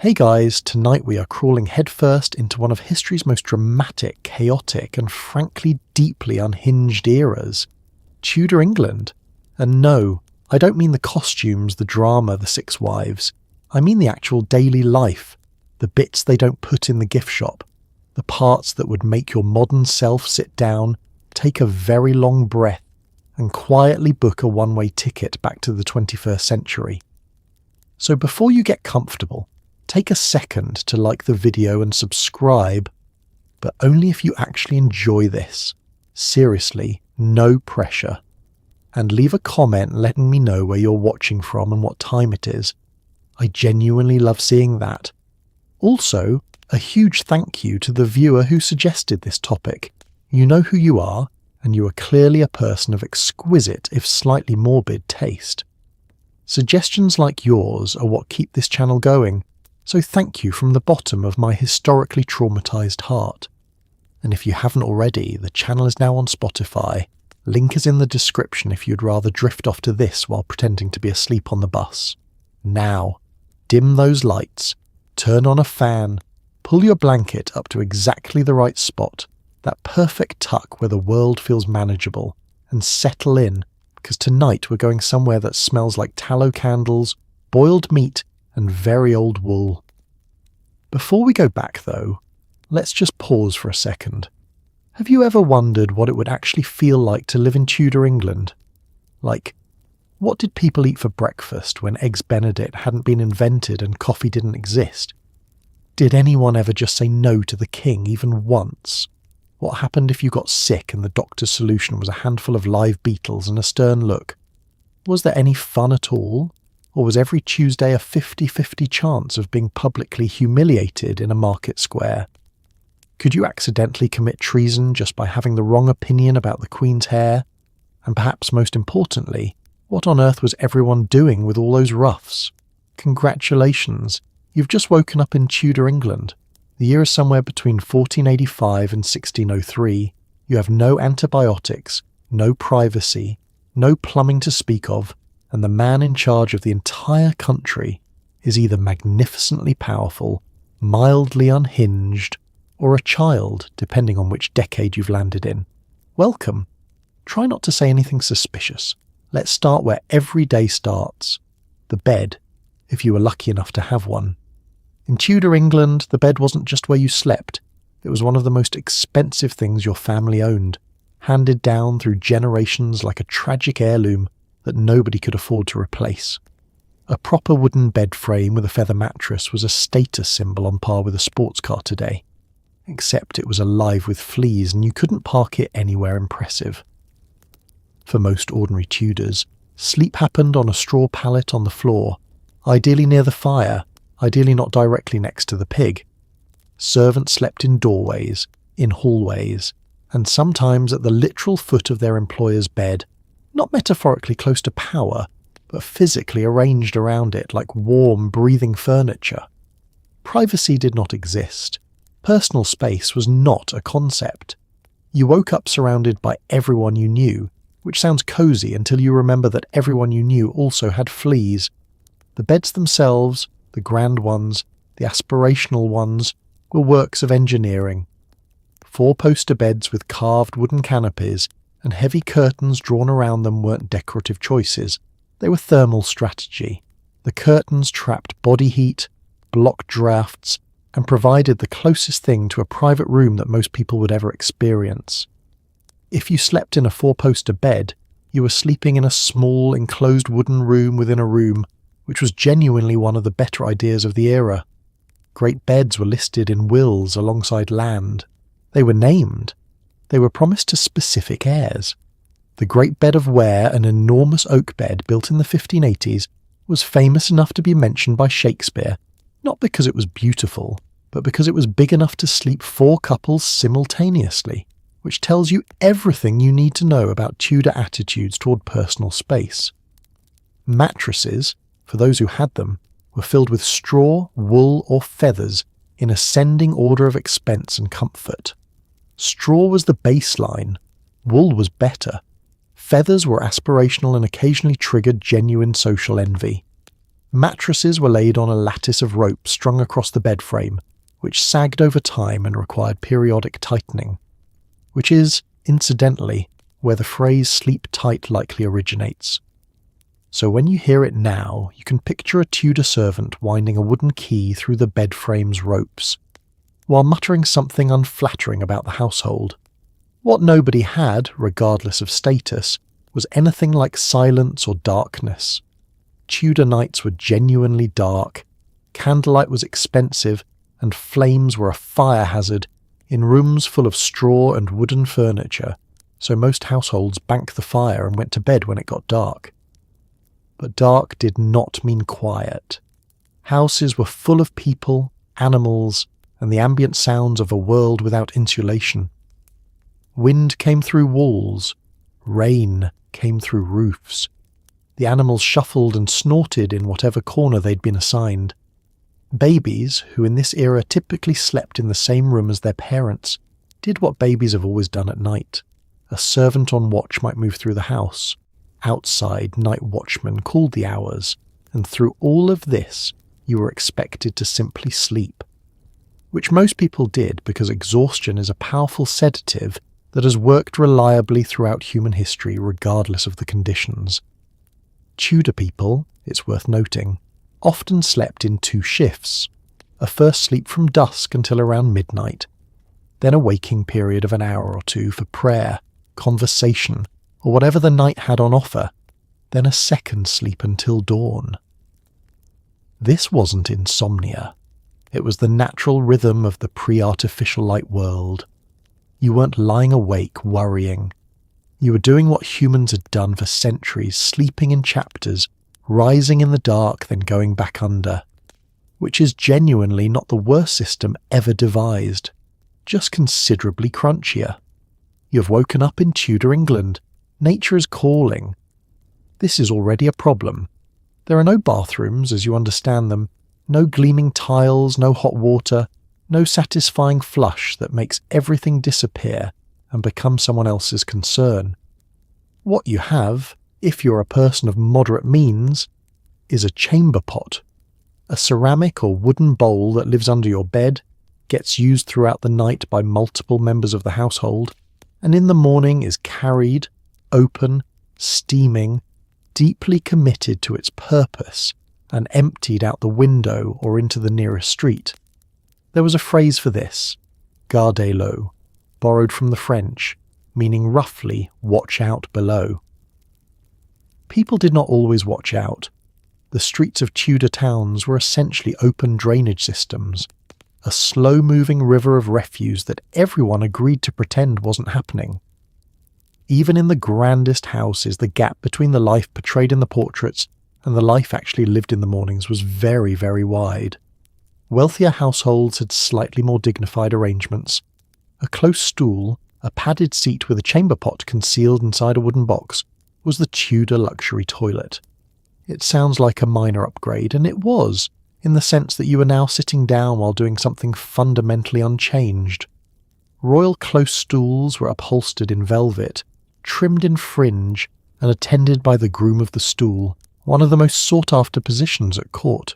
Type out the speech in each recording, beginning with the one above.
Hey guys, tonight we are crawling headfirst into one of history's most dramatic, chaotic, and frankly deeply unhinged eras, Tudor England. And no, I don't mean the costumes, the drama, the six wives. I mean the actual daily life, the bits they don't put in the gift shop, the parts that would make your modern self sit down, take a very long breath, and quietly book a one-way ticket back to the 21st century. So before you get comfortable, take a second to like the video and subscribe, but only if you actually enjoy this. Seriously, no pressure. And leave a comment letting me know where you're watching from and what time it is. I genuinely love seeing that. Also, a huge thank you to the viewer who suggested this topic. You know who you are, and you are clearly a person of exquisite, if slightly morbid, taste. Suggestions like yours are what keep this channel going. So thank you from the bottom of my historically traumatized heart. And if you haven't already, the channel is now on Spotify. Link is in the description if you'd rather drift off to this while pretending to be asleep on the bus. Now, dim those lights, turn on a fan, pull your blanket up to exactly the right spot, that perfect tuck where the world feels manageable, and settle in, because tonight we're going somewhere that smells like tallow candles, boiled meat, and very old wool. Before we go back though, let's just pause for a second. Have you ever wondered what it would actually feel like to live in Tudor England? Like, what did people eat for breakfast when Eggs Benedict hadn't been invented and coffee didn't exist? Did anyone ever just say no to the king even once? What happened if you got sick and the doctor's solution was a handful of live beetles and a stern look? Was there any fun at all? Or was every Tuesday a 50-50 chance of being publicly humiliated in a market square? Could you accidentally commit treason just by having the wrong opinion about the Queen's hair? And perhaps most importantly, what on earth was everyone doing with all those ruffs? Congratulations, you've just woken up in Tudor England. The year is somewhere between 1485 and 1603. You have no antibiotics, no privacy, no plumbing to speak of, and the man in charge of the entire country is either magnificently powerful, mildly unhinged, or a child, depending on which decade you've landed in. Welcome. Try not to say anything suspicious. Let's start where every day starts. The bed, if you were lucky enough to have one. In Tudor England, the bed wasn't just where you slept. It was one of the most expensive things your family owned, handed down through generations like a tragic heirloom that nobody could afford to replace. A proper wooden bed frame with a feather mattress was a status symbol on par with a sports car today. Except it was alive with fleas and you couldn't park it anywhere impressive. For most ordinary Tudors, sleep happened on a straw pallet on the floor, ideally near the fire, ideally not directly next to the pig. Servants slept in doorways, in hallways, and sometimes at the literal foot of their employer's bed, not metaphorically close to power, but physically arranged around it like warm, breathing furniture. Privacy did not exist. Personal space was not a concept. You woke up surrounded by everyone you knew, which sounds cozy until you remember that everyone you knew also had fleas. The beds themselves, the grand ones, the aspirational ones, were works of engineering. 4-poster beds with carved wooden canopies and heavy curtains drawn around them weren't decorative choices, they were thermal strategy. The curtains trapped body heat, blocked drafts, and provided the closest thing to a private room that most people would ever experience. If you slept in a 4-poster bed, you were sleeping in a small, enclosed wooden room within a room, which was genuinely one of the better ideas of the era. Great beds were listed in wills alongside land. They were named. They were promised to specific heirs. The Great Bed of Ware, an enormous oak bed built in the 1580s, was famous enough to be mentioned by Shakespeare, not because it was beautiful, but because it was big enough to sleep 4 couples simultaneously, which tells you everything you need to know about Tudor attitudes toward personal space. Mattresses, for those who had them, were filled with straw, wool, or feathers in ascending order of expense and comfort. Straw was the baseline, wool was better, feathers were aspirational and occasionally triggered genuine social envy. Mattresses were laid on a lattice of rope strung across the bed frame, which sagged over time and required periodic tightening, which is, incidentally, where the phrase "sleep tight" likely originates. So when you hear it now, you can picture a Tudor servant winding a wooden key through the bed frame's ropes, while muttering something unflattering about the household. What nobody had, regardless of status, was anything like silence or darkness. Tudor nights were genuinely dark, candlelight was expensive, and flames were a fire hazard in rooms full of straw and wooden furniture, so most households banked the fire and went to bed when it got dark. But dark did not mean quiet. Houses were full of people, animals, and the ambient sounds of a world without insulation. Wind came through walls, rain came through roofs. The animals shuffled and snorted in whatever corner they'd been assigned. Babies, who in this era typically slept in the same room as their parents, did what babies have always done at night. A servant on watch might move through the house. Outside, night watchmen called the hours, and through all of this, you were expected to simply sleep. Which most people did because exhaustion is a powerful sedative that has worked reliably throughout human history regardless of the conditions. Tudor people, it's worth noting, often slept in 2 shifts, a first sleep from dusk until around midnight, then a waking period of an hour or 2 for prayer, conversation, or whatever the night had on offer, then a second sleep until dawn. This wasn't insomnia. It was the natural rhythm of the pre-artificial light world. You weren't lying awake worrying. You were doing what humans had done for centuries, sleeping in chapters, rising in the dark, then going back under, which is genuinely not the worst system ever devised, just considerably crunchier. You've woken up in Tudor England. Nature is calling. This is already a problem. There are no bathrooms, as you understand them, no gleaming tiles, no hot water, no satisfying flush that makes everything disappear and become someone else's concern. What you have, if you're a person of moderate means, is a chamber pot, a ceramic or wooden bowl that lives under your bed, gets used throughout the night by multiple members of the household, and in the morning is carried, open, steaming, deeply committed to its purpose, and emptied out the window or into the nearest street. There was a phrase for this, garde l'eau, borrowed from the French, meaning roughly watch out below. People did not always watch out. The streets of Tudor towns were essentially open drainage systems, a slow-moving river of refuse that everyone agreed to pretend wasn't happening. Even in the grandest houses, the gap between the life portrayed in the portraits and the life actually lived in the mornings was very, very wide. Wealthier households had slightly more dignified arrangements. A close stool, a padded seat with a chamber pot concealed inside a wooden box, was the Tudor luxury toilet. It sounds like a minor upgrade, and it was, in the sense that you were now sitting down while doing something fundamentally unchanged. Royal close stools were upholstered in velvet, trimmed in fringe, and attended by the groom of the stool, one of the most sought-after positions at court.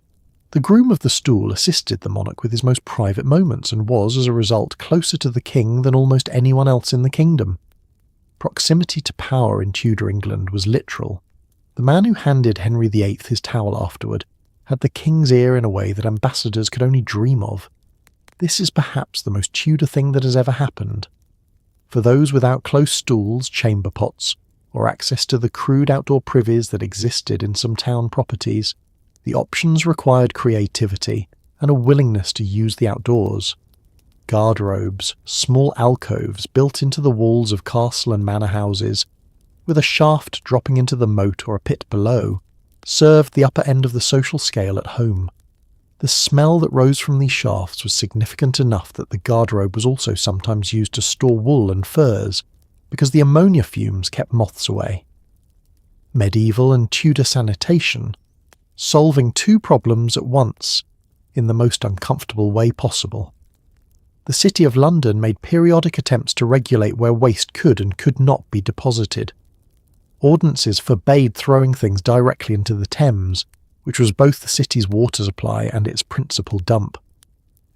The groom of the stool assisted the monarch with his most private moments and was, as a result, closer to the king than almost anyone else in the kingdom. Proximity to power in Tudor England was literal. The man who handed Henry VIII his towel afterward had the king's ear in a way that ambassadors could only dream of. This is perhaps the most Tudor thing that has ever happened. For those without close stools, chamber pots, or access to the crude outdoor privies that existed in some town properties, the options required creativity and a willingness to use the outdoors. Garderobes, small alcoves built into the walls of castle and manor houses, with a shaft dropping into the moat or a pit below, served the upper end of the social scale at home. The smell that rose from these shafts was significant enough that the garderobe was also sometimes used to store wool and furs, because the ammonia fumes kept moths away. Medieval and Tudor sanitation, solving 2 problems at once, in the most uncomfortable way possible. The City of London made periodic attempts to regulate where waste could and could not be deposited. Ordinances forbade throwing things directly into the Thames, which was both the city's water supply and its principal dump.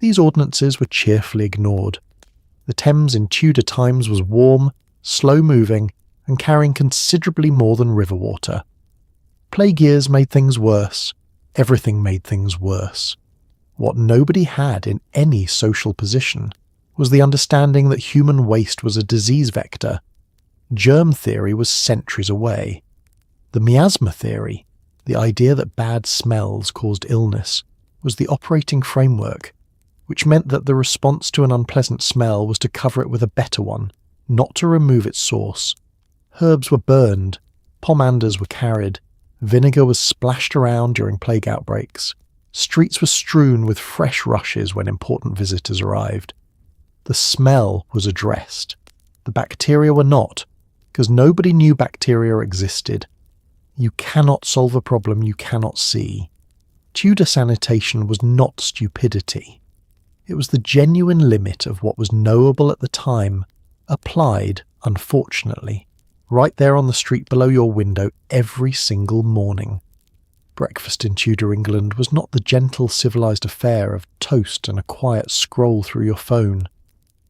These ordinances were cheerfully ignored. The Thames in Tudor times was warm, slow-moving, and carrying considerably more than river water. Plague years made things worse. Everything made things worse. What nobody had in any social position was the understanding that human waste was a disease vector. Germ theory was centuries away. The miasma theory, the idea that bad smells caused illness, was the operating framework, which meant that the response to an unpleasant smell was to cover it with a better one, not to remove its source. Herbs were burned, pomanders were carried, vinegar was splashed around during plague outbreaks, streets were strewn with fresh rushes when important visitors arrived. The smell was addressed. The bacteria were not, because nobody knew bacteria existed. You cannot solve a problem you cannot see. Tudor sanitation was not stupidity. It was the genuine limit of what was knowable at the time, applied, unfortunately, right there on the street below your window every single morning. Breakfast in Tudor England was not the gentle civilised affair of toast and a quiet scroll through your phone.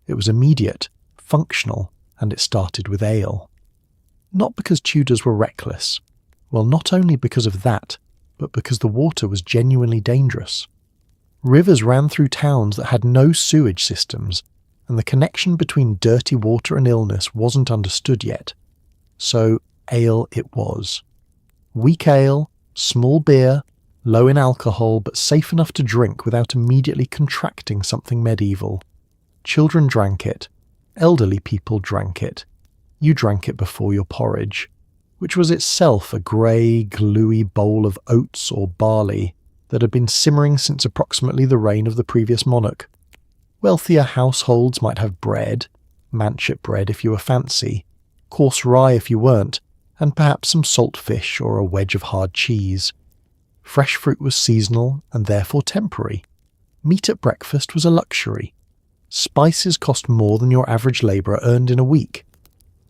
It was immediate, functional, and it started with ale. Not because Tudors were reckless. Well, not only because of that, but because the water was genuinely dangerous. Rivers ran through towns that had no sewage systems, and the connection between dirty water and illness wasn't understood yet. So ale it was. Weak ale, small beer, low in alcohol but safe enough to drink without immediately contracting something medieval. Children drank it. Elderly people drank it. You drank it before your porridge, which was itself a grey, gluey bowl of oats or barley that had been simmering since approximately the reign of the previous monarch. Wealthier households might have bread, manchet bread if you were fancy, coarse rye if you weren't, and perhaps some salt fish or a wedge of hard cheese. Fresh fruit was seasonal and therefore temporary. Meat at breakfast was a luxury. Spices cost more than your average labourer earned in a week.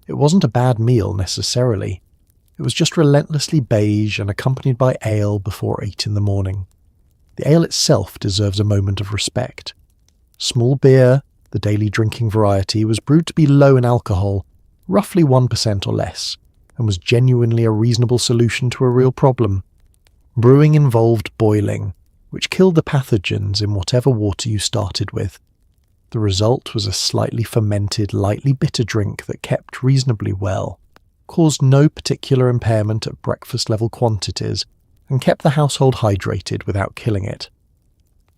It wasn't a bad meal necessarily. It was just relentlessly beige and accompanied by ale before 8 in the morning. The ale itself deserves a moment of respect. Small beer, the daily drinking variety, was brewed to be low in alcohol, roughly 1% or less, and was genuinely a reasonable solution to a real problem. Brewing involved boiling, which killed the pathogens in whatever water you started with. The result was a slightly fermented, lightly bitter drink that kept reasonably well, caused no particular impairment at breakfast-level quantities, and kept the household hydrated without killing it.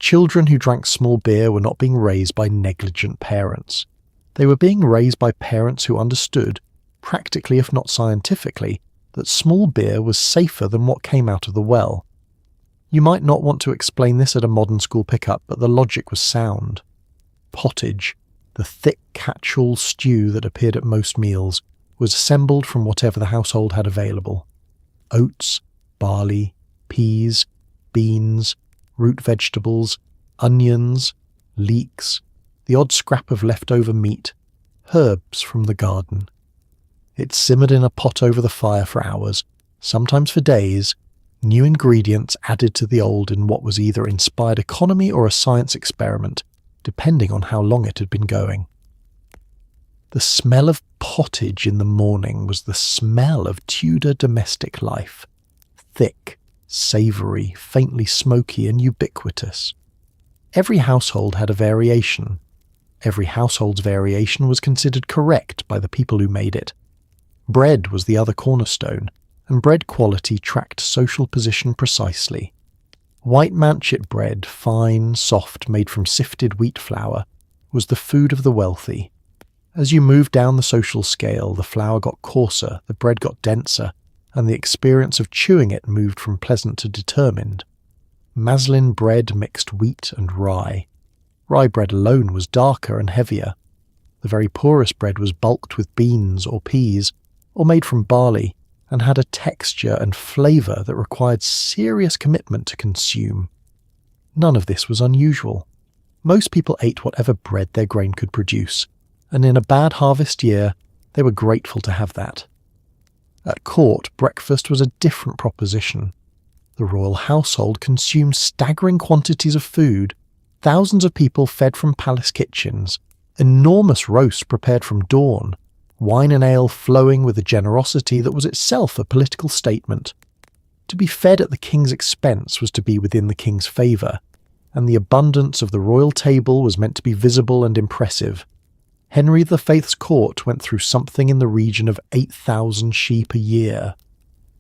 Children who drank small beer were not being raised by negligent parents. They were being raised by parents who understood, practically if not scientifically, that small beer was safer than what came out of the well. You might not want to explain this at a modern school pickup, but the logic was sound. Pottage, the thick catch-all stew that appeared at most meals, was assembled from whatever the household had available. Oats, barley, peas, beans, root vegetables, onions, leeks, the odd scrap of leftover meat, herbs from the garden. It simmered in a pot over the fire for hours, sometimes for days, new ingredients added to the old in what was either inspired economy or a science experiment, depending on how long it had been going. The smell of pottage in the morning was the smell of Tudor domestic life. Thick, savoury, faintly smoky and ubiquitous. Every household had a variation. Every household's variation was considered correct by the people who made it. Bread was the other cornerstone, and bread quality tracked social position precisely. White manchet bread, fine, soft, made from sifted wheat flour, was the food of the wealthy. As you moved down the social scale, the flour got coarser, the bread got denser, and the experience of chewing it moved from pleasant to determined. Maslin bread mixed wheat and rye. Rye bread alone was darker and heavier. The very poorest bread was bulked with beans or peas, or made from barley, and had a texture and flavour that required serious commitment to consume. None of this was unusual. Most people ate whatever bread their grain could produce, and in a bad harvest year, they were grateful to have that. At court, breakfast was a different proposition. The royal household consumed staggering quantities of food, thousands of people fed from palace kitchens, enormous roasts prepared from dawn, wine and ale flowing with a generosity that was itself a political statement. To be fed at the king's expense was to be within the king's favour, and the abundance of the royal table was meant to be visible and impressive. Henry V's court went through something in the region of 8,000 sheep a year.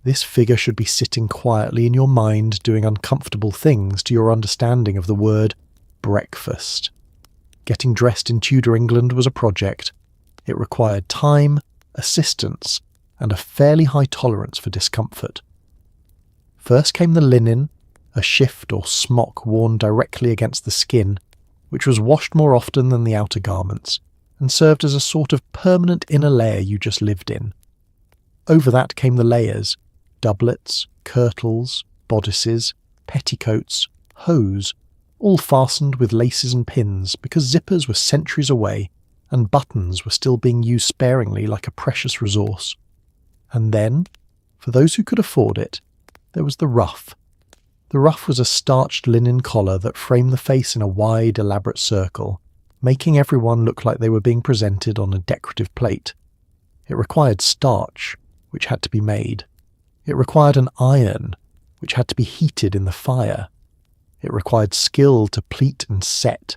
This figure should be sitting quietly in your mind doing uncomfortable things to your understanding of the word breakfast. Getting dressed in Tudor England was a project. It required time, assistance, and a fairly high tolerance for discomfort. First came the linen, a shift or smock worn directly against the skin, which was washed more often than the outer garments, and served as a sort of permanent inner layer you just lived in. Over that came the layers: doublets, kirtles, bodices, petticoats, hose, all fastened with laces and pins because zippers were centuries away and buttons were still being used sparingly like a precious resource. And then, for those who could afford it, there was the ruff. The ruff was a starched linen collar that framed the face in a wide, elaborate circle, making everyone look like they were being presented on a decorative plate. It required starch, which had to be made. It required an iron, which had to be heated in the fire. It required skill to pleat and set.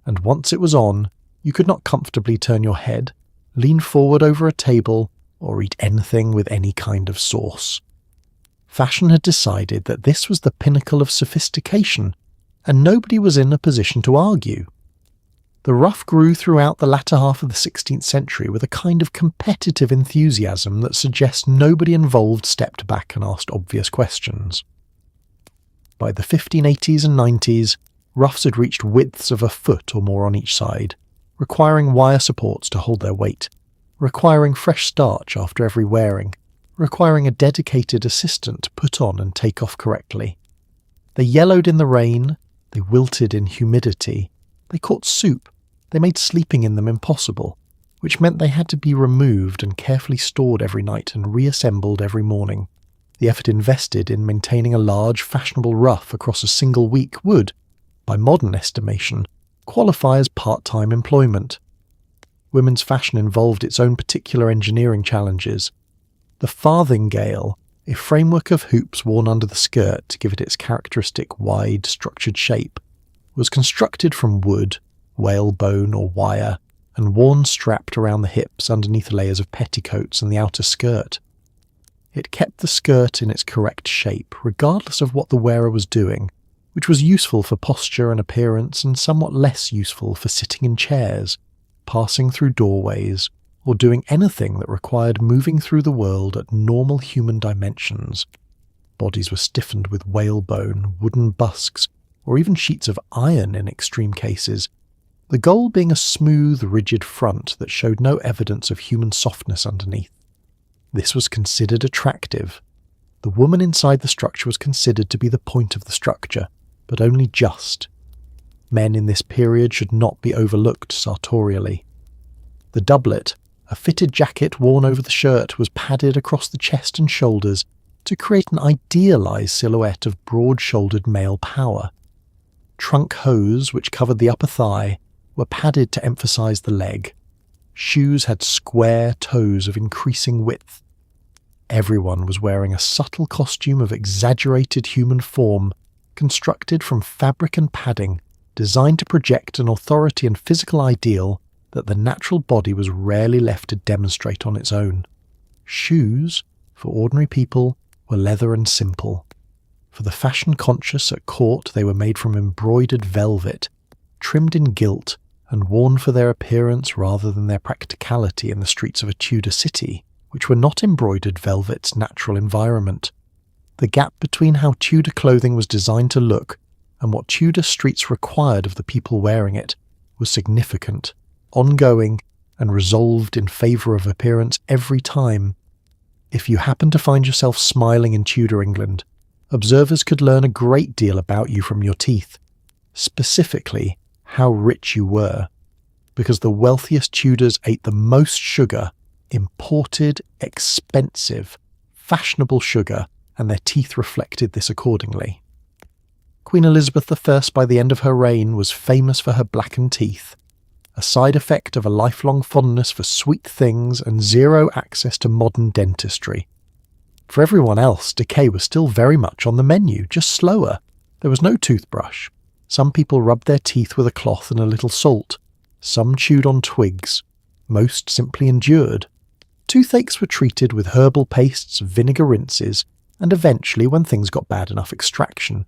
And once it was on, you could not comfortably turn your head, lean forward over a table, or eat anything with any kind of sauce. Fashion had decided that this was the pinnacle of sophistication, and nobody was in a position to argue. The ruff grew throughout the latter half of the 16th century with a kind of competitive enthusiasm that suggests nobody involved stepped back and asked obvious questions. By the 1580s and 90s, ruffs had reached widths of a foot or more on each side, requiring wire supports to hold their weight, requiring fresh starch after every wearing, requiring a dedicated assistant to put on and take off correctly. They yellowed in the rain, they wilted in humidity, they caught soup, they made sleeping in them impossible, which meant they had to be removed and carefully stored every night and reassembled every morning. The effort invested in maintaining a large, fashionable ruff across a single week would, by modern estimation, qualify as part-time employment. Women's fashion involved its own particular engineering challenges. The farthingale, a framework of hoops worn under the skirt to give it its characteristic wide, structured shape, was constructed from wood, whalebone or wire, and worn strapped around the hips underneath layers of petticoats and the outer skirt. It kept the skirt in its correct shape, regardless of what the wearer was doing, which was useful for posture and appearance and somewhat less useful for sitting in chairs, passing through doorways, or doing anything that required moving through the world at normal human dimensions. Bodies were stiffened with whalebone, wooden busks, or even sheets of iron in extreme cases, the goal being a smooth, rigid front that showed no evidence of human softness underneath. This was considered attractive. The woman inside the structure was considered to be the point of the structure, but only just. Men in this period should not be overlooked sartorially. The doublet, a fitted jacket worn over the shirt, was padded across the chest and shoulders to create an idealized silhouette of broad-shouldered male power. Trunk hose, which covered the upper thigh, were padded to emphasize the leg. Shoes had square toes of increasing width. Everyone was wearing a subtle costume of exaggerated human form, constructed from fabric and padding, designed to project an authority and physical ideal that the natural body was rarely left to demonstrate on its own. Shoes, for ordinary people, were leather and simple. For the fashion-conscious at court, they were made from embroidered velvet, trimmed in gilt, and worn for their appearance rather than their practicality in the streets of a Tudor city, which were not embroidered velvet's natural environment. The gap between how Tudor clothing was designed to look and what Tudor streets required of the people wearing it was significant, ongoing, and resolved in favour of appearance every time. If you happened to find yourself smiling in Tudor England, observers could learn a great deal about you from your teeth, specifically how rich you were, because the wealthiest Tudors ate the most sugar, imported, expensive, fashionable sugar, and their teeth reflected this accordingly. Queen Elizabeth I, by the end of her reign, was famous for her blackened teeth, a side effect of a lifelong fondness for sweet things and zero access to modern dentistry. For everyone else, decay was still very much on the menu, just slower. There was no toothbrush. Some people rubbed their teeth with a cloth and a little salt. Some chewed on twigs. Most simply endured. Toothaches were treated with herbal pastes, vinegar rinses, and eventually, when things got bad enough, extraction.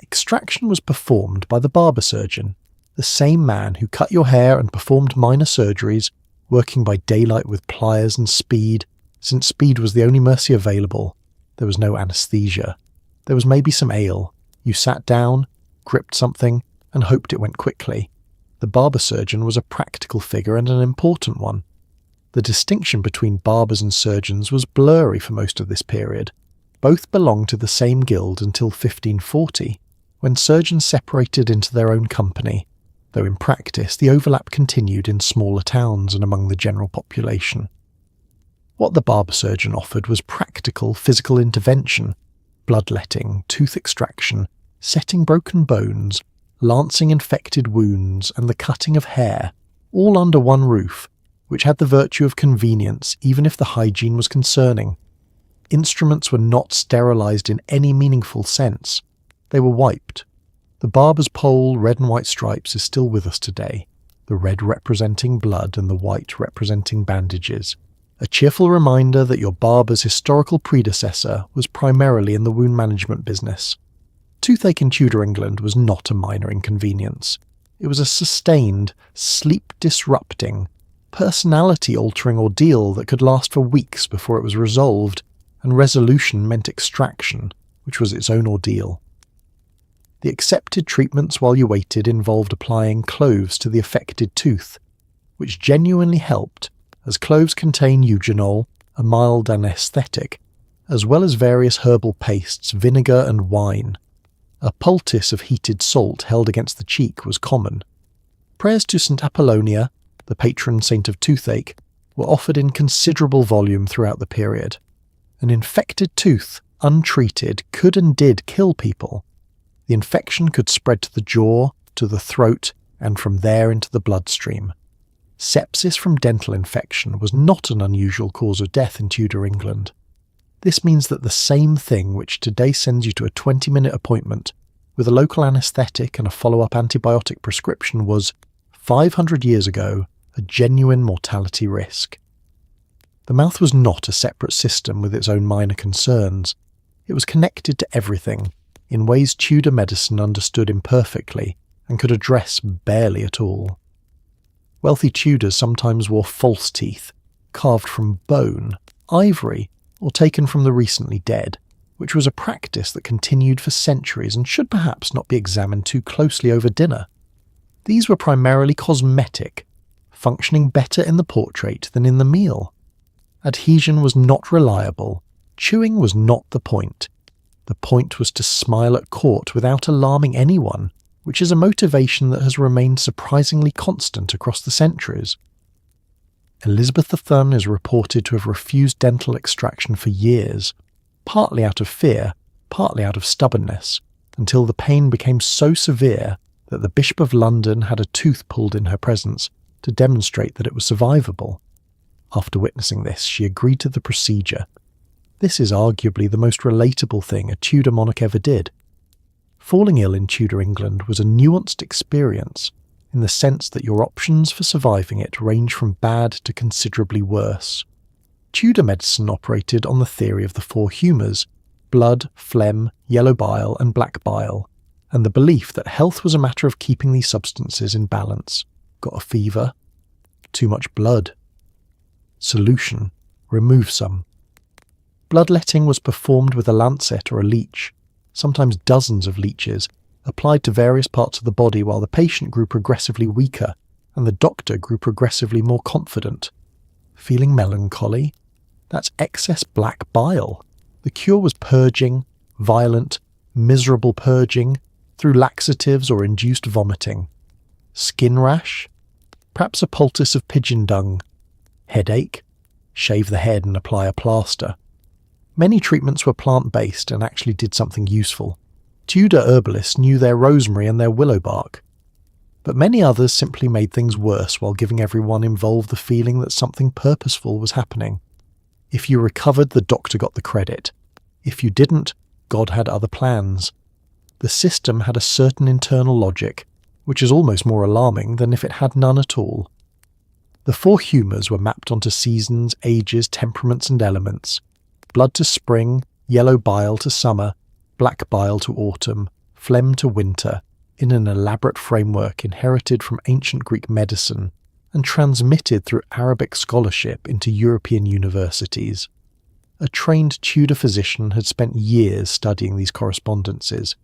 Extraction was performed by the barber surgeon, the same man who cut your hair and performed minor surgeries, working by daylight with pliers and speed. Since speed was the only mercy available, there was no anaesthesia. There was maybe some ale. You sat down, gripped something, and hoped it went quickly. The barber surgeon was a practical figure and an important one. The distinction between barbers and surgeons was blurry for most of this period. Both belonged to the same guild until 1540, when surgeons separated into their own company, though in practice the overlap continued in smaller towns and among the general population. What the barber surgeon offered was practical physical intervention, bloodletting, tooth extraction, setting broken bones, lancing infected wounds, and the cutting of hair, all under one roof, which had the virtue of convenience even if the hygiene was concerning. Instruments were not sterilised in any meaningful sense. They were wiped. The barber's pole, red and white stripes, is still with us today, the red representing blood and the white representing bandages. A cheerful reminder that your barber's historical predecessor was primarily in the wound management business. Toothache in Tudor England was not a minor inconvenience. It was a sustained, sleep-disrupting, personality-altering ordeal that could last for weeks before it was resolved, and resolution meant extraction, which was its own ordeal. The accepted treatments while you waited involved applying cloves to the affected tooth, which genuinely helped, as cloves contain eugenol, a mild anaesthetic, as well as various herbal pastes, vinegar and wine. A poultice of heated salt held against the cheek was common. Prayers to St. Apollonia, the patron saint of toothache, were offered in considerable volume throughout the period. An infected tooth, untreated, could and did kill people. The infection could spread to the jaw, to the throat, and from there into the bloodstream. Sepsis from dental infection was not an unusual cause of death in Tudor England. This means that the same thing which today sends you to a 20-minute appointment with a local anaesthetic and a follow-up antibiotic prescription was, 500 years ago, a genuine mortality risk. The mouth was not a separate system with its own minor concerns. It was connected to everything, in ways Tudor medicine understood imperfectly and could address barely at all. Wealthy Tudors sometimes wore false teeth, carved from bone, ivory, or taken from the recently dead, which was a practice that continued for centuries and should perhaps not be examined too closely over dinner. These were primarily cosmetic, functioning better in the portrait than in the meal. Adhesion was not reliable. Chewing was not the point. The point was to smile at court without alarming anyone, which is a motivation that has remained surprisingly constant across the centuries. Elizabeth I is reported to have refused dental extraction for years, partly out of fear, partly out of stubbornness, until the pain became so severe that the Bishop of London had a tooth pulled in her presence to demonstrate that it was survivable. After witnessing this, she agreed to the procedure. This is arguably the most relatable thing a Tudor monarch ever did. Falling ill in Tudor England was a nuanced experience, in the sense that your options for surviving it range from bad to considerably worse. Tudor medicine operated on the theory of the four humours: blood, phlegm, yellow bile and black bile, and the belief that health was a matter of keeping these substances in balance. Got a fever? Too much blood. Solution: remove some. Bloodletting was performed with a lancet or a leech, sometimes dozens of leeches, applied to various parts of the body while the patient grew progressively weaker and the doctor grew progressively more confident. Feeling melancholy? That's excess black bile. The cure was purging, violent, miserable purging, through laxatives or induced vomiting. Skin rash? Perhaps a poultice of pigeon dung. Headache? Shave the head and apply a plaster. Many treatments were plant-based and actually did something useful. Tudor herbalists knew their rosemary and their willow bark. But many others simply made things worse while giving everyone involved the feeling that something purposeful was happening. If you recovered, the doctor got the credit. If you didn't, God had other plans. The system had a certain internal logic, which is almost more alarming than if it had none at all. The four humours were mapped onto seasons, ages, temperaments and elements. Blood to spring, yellow bile to summer, black bile to autumn, phlegm to winter, in an elaborate framework inherited from ancient Greek medicine and transmitted through Arabic scholarship into European universities. A trained Tudor physician had spent years studying these correspondences.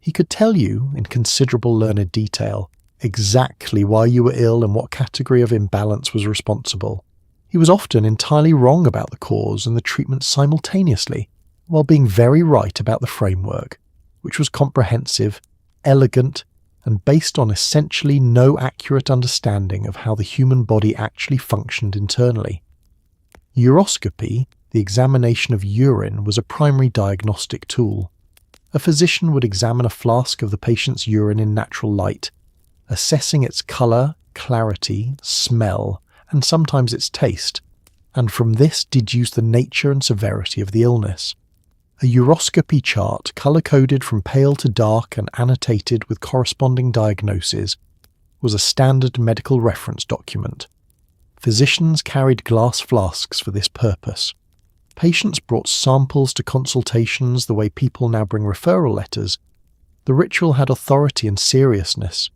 He could tell you, in considerable learned detail, exactly why you were ill and what category of imbalance was responsible. He was often entirely wrong about the cause and the treatment simultaneously, while being very right about the framework, which was comprehensive, elegant, and based on essentially no accurate understanding of how the human body actually functioned internally. Uroscopy, the examination of urine, was a primary diagnostic tool. A physician would examine a flask of the patient's urine in natural light, assessing its colour, clarity, smell, and sometimes its taste, and from this deduce the nature and severity of the illness. A uroscopy chart, colour-coded from pale to dark and annotated with corresponding diagnoses, was a standard medical reference document. Physicians carried glass flasks for this purpose. Patients brought samples to consultations the way people now bring referral letters. The ritual had authority and seriousness.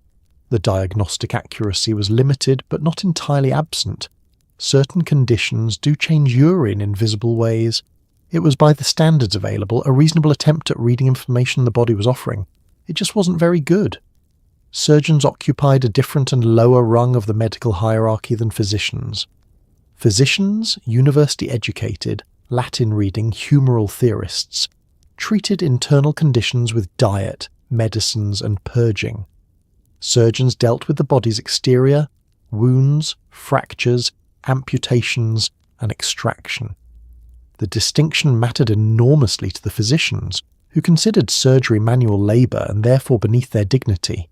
The diagnostic accuracy was limited but not entirely absent. Certain conditions do change urine in visible ways. It was, by the standards available, a reasonable attempt at reading information the body was offering. It just wasn't very good. Surgeons occupied a different and lower rung of the medical hierarchy than physicians. Physicians, university-educated, Latin-reading humoral theorists, treated internal conditions with diet, medicines, and purging. Surgeons dealt with the body's exterior, wounds, fractures, amputations, and extraction. The distinction mattered enormously to the physicians, who considered surgery manual labour and therefore beneath their dignity.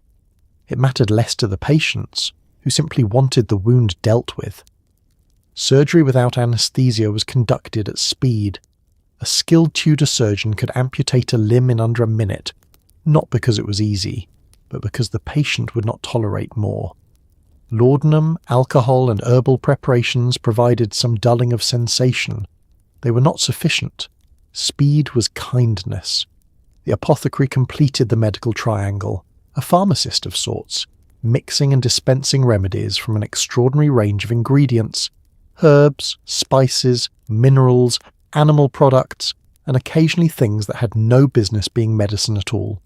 It mattered less to the patients, who simply wanted the wound dealt with. Surgery without anaesthesia was conducted at speed. A skilled Tudor surgeon could amputate a limb in under a minute, not because it was easy, but because the patient would not tolerate more. Laudanum, alcohol and herbal preparations provided some dulling of sensation. They were not sufficient. Speed was kindness. The apothecary completed the medical triangle, a pharmacist of sorts, mixing and dispensing remedies from an extraordinary range of ingredients: herbs, spices, minerals, animal products, and occasionally things that had no business being medicine at all.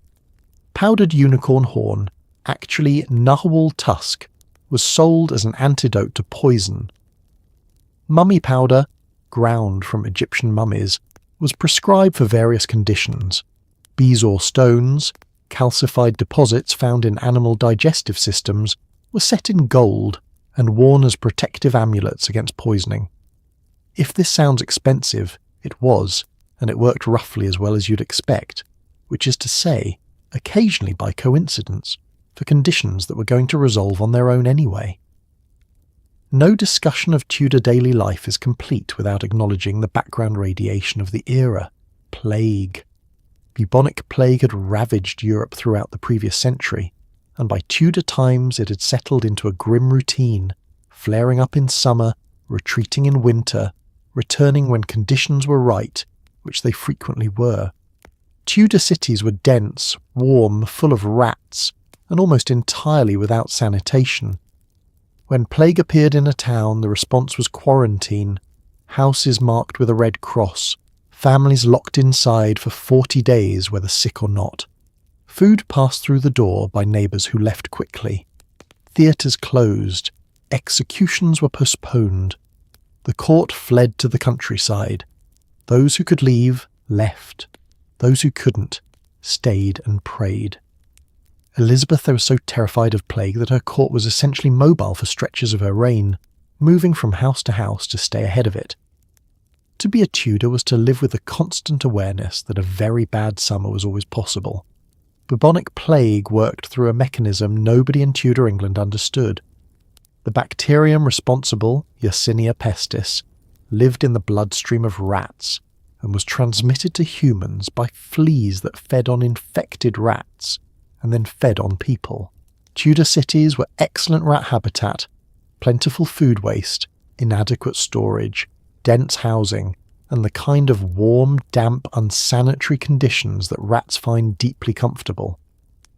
Powdered unicorn horn, actually narwhal tusk, was sold as an antidote to poison. Mummy powder, ground from Egyptian mummies, was prescribed for various conditions. Bezoar stones, calcified deposits found in animal digestive systems, were set in gold and worn as protective amulets against poisoning. If this sounds expensive, it was, and it worked roughly as well as you'd expect, which is to say, occasionally by coincidence, for conditions that were going to resolve on their own anyway. No discussion of Tudor daily life is complete without acknowledging the background radiation of the era: plague. Bubonic plague had ravaged Europe throughout the previous century, and by Tudor times it had settled into a grim routine, flaring up in summer, retreating in winter, returning when conditions were right, which they frequently were. Tudor cities were dense, warm, full of rats, and almost entirely without sanitation. When plague appeared in a town, the response was quarantine, houses marked with a red cross, families locked inside for 40 days whether sick or not. Food passed through the door by neighbours who left quickly. Theatres closed. Executions were postponed. The court fled to the countryside. Those who could leave, left. Those who couldn't, stayed and prayed. Elizabeth was so terrified of plague that her court was essentially mobile for stretches of her reign, moving from house to stay ahead of it. To be a Tudor was to live with the constant awareness that a very bad summer was always possible. Bubonic plague worked through a mechanism nobody in Tudor England understood. The bacterium responsible, Yersinia pestis, lived in the bloodstream of rats and was transmitted to humans by fleas that fed on infected rats and then fed on people. Tudor cities were excellent rat habitat, plentiful food waste, inadequate storage, dense housing, and the kind of warm, damp, unsanitary conditions that rats find deeply comfortable.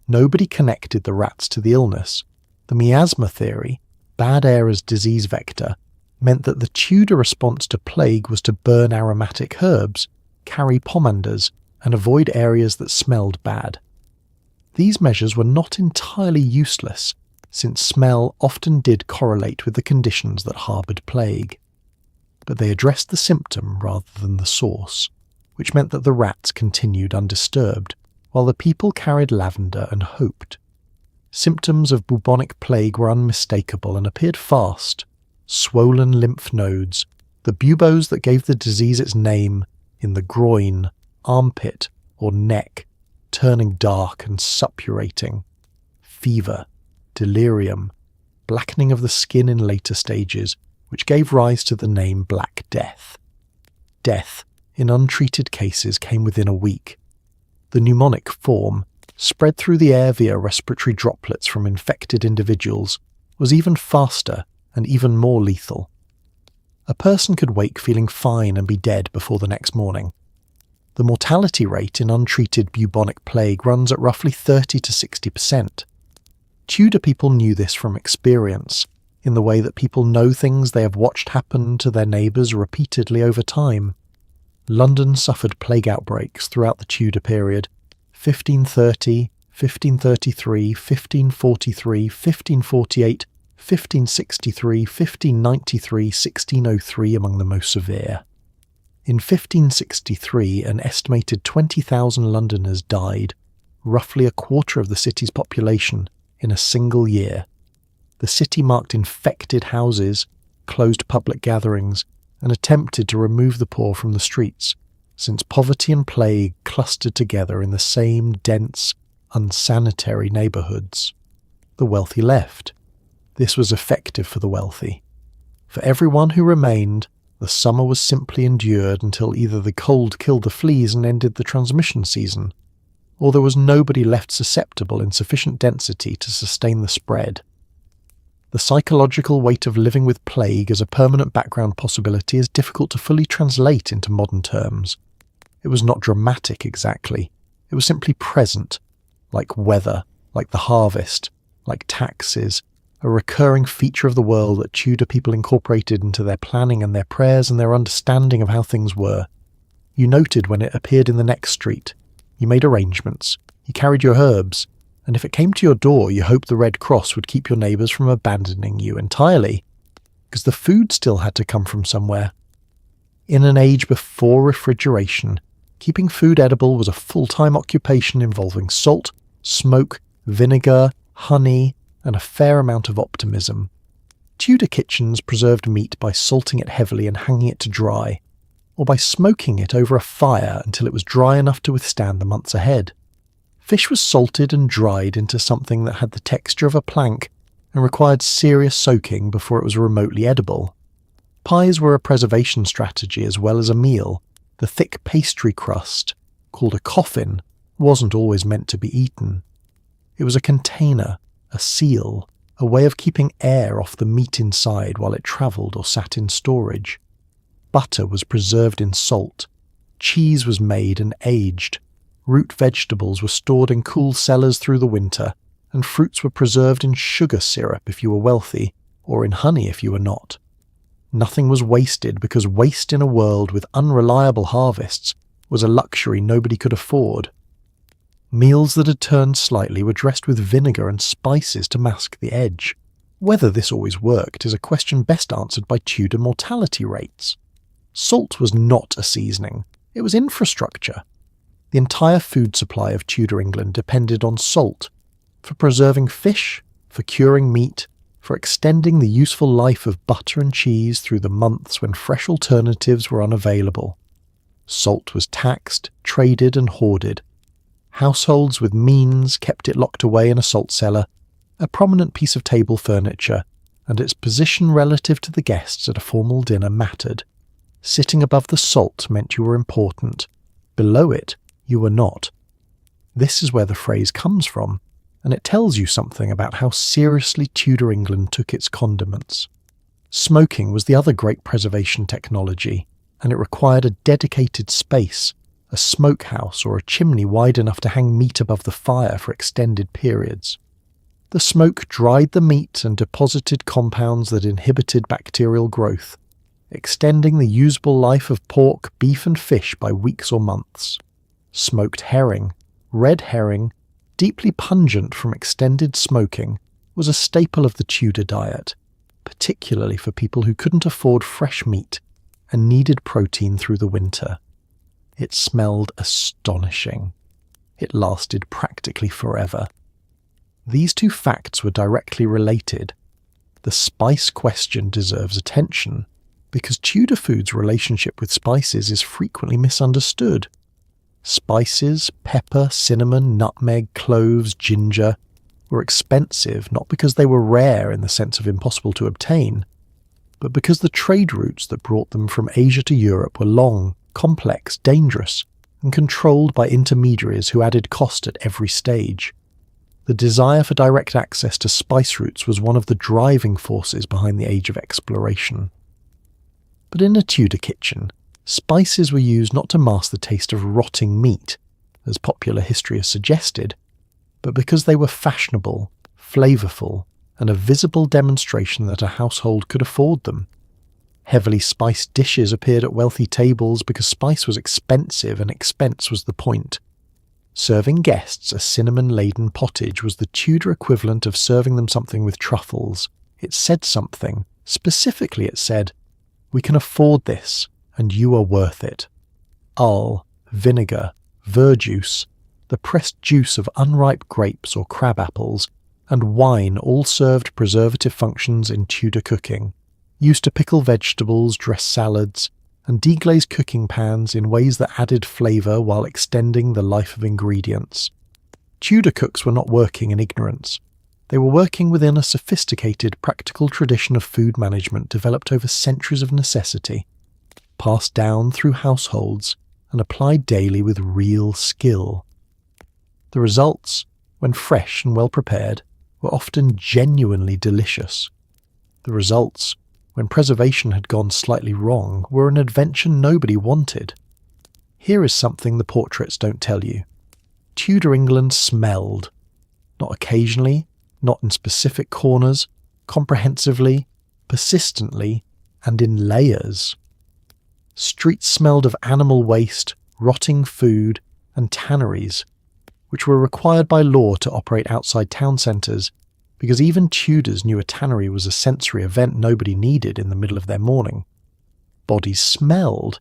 Nobody connected the rats to the illness. The miasma theory, bad air as disease vector, meant that the Tudor response to plague was to burn aromatic herbs, carry pomanders, and avoid areas that smelled bad. These measures were not entirely useless, since smell often did correlate with the conditions that harboured plague. But they addressed the symptom rather than the source, which meant that the rats continued undisturbed, while the people carried lavender and hoped. Symptoms of bubonic plague were unmistakable and appeared fast. Swollen lymph nodes, the buboes that gave the disease its name, in the groin, armpit, or neck, turning dark and suppurating. Fever, delirium, blackening of the skin in later stages, which gave rise to the name Black Death. Death, in untreated cases, came within a week. The pneumonic form, spread through the air via respiratory droplets from infected individuals, was even faster and even more lethal. A person could wake feeling fine and be dead before the next morning. The mortality rate in untreated bubonic plague runs at roughly 30 to 60%. Tudor people knew this from experience, in the way that people know things they have watched happen to their neighbours repeatedly over time. London suffered plague outbreaks throughout the Tudor period: 1530, 1533, 1543, 1548, 1563, 1593, 1603 among the most severe. In 1563, an estimated 20,000 Londoners died, roughly a quarter of the city's population, in a single year. The city marked infected houses, closed public gatherings, and attempted to remove the poor from the streets, since poverty and plague clustered together in the same dense, unsanitary neighbourhoods. The wealthy left. This was effective for the wealthy. For everyone who remained, the summer was simply endured until either the cold killed the fleas and ended the transmission season, or there was nobody left susceptible in sufficient density to sustain the spread. The psychological weight of living with plague as a permanent background possibility is difficult to fully translate into modern terms. It was not dramatic exactly. It was simply present, like weather, like the harvest, like taxes, a recurring feature of the world that Tudor people incorporated into their planning and their prayers and their understanding of how things were. You noted when it appeared in the next street. You made arrangements. You carried your herbs. And if it came to your door, you hoped the Red Cross would keep your neighbours from abandoning you entirely, because the food still had to come from somewhere. In an age before refrigeration, keeping food edible was a full-time occupation involving salt, smoke, vinegar, honey, and a fair amount of optimism. Tudor kitchens preserved meat by salting it heavily and hanging it to dry, or by smoking it over a fire until it was dry enough to withstand the months ahead. Fish was salted and dried into something that had the texture of a plank and required serious soaking before it was remotely edible. Pies were a preservation strategy as well as a meal. The thick pastry crust, called a coffin, wasn't always meant to be eaten. It was a container, a seal, a way of keeping air off the meat inside while it travelled or sat in storage. Butter was preserved in salt. Cheese was made and aged. Root vegetables were stored in cool cellars through the winter, and fruits were preserved in sugar syrup if you were wealthy, or in honey if you were not. Nothing was wasted because waste in a world with unreliable harvests was a luxury nobody could afford. Meals that had turned slightly were dressed with vinegar and spices to mask the edge. Whether this always worked is a question best answered by Tudor mortality rates. Salt was not a seasoning, it was infrastructure. The entire food supply of Tudor England depended on salt, for preserving fish, for curing meat, for extending the useful life of butter and cheese through the months when fresh alternatives were unavailable. Salt was taxed, traded and hoarded. Households with means kept it locked away in a salt cellar, a prominent piece of table furniture, and its position relative to the guests at a formal dinner mattered. Sitting above the salt meant you were important. Below it, you were not. This is where the phrase comes from, and it tells you something about how seriously Tudor England took its condiments. Smoking was the other great preservation technology, and it required a dedicated space, a smokehouse or a chimney wide enough to hang meat above the fire for extended periods. The smoke dried the meat and deposited compounds that inhibited bacterial growth, extending the usable life of pork, beef and fish by weeks or months. Smoked herring, red herring, deeply pungent from extended smoking, was a staple of the Tudor diet, particularly for people who couldn't afford fresh meat and needed protein through the winter. It smelled astonishing. It lasted practically forever. These two facts were directly related. The spice question deserves attention, because Tudor food's relationship with spices is frequently misunderstood. Spices, pepper, cinnamon, nutmeg, cloves, ginger, were expensive not because they were rare in the sense of impossible to obtain, but because the trade routes that brought them from Asia to Europe were long, complex, dangerous, and controlled by intermediaries who added cost at every stage. The desire for direct access to spice routes was one of the driving forces behind the Age of Exploration. But in a Tudor kitchen, spices were used not to mask the taste of rotting meat, as popular history has suggested, but because they were fashionable, flavourful, and a visible demonstration that a household could afford them. Heavily spiced dishes appeared at wealthy tables because spice was expensive and expense was the point. Serving guests a cinnamon-laden pottage was the Tudor equivalent of serving them something with truffles. It said something. Specifically it said, "We can afford this, and you are worth it." Hull, vinegar, verjuice, the pressed juice of unripe grapes or crab apples, and wine all served preservative functions in Tudor cooking, used to pickle vegetables, dress salads, and deglaze cooking pans in ways that added flavour while extending the life of ingredients. Tudor cooks were not working in ignorance. They were working within a sophisticated, practical tradition of food management developed over centuries of necessity, passed down through households and applied daily with real skill. The results, when fresh and well prepared, were often genuinely delicious. The results, when preservation had gone slightly wrong, were an adventure nobody wanted. Here is something the portraits don't tell you. Tudor England smelled. Not occasionally, not in specific corners, comprehensively, persistently, and in layers. Streets smelled of animal waste, rotting food, and tanneries, which were required by law to operate outside town centres, because even Tudors knew a tannery was a sensory event nobody needed in the middle of their morning. Bodies smelled,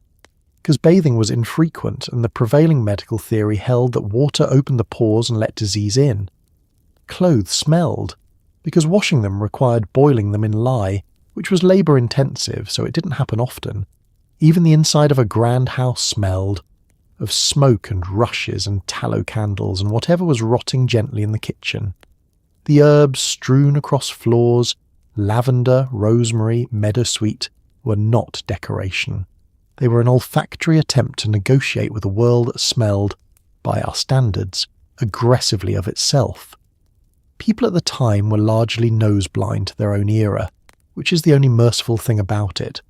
because bathing was infrequent and the prevailing medical theory held that water opened the pores and let disease in. Clothes smelled, because washing them required boiling them in lye, which was labour-intensive, so it didn't happen often. Even the inside of a grand house smelled, of smoke and rushes and tallow candles and whatever was rotting gently in the kitchen. The herbs strewn across floors, lavender, rosemary, meadowsweet, were not decoration. They were an olfactory attempt to negotiate with a world that smelled, by our standards, aggressively of itself. People at the time were largely nose-blind to their own era, which is the only merciful thing about it.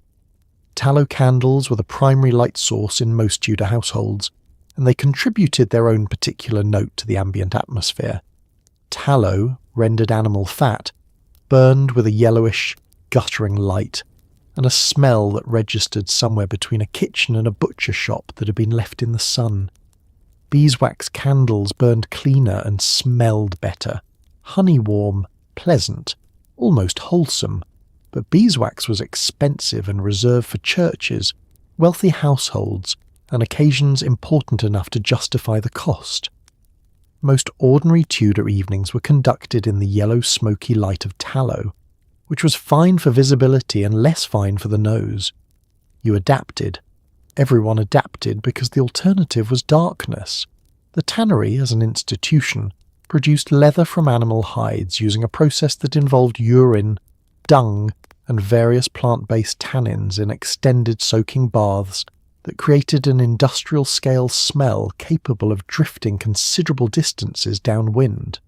Tallow candles were the primary light source in most Tudor households, and they contributed their own particular note to the ambient atmosphere. Tallow, rendered animal fat, burned with a yellowish, guttering light, and a smell that registered somewhere between a kitchen and a butcher shop that had been left in the sun. Beeswax candles burned cleaner and smelled better, honey-warm, pleasant, almost wholesome, but beeswax was expensive and reserved for churches, wealthy households, and occasions important enough to justify the cost. Most ordinary Tudor evenings were conducted in the yellow smoky light of tallow, which was fine for visibility and less fine for the nose. You adapted. Everyone adapted because the alternative was darkness. The tannery, as an institution, produced leather from animal hides using a process that involved urine, dung, and various plant-based tannins in extended soaking baths that created an industrial-scale smell capable of drifting considerable distances downwind.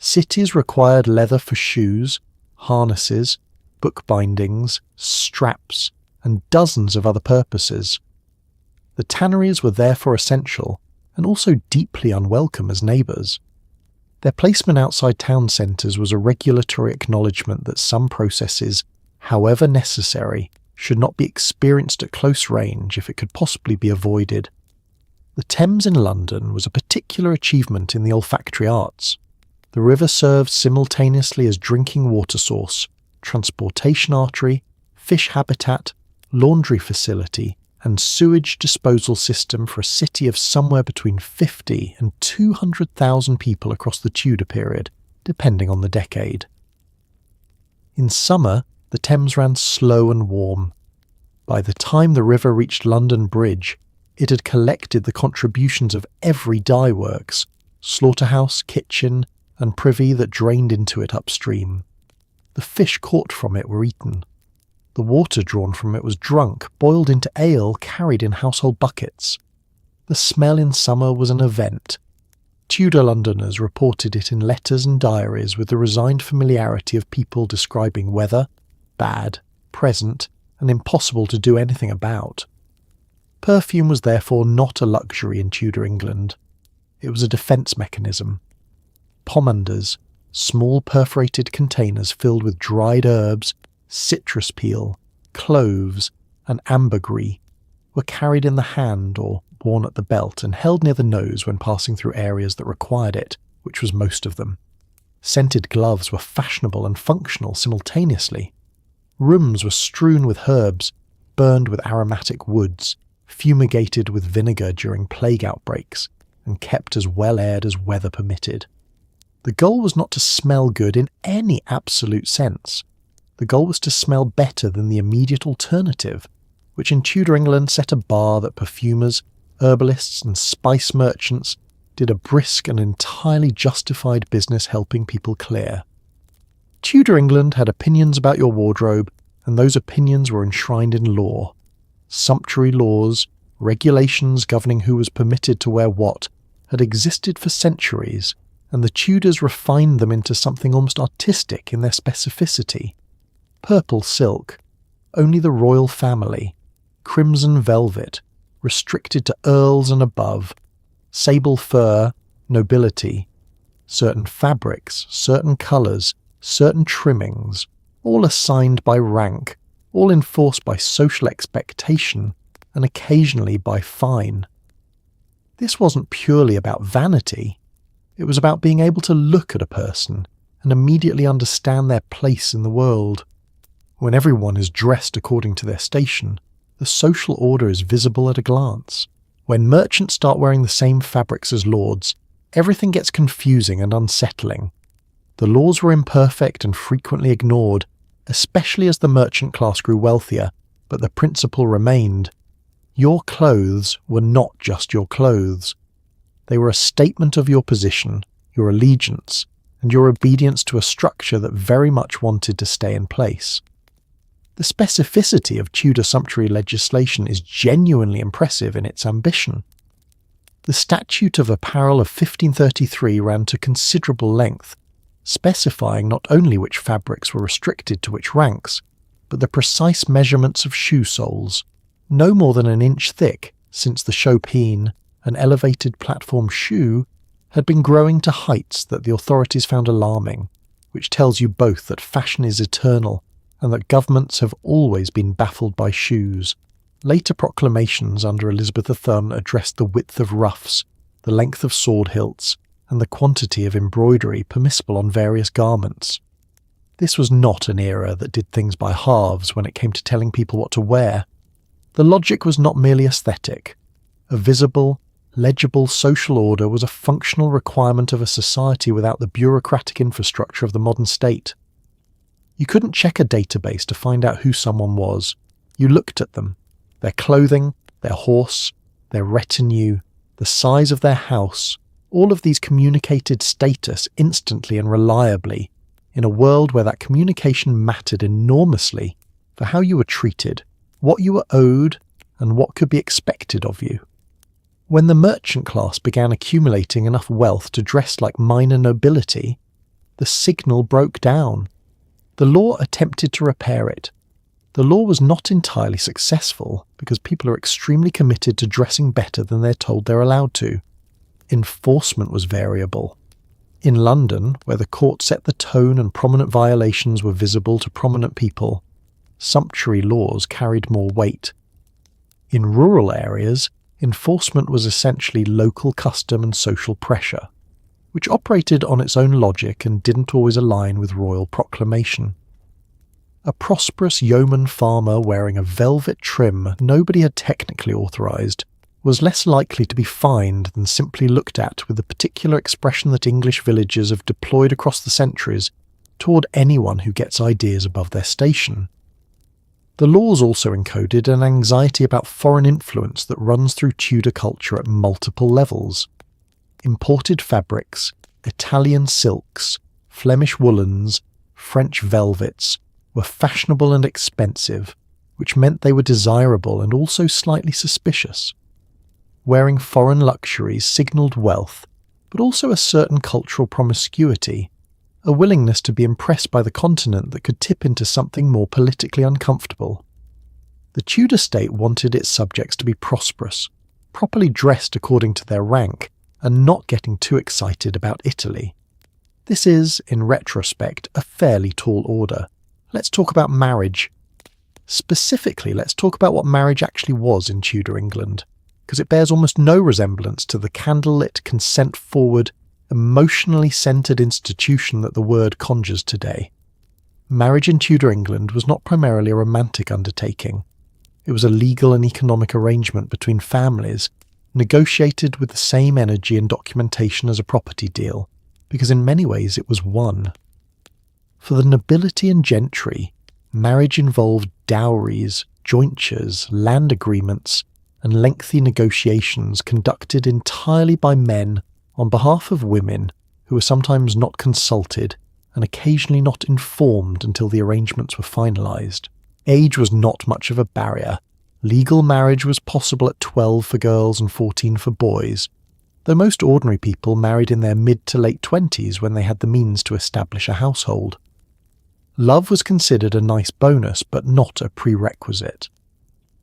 Cities required leather for shoes, harnesses, bookbindings, straps, and dozens of other purposes. The tanneries were therefore essential, and also deeply unwelcome as neighbours. Their placement outside town centres was a regulatory acknowledgement that some processes, however necessary, should not be experienced at close range if it could possibly be avoided. The Thames in London was a particular achievement in the olfactory arts. The river served simultaneously as drinking water source, transportation artery, fish habitat, laundry facility, and sewage disposal system for a city of somewhere between 50 and 200,000 people across the Tudor period, depending on the decade. In summer, the Thames ran slow and warm. By the time the river reached London Bridge, it had collected the contributions of every dye works, slaughterhouse, kitchen, and privy that drained into it upstream. The fish caught from it were eaten. The water drawn from it was drunk, boiled into ale, carried in household buckets. The smell in summer was an event. Tudor Londoners reported it in letters and diaries with the resigned familiarity of people describing weather, bad, present, and impossible to do anything about. Perfume was therefore not a luxury in Tudor England. It was a defence mechanism. Pomanders, small perforated containers filled with dried herbs, citrus peel, cloves, and ambergris, were carried in the hand or worn at the belt and held near the nose when passing through areas that required it, which was most of them. Scented gloves were fashionable and functional simultaneously. Rooms were strewn with herbs, burned with aromatic woods, fumigated with vinegar during plague outbreaks, and kept as well aired as weather permitted. The goal was not to smell good in any absolute sense. The goal was to smell better than the immediate alternative, which in Tudor England set a bar that perfumers, herbalists, and spice merchants did a brisk and entirely justified business helping people clear. Tudor England had opinions about your wardrobe, and those opinions were enshrined in law. Sumptuary laws, regulations governing who was permitted to wear what, had existed for centuries, and the Tudors refined them into something almost artistic in their specificity. Purple silk, only the royal family, crimson velvet, restricted to earls and above, sable fur, nobility, certain fabrics, certain colours, certain trimmings, all assigned by rank, all enforced by social expectation, and occasionally by fine. This wasn't purely about vanity. It was about being able to look at a person and immediately understand their place in the world. When everyone is dressed according to their station, the social order is visible at a glance. When merchants start wearing the same fabrics as lords, everything gets confusing and unsettling. The laws were imperfect and frequently ignored, especially as the merchant class grew wealthier, but the principle remained. Your clothes were not just your clothes. They were a statement of your position, your allegiance, and your obedience to a structure that very much wanted to stay in place. The specificity of Tudor sumptuary legislation is genuinely impressive in its ambition. The Statute of Apparel of 1533 ran to considerable length, specifying not only which fabrics were restricted to which ranks, but the precise measurements of shoe soles, no more than an inch thick, since the chopine, an elevated platform shoe, had been growing to heights that the authorities found alarming, which tells you both that fashion is eternal and that governments have always been baffled by shoes. Later proclamations under Elizabeth I addressed the width of ruffs, the length of sword hilts, and the quantity of embroidery permissible on various garments. This was not an era that did things by halves when it came to telling people what to wear. The logic was not merely aesthetic. A visible, legible social order was a functional requirement of a society without the bureaucratic infrastructure of the modern state. You couldn't check a database to find out who someone was. You looked at them, their clothing, their horse, their retinue, the size of their house. All of these communicated status instantly and reliably in a world where that communication mattered enormously for how you were treated, what you were owed, and what could be expected of you. When the merchant class began accumulating enough wealth to dress like minor nobility, the signal broke down. The law attempted to repair it. The law was not entirely successful because people are extremely committed to dressing better than they're told they're allowed to. Enforcement was variable. In London, where the court set the tone and prominent violations were visible to prominent people, sumptuary laws carried more weight. In rural areas, enforcement was essentially local custom and social pressure, which operated on its own logic and didn't always align with royal proclamation. A prosperous yeoman farmer wearing a velvet trim nobody had technically authorised was less likely to be fined than simply looked at with the particular expression that English villagers have deployed across the centuries toward anyone who gets ideas above their station. The laws also encoded an anxiety about foreign influence that runs through Tudor culture at multiple levels. Imported fabrics, Italian silks, Flemish woolens, French velvets were fashionable and expensive, which meant they were desirable and also slightly suspicious. Wearing foreign luxuries signalled wealth, but also a certain cultural promiscuity, a willingness to be impressed by the continent that could tip into something more politically uncomfortable. The Tudor state wanted its subjects to be prosperous, properly dressed according to their rank, and not getting too excited about Italy. This is, in retrospect, a fairly tall order. Let's talk about marriage. Specifically, let's talk about what marriage actually was in Tudor England, because it bears almost no resemblance to the candlelit, consent-forward, emotionally centred institution that the word conjures today. Marriage in Tudor England was not primarily a romantic undertaking. It was a legal and economic arrangement between families, negotiated with the same energy and documentation as a property deal, because in many ways it was one. For the nobility and gentry, marriage involved dowries, jointures, land agreements, and lengthy negotiations conducted entirely by men on behalf of women who were sometimes not consulted and occasionally not informed until the arrangements were finalised. Age was not much of a barrier. Legal marriage was possible at 12 for girls and 14 for boys, though most ordinary people married in their mid to late 20s when they had the means to establish a household. Love was considered a nice bonus, but not a prerequisite.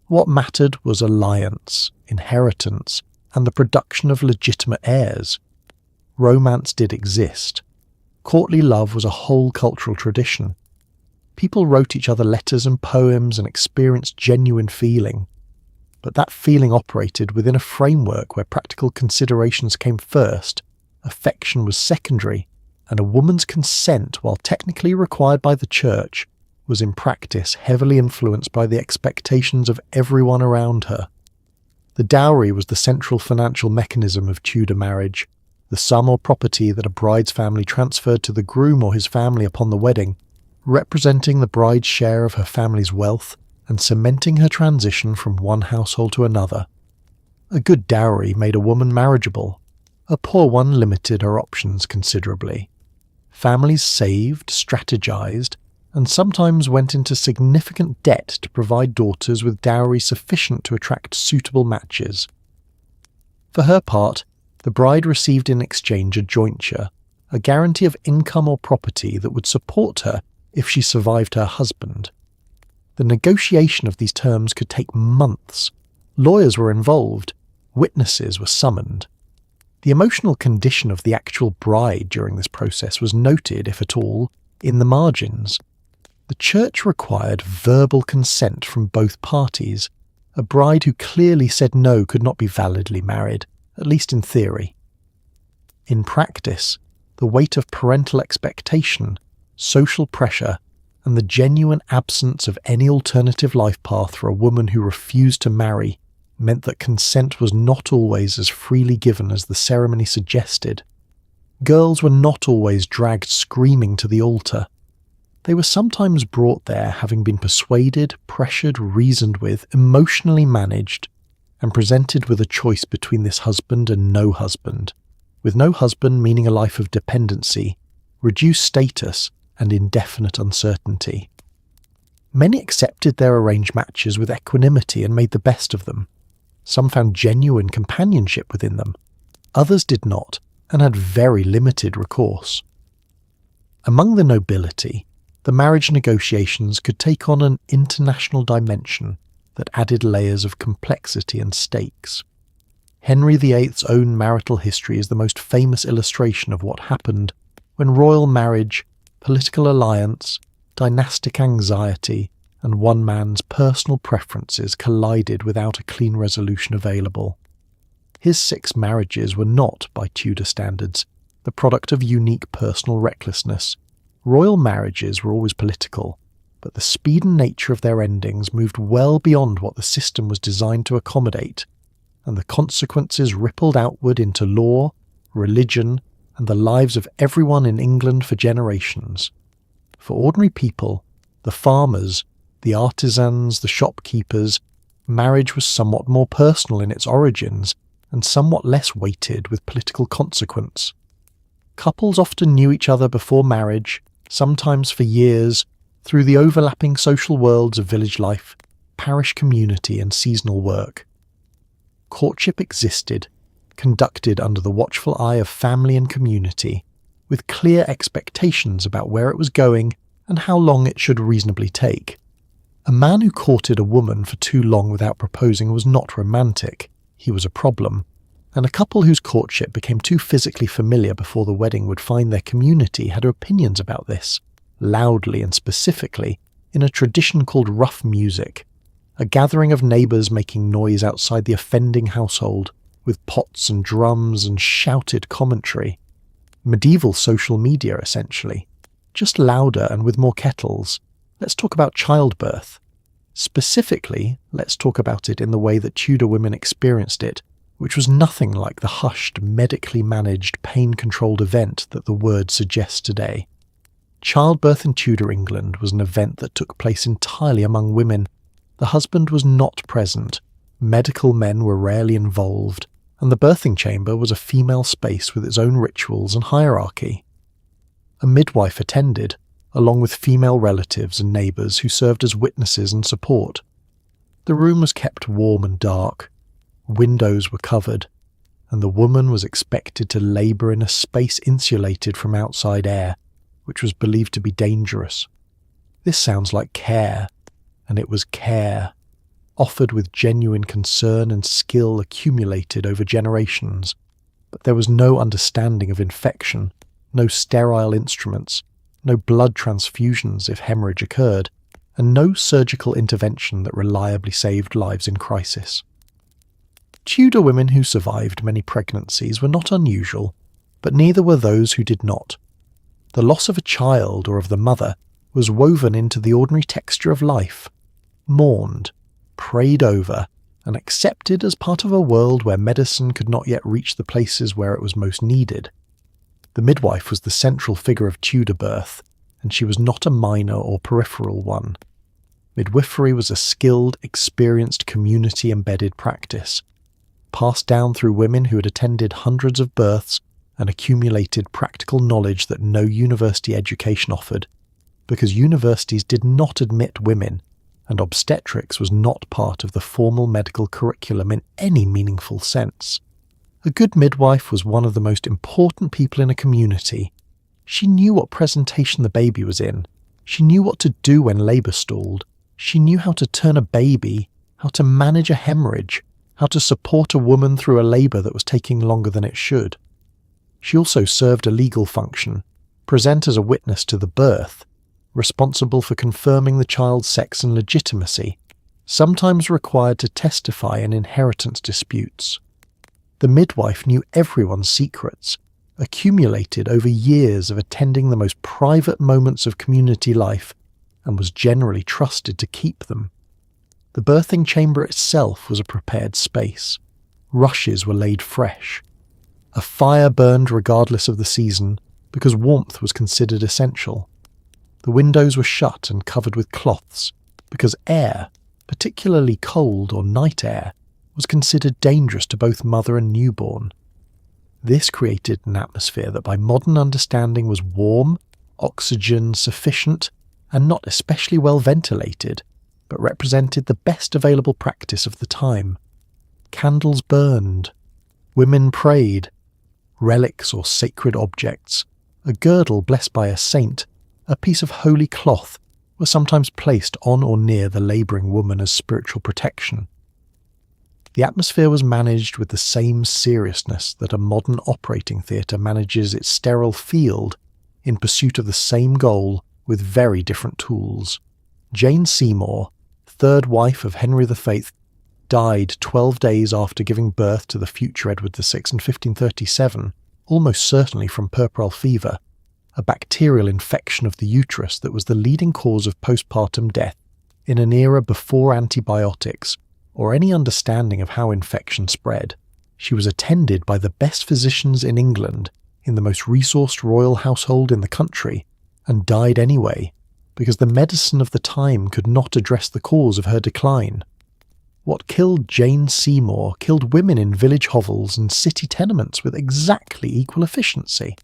What mattered was alliance, inheritance, and the production of legitimate heirs. Romance did exist. Courtly love was a whole cultural tradition. People wrote each other letters and poems and experienced genuine feeling. But that feeling operated within a framework where practical considerations came first, affection was secondary, and a woman's consent, while technically required by the church, was in practice heavily influenced by the expectations of everyone around her. The dowry was the central financial mechanism of Tudor marriage, the sum or property that a bride's family transferred to the groom or his family upon the wedding, representing the bride's share of her family's wealth and cementing her transition from one household to another. A good dowry made a woman marriageable. A poor one limited her options considerably. Families saved, strategized, and sometimes went into significant debt to provide daughters with dowry sufficient to attract suitable matches. For her part, the bride received in exchange a jointure, a guarantee of income or property that would support her if she survived her husband. The negotiation of these terms could take months. Lawyers were involved. Witnesses were summoned. The emotional condition of the actual bride during this process was noted, if at all, in the margins. The church required verbal consent from both parties. A bride who clearly said no could not be validly married, at least in theory. In practice, the weight of parental expectation, social pressure, and the genuine absence of any alternative life path for a woman who refused to marry meant that consent was not always as freely given as the ceremony suggested. Girls were not always dragged screaming to the altar. They were sometimes brought there having been persuaded, pressured, reasoned with, emotionally managed, and presented with a choice between this husband and no husband, with no husband meaning a life of dependency, reduced status, and indefinite uncertainty. Many accepted their arranged matches with equanimity and made the best of them. Some found genuine companionship within them. Others did not, and had very limited recourse. Among the nobility, the marriage negotiations could take on an international dimension that added layers of complexity and stakes. Henry VIII's own marital history is the most famous illustration of what happened when royal marriage, political alliance, dynastic anxiety, and one man's personal preferences collided without a clean resolution available. His 6 marriages were not, by Tudor standards, the product of unique personal recklessness. Royal marriages were always political, but the speed and nature of their endings moved well beyond what the system was designed to accommodate, and the consequences rippled outward into law, religion, and the lives of everyone in England for generations. For ordinary people, the farmers, the artisans, the shopkeepers, marriage was somewhat more personal in its origins and somewhat less weighted with political consequence. Couples often knew each other before marriage, sometimes for years, through the overlapping social worlds of village life, parish community, and seasonal work. Courtship existed, conducted under the watchful eye of family and community, with clear expectations about where it was going and how long it should reasonably take. A man who courted a woman for too long without proposing was not romantic, he was a problem, and a couple whose courtship became too physically familiar before the wedding would find their community had opinions about this, loudly and specifically, in a tradition called rough music, a gathering of neighbours making noise outside the offending household, with pots and drums and shouted commentary. Medieval social media, essentially. Just louder and with more kettles. Let's talk about childbirth. Specifically, let's talk about it in the way that Tudor women experienced it, which was nothing like the hushed, medically managed, pain-controlled event that the word suggests today. Childbirth in Tudor England was an event that took place entirely among women. The husband was not present, medical men were rarely involved, and the birthing chamber was a female space with its own rituals and hierarchy. A midwife attended, along with female relatives and neighbours who served as witnesses and support. The room was kept warm and dark, windows were covered, and the woman was expected to labour in a space insulated from outside air, which was believed to be dangerous. This sounds like care, and it was care, offered with genuine concern and skill accumulated over generations, but there was no understanding of infection, no sterile instruments, no blood transfusions if hemorrhage occurred, and no surgical intervention that reliably saved lives in crisis. Tudor women who survived many pregnancies were not unusual, but neither were those who did not. The loss of a child or of the mother was woven into the ordinary texture of life, mourned, prayed over, and accepted as part of a world where medicine could not yet reach the places where it was most needed. The midwife was the central figure of Tudor birth, and she was not a minor or peripheral one. Midwifery was a skilled, experienced, community-embedded practice, passed down through women who had attended hundreds of births and accumulated practical knowledge that no university education offered, because universities did not admit women, and obstetrics was not part of the formal medical curriculum in any meaningful sense. A good midwife was one of the most important people in a community. She knew what presentation the baby was in. She knew what to do when labour stalled. She knew how to turn a baby, how to manage a hemorrhage, how to support a woman through a labour that was taking longer than it should. She also served a legal function, present as a witness to the birth, responsible for confirming the child's sex and legitimacy, sometimes required to testify in inheritance disputes. The midwife knew everyone's secrets, accumulated over years of attending the most private moments of community life, and was generally trusted to keep them. The birthing chamber itself was a prepared space. Rushes were laid fresh. A fire burned regardless of the season, because warmth was considered essential. The windows were shut and covered with cloths, because air, particularly cold or night air, was considered dangerous to both mother and newborn. This created an atmosphere that by modern understanding was warm, oxygen sufficient, and not especially well ventilated, but represented the best available practice of the time. Candles burned, women prayed, relics or sacred objects, a girdle blessed by a saint, a piece of holy cloth, were sometimes placed on or near the labouring woman as spiritual protection. The atmosphere was managed with the same seriousness that a modern operating theatre manages its sterile field in pursuit of the same goal with very different tools. Jane Seymour, third wife of Henry VIII, died 12 days after giving birth to the future Edward VI in 1537, almost certainly from puerperal fever, a bacterial infection of the uterus that was the leading cause of postpartum death in an era before antibiotics or any understanding of how infection spread. She was attended by the best physicians in England, in the most resourced royal household in the country, and died anyway, because the medicine of the time could not address the cause of her decline. What killed Jane Seymour killed women in village hovels and city tenements with exactly equal efficiency.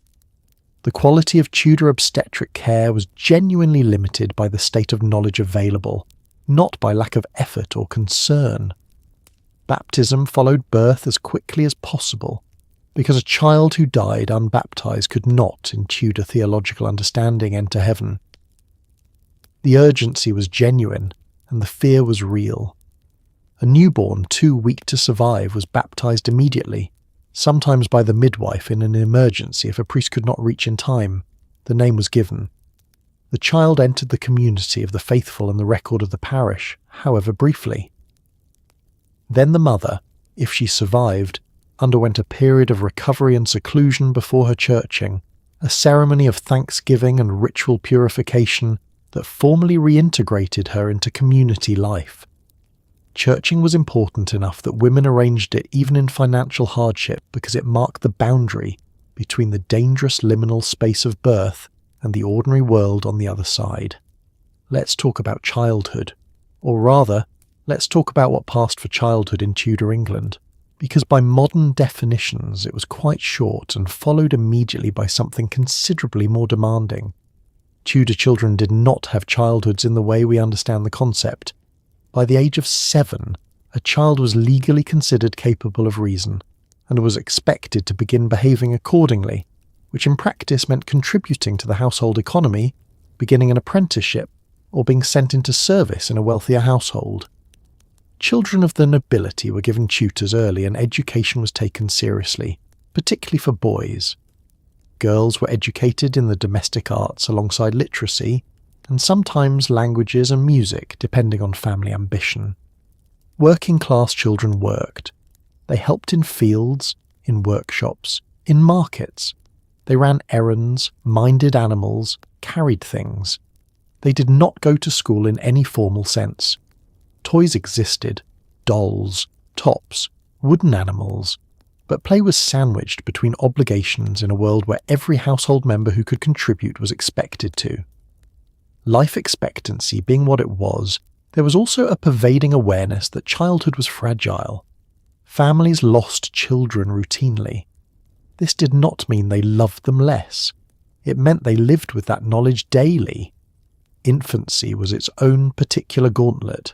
The quality of Tudor obstetric care was genuinely limited by the state of knowledge available, not by lack of effort or concern. Baptism followed birth as quickly as possible, because a child who died unbaptized could not, in Tudor theological understanding, enter heaven. The urgency was genuine, and the fear was real. A newborn too weak to survive was baptized immediately, sometimes by the midwife in an emergency if a priest could not reach in time. The name was given. The child entered the community of the faithful and the record of the parish, however briefly. Then the mother, if she survived, underwent a period of recovery and seclusion before her churching, a ceremony of thanksgiving and ritual purification that formally reintegrated her into community life. Churching was important enough that women arranged it even in financial hardship because it marked the boundary between the dangerous liminal space of birth and the ordinary world on the other side. Let's talk about childhood, or rather, let's talk about what passed for childhood in Tudor England, because by modern definitions it was quite short and followed immediately by something considerably more demanding. Tudor children did not have childhoods in the way we understand the concept. By the age of 7, a child was legally considered capable of reason, and was expected to begin behaving accordingly, which in practice meant contributing to the household economy, beginning an apprenticeship, or being sent into service in a wealthier household. Children of the nobility were given tutors early and education was taken seriously, particularly for boys. Girls were educated in the domestic arts alongside literacy, and sometimes languages and music depending on family ambition. Working-class children worked. They helped in fields, in workshops, in markets. They ran errands, minded animals, carried things. They did not go to school in any formal sense. Toys existed, dolls, tops, wooden animals, but play was sandwiched between obligations in a world where every household member who could contribute was expected to. Life expectancy being what it was, there was also a pervading awareness that childhood was fragile. Families lost children routinely. This did not mean they loved them less. It meant they lived with that knowledge daily. Infancy was its own particular gauntlet.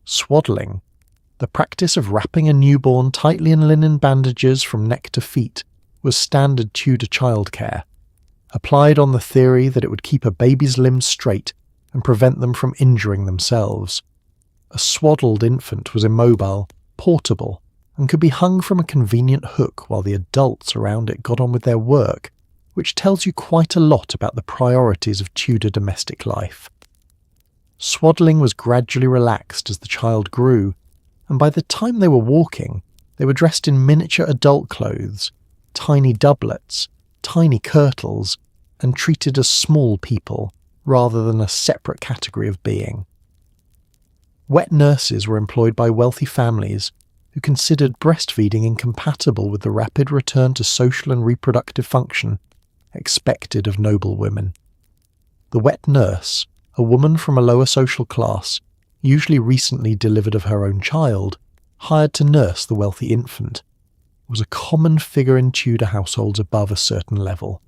Swaddling, the practice of wrapping a newborn tightly in linen bandages from neck to feet, was standard Tudor childcare, applied on the theory that it would keep a baby's limbs straight and prevent them from injuring themselves. A swaddled infant was immobile, portable, and could be hung from a convenient hook while the adults around it got on with their work, which tells you quite a lot about the priorities of Tudor domestic life. Swaddling was gradually relaxed as the child grew, and by the time they were walking, they were dressed in miniature adult clothes, tiny doublets, tiny kirtles, and treated as small people rather than a separate category of being. Wet nurses were employed by wealthy families who considered breastfeeding incompatible with the rapid return to social and reproductive function expected of noble women. The wet nurse, a woman from a lower social class, usually recently delivered of her own child, hired to nurse the wealthy infant, was a common figure in Tudor households above a certain level.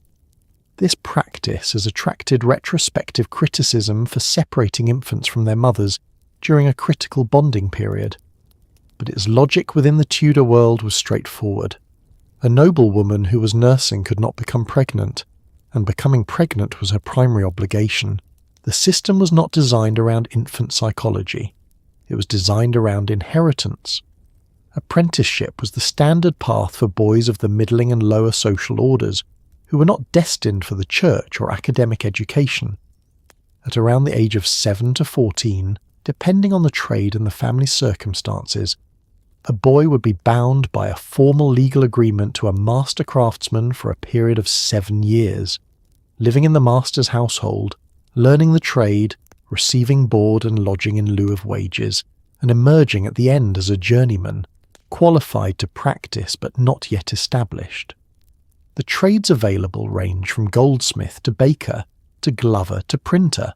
This practice has attracted retrospective criticism for separating infants from their mothers during a critical bonding period. But its logic within the Tudor world was straightforward. A noblewoman who was nursing could not become pregnant, and becoming pregnant was her primary obligation. The system was not designed around infant psychology. It was designed around inheritance. Apprenticeship was the standard path for boys of the middling and lower social orders who were not destined for the church or academic education. At around the age of 7 to 14, depending on the trade and the family's circumstances, a boy would be bound by a formal legal agreement to a master craftsman for a period of 7 years, living in the master's household, learning the trade, receiving board and lodging in lieu of wages, and emerging at the end as a journeyman, qualified to practice but not yet established. The trades available range from goldsmith to baker, to glover to printer,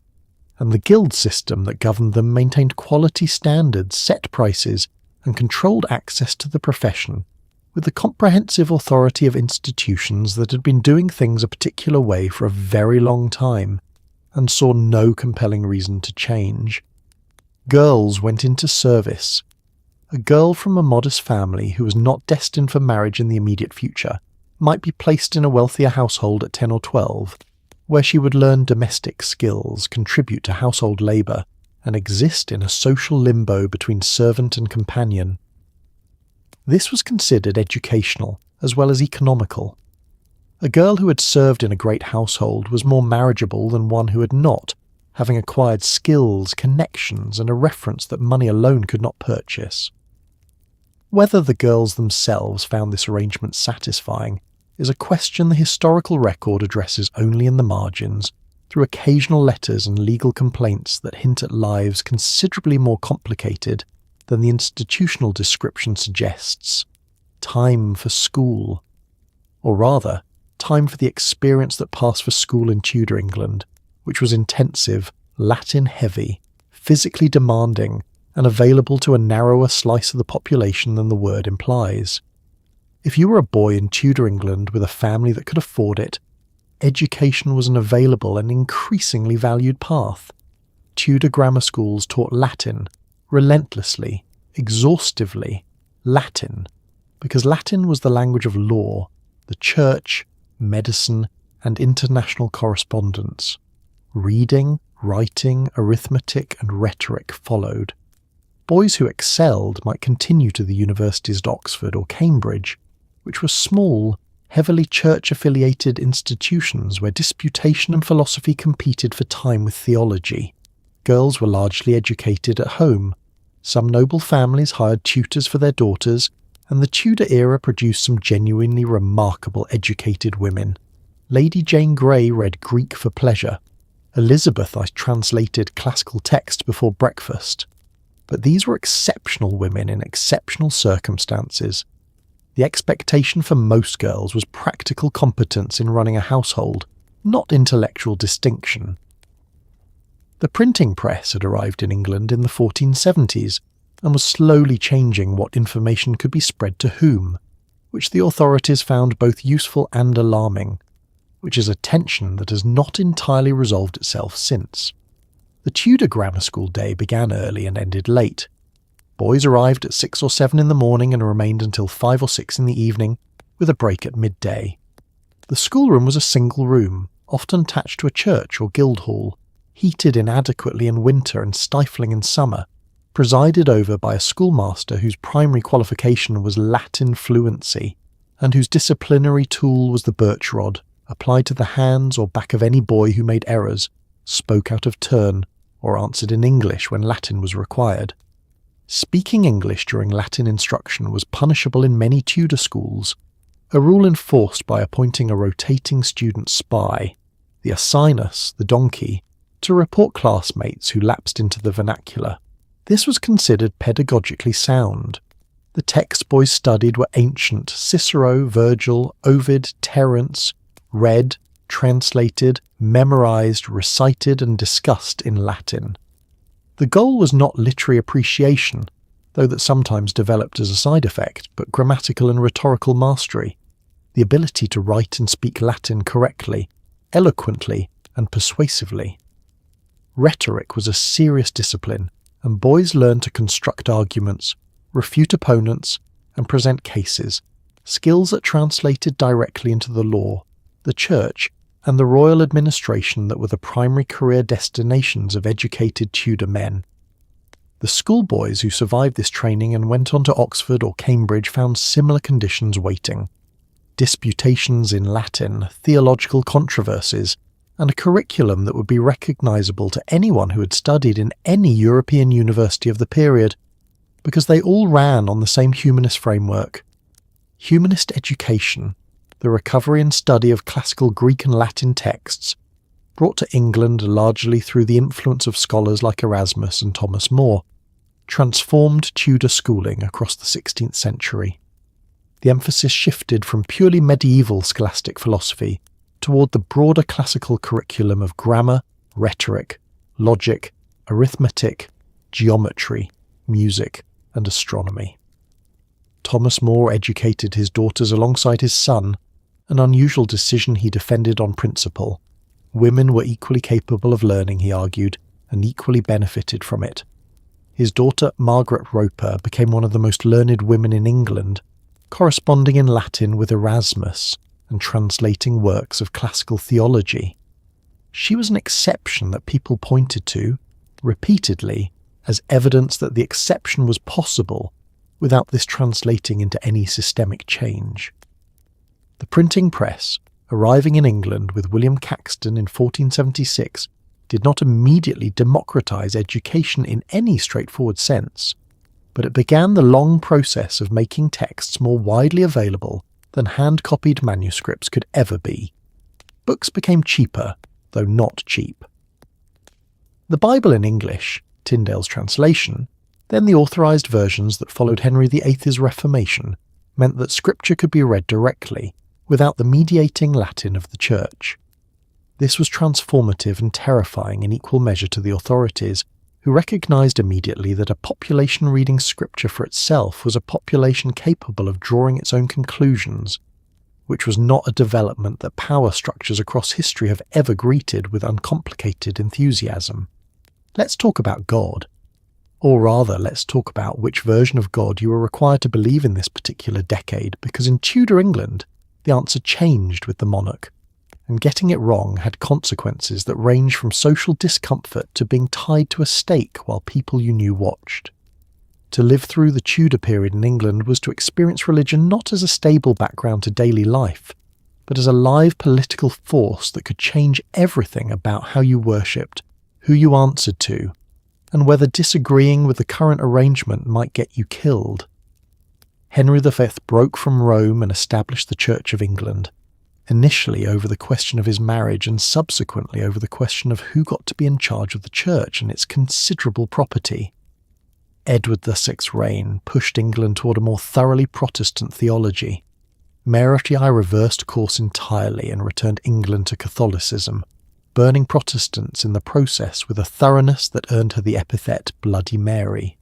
and the guild system that governed them maintained quality standards, set prices, and controlled access to the profession, with the comprehensive authority of institutions that had been doing things a particular way for a very long time, and saw no compelling reason to change. Girls went into service. A girl from a modest family who was not destined for marriage in the immediate future might be placed in a wealthier household at 10 or 12, where she would learn domestic skills, contribute to household labour, and exist in a social limbo between servant and companion. This was considered educational as well as economical. A girl who had served in a great household was more marriageable than one who had not, having acquired skills, connections, and a reference that money alone could not purchase. Whether the girls themselves found this arrangement satisfying is a question the historical record addresses only in the margins, through occasional letters and legal complaints that hint at lives considerably more complicated than the institutional description suggests. Time for school. Or rather, time for the experience that passed for school in Tudor England, which was intensive, Latin-heavy, physically demanding, and available to a narrower slice of the population than the word implies. If you were a boy in Tudor England with a family that could afford it, education was an available and increasingly valued path. Tudor grammar schools taught Latin, relentlessly, exhaustively, Latin, because Latin was the language of law, the church, medicine, and international correspondence. Reading, writing, arithmetic, and rhetoric followed. Boys who excelled might continue to the universities at Oxford or Cambridge, which were small, heavily church-affiliated institutions where disputation and philosophy competed for time with theology. Girls were largely educated at home. Some noble families hired tutors for their daughters, and the Tudor era produced some genuinely remarkable educated women. Lady Jane Grey read Greek for pleasure. Elizabeth I translated classical text before breakfast. But these were exceptional women in exceptional circumstances. The expectation for most girls was practical competence in running a household, not intellectual distinction. The printing press had arrived in England in the 1470s and was slowly changing what information could be spread to whom, which the authorities found both useful and alarming, which is a tension that has not entirely resolved itself since. The Tudor grammar school day began early and ended late. Boys arrived at 6 or 7 in the morning and remained until 5 or 6 in the evening, with a break at midday. The schoolroom was a single room, often attached to a church or guild hall, heated inadequately in winter and stifling in summer, presided over by a schoolmaster whose primary qualification was Latin fluency, and whose disciplinary tool was the birch rod, applied to the hands or back of any boy who made errors, spoke out of turn, or answered in English when Latin was required. Speaking English during Latin instruction was punishable in many Tudor schools, a rule enforced by appointing a rotating student spy, the asinus, the donkey, to report classmates who lapsed into the vernacular. This was considered pedagogically sound. The texts boys studied were ancient: Cicero, Virgil, Ovid, Terence, read, translated, memorized, recited, and discussed in Latin. The goal was not literary appreciation, though that sometimes developed as a side effect, but grammatical and rhetorical mastery, the ability to write and speak Latin correctly, eloquently, and persuasively. Rhetoric was a serious discipline, and boys learned to construct arguments, refute opponents, and present cases, skills that translated directly into the law, the church, and the royal administration that were the primary career destinations of educated Tudor men. The schoolboys who survived this training and went on to Oxford or Cambridge found similar conditions waiting. Disputations in Latin, theological controversies, and a curriculum that would be recognisable to anyone who had studied in any European university of the period, because they all ran on the same humanist framework. Humanist education, the recovery and study of classical Greek and Latin texts, brought to England largely through the influence of scholars like Erasmus and Thomas More, transformed Tudor schooling across the 16th century. The emphasis shifted from purely medieval scholastic philosophy toward the broader classical curriculum of grammar, rhetoric, logic, arithmetic, geometry, music, and astronomy. Thomas More educated his daughters alongside his son, an unusual decision he defended on principle. Women were equally capable of learning, he argued, and equally benefited from it. His daughter Margaret Roper became one of the most learned women in England, corresponding in Latin with Erasmus and translating works of classical theology. She was an exception that people pointed to, repeatedly, as evidence that the exception was possible without this translating into any systemic change. The printing press, arriving in England with William Caxton in 1476, did not immediately democratise education in any straightforward sense, but it began the long process of making texts more widely available than hand-copied manuscripts could ever be. Books became cheaper, though not cheap. The Bible in English, Tyndale's translation, then the authorised versions that followed Henry VIII's Reformation, meant that scripture could be read directly, without the mediating Latin of the Church. This was transformative and terrifying in equal measure to the authorities, who recognised immediately that a population reading scripture for itself was a population capable of drawing its own conclusions, which was not a development that power structures across history have ever greeted with uncomplicated enthusiasm. Let's talk about God. Or rather, let's talk about which version of God you were required to believe in this particular decade, because in Tudor England, the answer changed with the monarch, and getting it wrong had consequences that range from social discomfort to being tied to a stake while people you knew watched. To live through the Tudor period in England was to experience religion not as a stable background to daily life, but as a live political force that could change everything about how you worshipped, who you answered to, and whether disagreeing with the current arrangement might get you killed. Henry V broke from Rome and established the Church of England, initially over the question of his marriage and subsequently over the question of who got to be in charge of the church and its considerable property. Edward VI's reign pushed England toward a more thoroughly Protestant theology. Mary I reversed course entirely and returned England to Catholicism, burning Protestants in the process with a thoroughness that earned her the epithet Bloody Mary.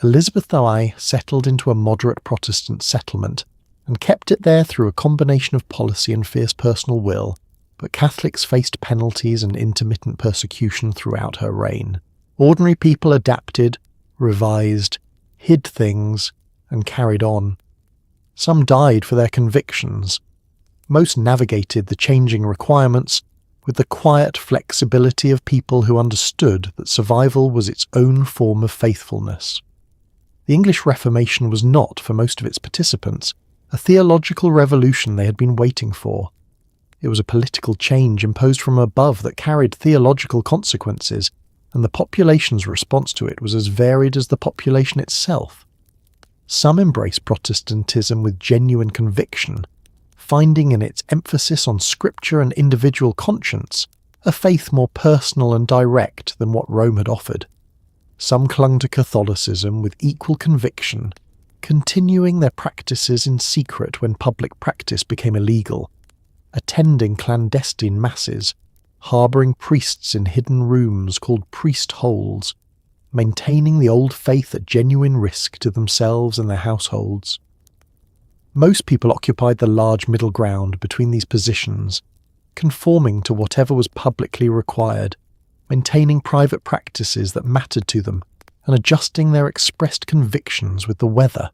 Elizabeth I settled into a moderate Protestant settlement and kept it there through a combination of policy and fierce personal will, but Catholics faced penalties and intermittent persecution throughout her reign. Ordinary people adapted, revised, hid things, and carried on. Some died for their convictions. Most navigated the changing requirements with the quiet flexibility of people who understood that survival was its own form of faithfulness. The English Reformation was not, for most of its participants, a theological revolution they had been waiting for. It was a political change imposed from above that carried theological consequences, and the population's response to it was as varied as the population itself. Some embraced Protestantism with genuine conviction, finding in its emphasis on scripture and individual conscience a faith more personal and direct than what Rome had offered. Some clung to Catholicism with equal conviction, continuing their practices in secret when public practice became illegal, attending clandestine masses, harbouring priests in hidden rooms called priest holes, maintaining the old faith at genuine risk to themselves and their households. Most people occupied the large middle ground between these positions, conforming to whatever was publicly required, maintaining private practices that mattered to them, and adjusting their expressed convictions with the weather.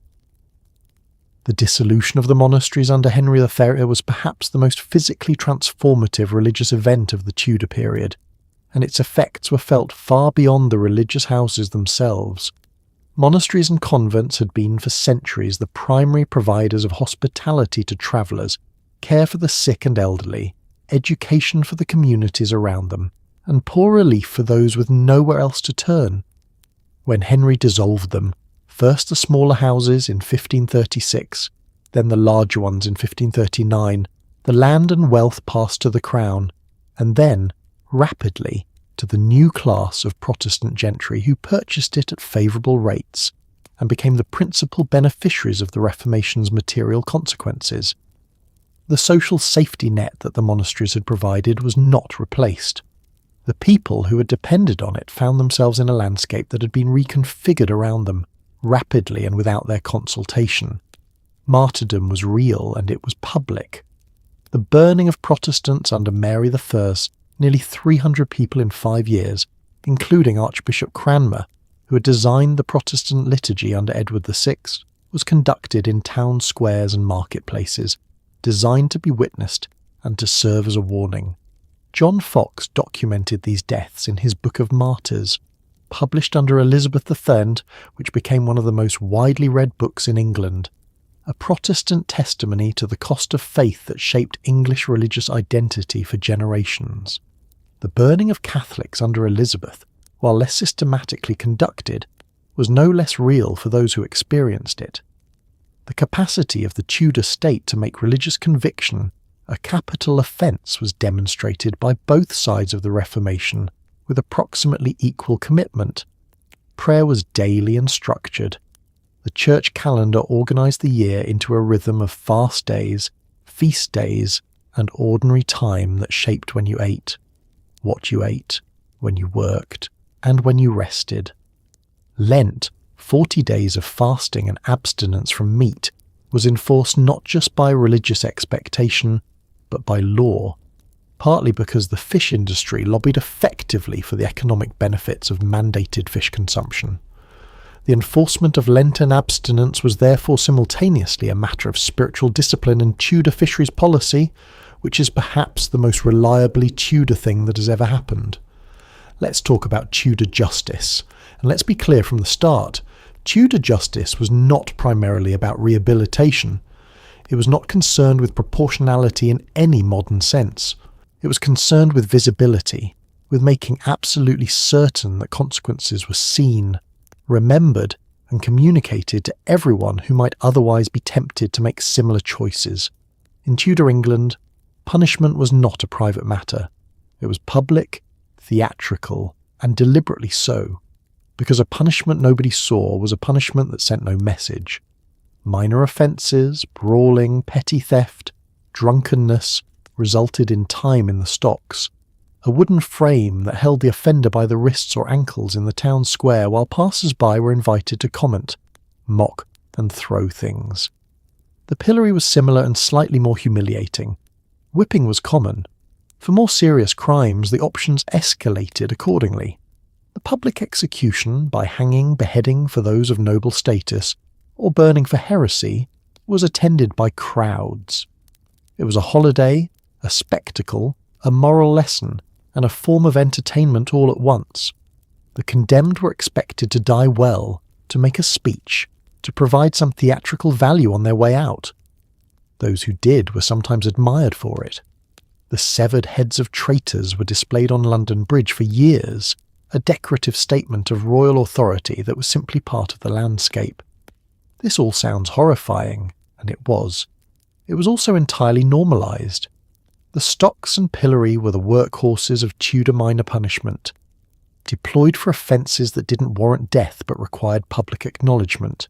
The dissolution of the monasteries under Henry III was perhaps the most physically transformative religious event of the Tudor period, and its effects were felt far beyond the religious houses themselves. Monasteries and convents had been for centuries the primary providers of hospitality to travellers, care for the sick and elderly, education for the communities around them, and poor relief for those with nowhere else to turn. When Henry dissolved them, first the smaller houses in 1536, then the larger ones in 1539, the land and wealth passed to the crown, and then, rapidly, to the new class of Protestant gentry who purchased it at favourable rates and became the principal beneficiaries of the Reformation's material consequences. The social safety net that the monasteries had provided was not replaced. The people who had depended on it found themselves in a landscape that had been reconfigured around them, rapidly and without their consultation. Martyrdom was real and it was public. The burning of Protestants under Mary I, nearly 300 people in 5 years, including Archbishop Cranmer, who had designed the Protestant liturgy under Edward VI, was conducted in town squares and marketplaces, designed to be witnessed and to serve as a warning. John Fox documented these deaths in his Book of Martyrs, published under Elizabeth II, which became one of the most widely read books in England, a Protestant testimony to the cost of faith that shaped English religious identity for generations. The burning of Catholics under Elizabeth, while less systematically conducted, was no less real for those who experienced it. The capacity of the Tudor state to make religious conviction a capital offence was demonstrated by both sides of the Reformation with approximately equal commitment. Prayer was daily and structured. The church calendar organised the year into a rhythm of fast days, feast days, and ordinary time that shaped when you ate, what you ate, when you worked, and when you rested. Lent, 40 days of fasting and abstinence from meat, was enforced not just by religious expectation, but by law, partly because the fish industry lobbied effectively for the economic benefits of mandated fish consumption. The enforcement of Lenten abstinence was therefore simultaneously a matter of spiritual discipline and Tudor fisheries policy, which is perhaps the most reliably Tudor thing that has ever happened. Let's talk about Tudor justice, and let's be clear from the start, Tudor justice was not primarily about rehabilitation. It was not concerned with proportionality in any modern sense. It was concerned with visibility, with making absolutely certain that consequences were seen, remembered, and communicated to everyone who might otherwise be tempted to make similar choices. In Tudor England, punishment was not a private matter. It was public, theatrical, and deliberately so, because a punishment nobody saw was a punishment that sent no message. Minor offences, brawling, petty theft, drunkenness resulted in time in the stocks, a wooden frame that held the offender by the wrists or ankles in the town square while passers-by were invited to comment, mock, and throw things. The pillory was similar and slightly more humiliating. Whipping was common. For more serious crimes, the options escalated accordingly. The public execution, by hanging, beheading for those of noble status, or burning for heresy, was attended by crowds. It was a holiday, a spectacle, a moral lesson, and a form of entertainment all at once. The condemned were expected to die well, to make a speech, to provide some theatrical value on their way out. Those who did were sometimes admired for it. The severed heads of traitors were displayed on London Bridge for years, a decorative statement of royal authority that was simply part of the landscape. This all sounds horrifying, and it was. It was also entirely normalised. The stocks and pillory were the workhorses of Tudor minor punishment, deployed for offences that didn't warrant death but required public acknowledgement.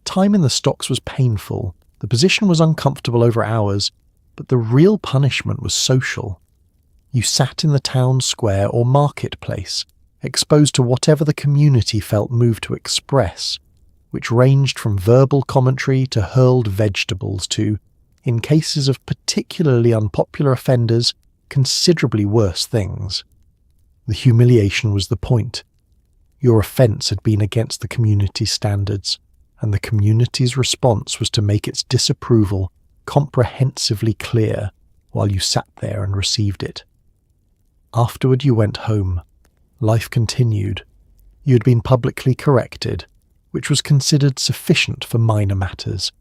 Time in the stocks was painful, the position was uncomfortable over hours, But the real punishment was social. You sat in the town square or marketplace, exposed to whatever the community felt moved to express, which ranged from verbal commentary to hurled vegetables to, in cases of particularly unpopular offenders, considerably worse things. The humiliation was the point. Your offence had been against the community's standards, and the community's response was to make its disapproval comprehensively clear while you sat there and received it. Afterward you went home. Life continued. You had been publicly corrected, which was considered sufficient for minor matters.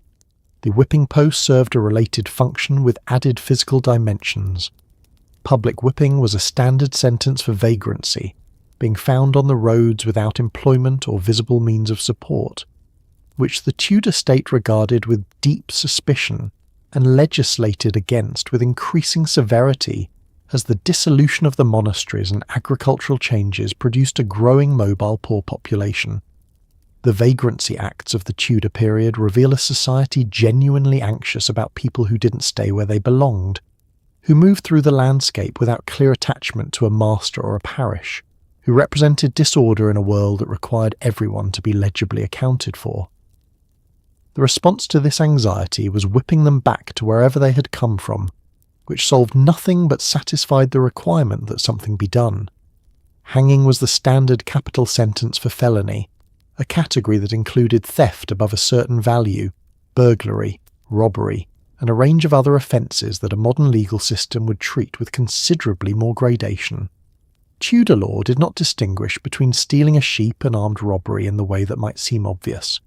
The whipping post served a related function with added physical dimensions. Public whipping was a standard sentence for vagrancy, being found on the roads without employment or visible means of support, which the Tudor state regarded with deep suspicion and legislated against with increasing severity as the dissolution of the monasteries and agricultural changes produced a growing mobile poor population. The vagrancy acts of the Tudor period reveal a society genuinely anxious about people who didn't stay where they belonged, who moved through the landscape without clear attachment to a master or a parish, who represented disorder in a world that required everyone to be legibly accounted for. The response to this anxiety was whipping them back to wherever they had come from, which solved nothing but satisfied the requirement that something be done. Hanging was the standard capital sentence for felony, a category that included theft above a certain value, burglary, robbery, and a range of other offences that a modern legal system would treat with considerably more gradation. Tudor law did not distinguish between stealing a sheep and armed robbery in the way that might seem obvious.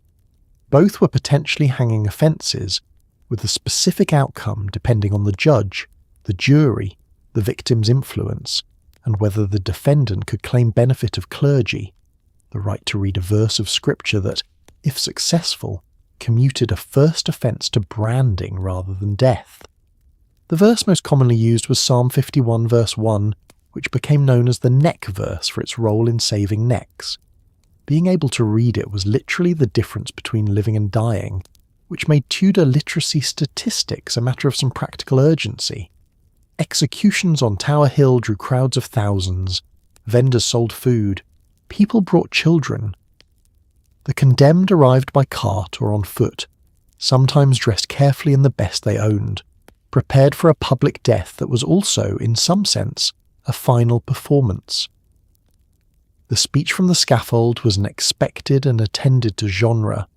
Both were potentially hanging offences, with the specific outcome depending on the judge, the jury, the victim's influence, and whether the defendant could claim benefit of clergy, the right to read a verse of scripture that, if successful, commuted a first offence to branding rather than death. The verse most commonly used was Psalm 51 verse 1, which became known as the neck verse for its role in saving necks. Being able to read it was literally the difference between living and dying, which made Tudor literacy statistics a matter of some practical urgency. Executions on Tower Hill drew crowds of thousands. Vendors sold food. People brought children. The condemned arrived by cart or on foot, sometimes dressed carefully in the best they owned, prepared for a public death that was also, in some sense, a final performance. The speech from the scaffold was an expected and attended to genre.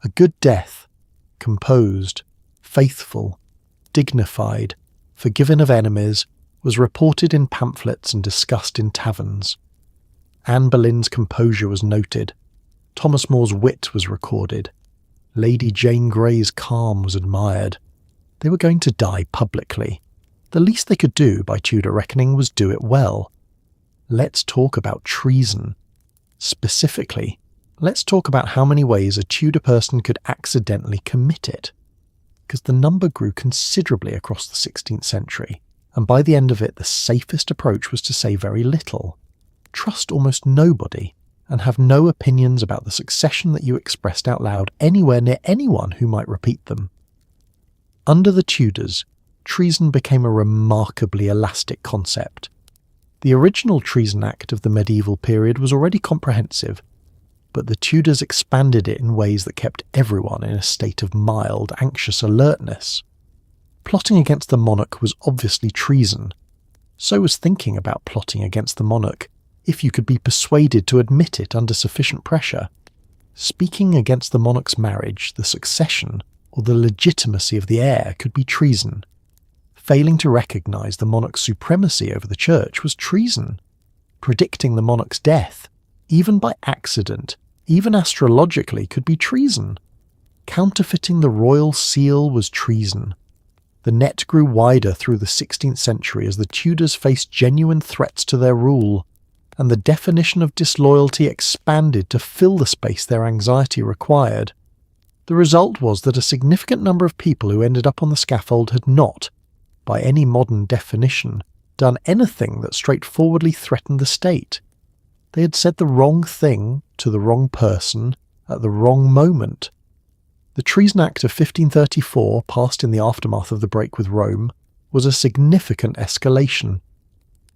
A good death, composed, faithful, dignified, forgiven of enemies, was reported in pamphlets and discussed in taverns. Anne Boleyn's composure was noted. Thomas More's wit was recorded. Lady Jane Grey's calm was admired. They were going to die publicly. The least they could do, by Tudor reckoning, was do it well. Let's talk about treason. Specifically, let's talk about how many ways a Tudor person could accidentally commit it. Because the number grew considerably across the 16th century, and by the end of it the safest approach was to say very little. Trust almost nobody, and have no opinions about the succession that you expressed out loud anywhere near anyone who might repeat them. Under the Tudors, treason became a remarkably elastic concept. The original Treason Act of the medieval period was already comprehensive, but the Tudors expanded it in ways that kept everyone in a state of mild, anxious alertness. Plotting against the monarch was obviously treason. So was thinking about plotting against the monarch, if you could be persuaded to admit it under sufficient pressure. Speaking against the monarch's marriage, the succession, or the legitimacy of the heir could be treason. Failing to recognise the monarch's supremacy over the church was treason. Predicting the monarch's death, even by accident, even astrologically, could be treason. Counterfeiting the royal seal was treason. The net grew wider through the 16th century as the Tudors faced genuine threats to their rule, and the definition of disloyalty expanded to fill the space their anxiety required. The result was that a significant number of people who ended up on the scaffold had not, by any modern definition, done anything that straightforwardly threatened the state. They had said the wrong thing to the wrong person at the wrong moment. The Treason Act of 1534, passed in the aftermath of the break with Rome, was a significant escalation.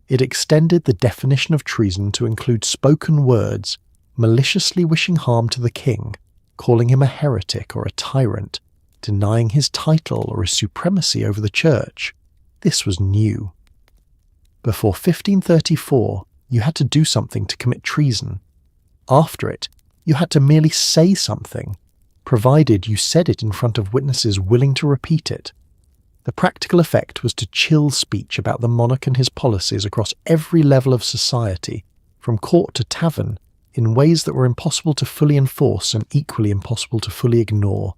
It extended the definition of treason to include spoken words, maliciously wishing harm to the king, calling him a heretic or a tyrant, denying his title or his supremacy over the church. This was new. Before 1534, you had to do something to commit treason. After it, you had to merely say something, provided you said it in front of witnesses willing to repeat it. The practical effect was to chill speech about the monarch and his policies across every level of society, from court to tavern, in ways that were impossible to fully enforce and equally impossible to fully ignore.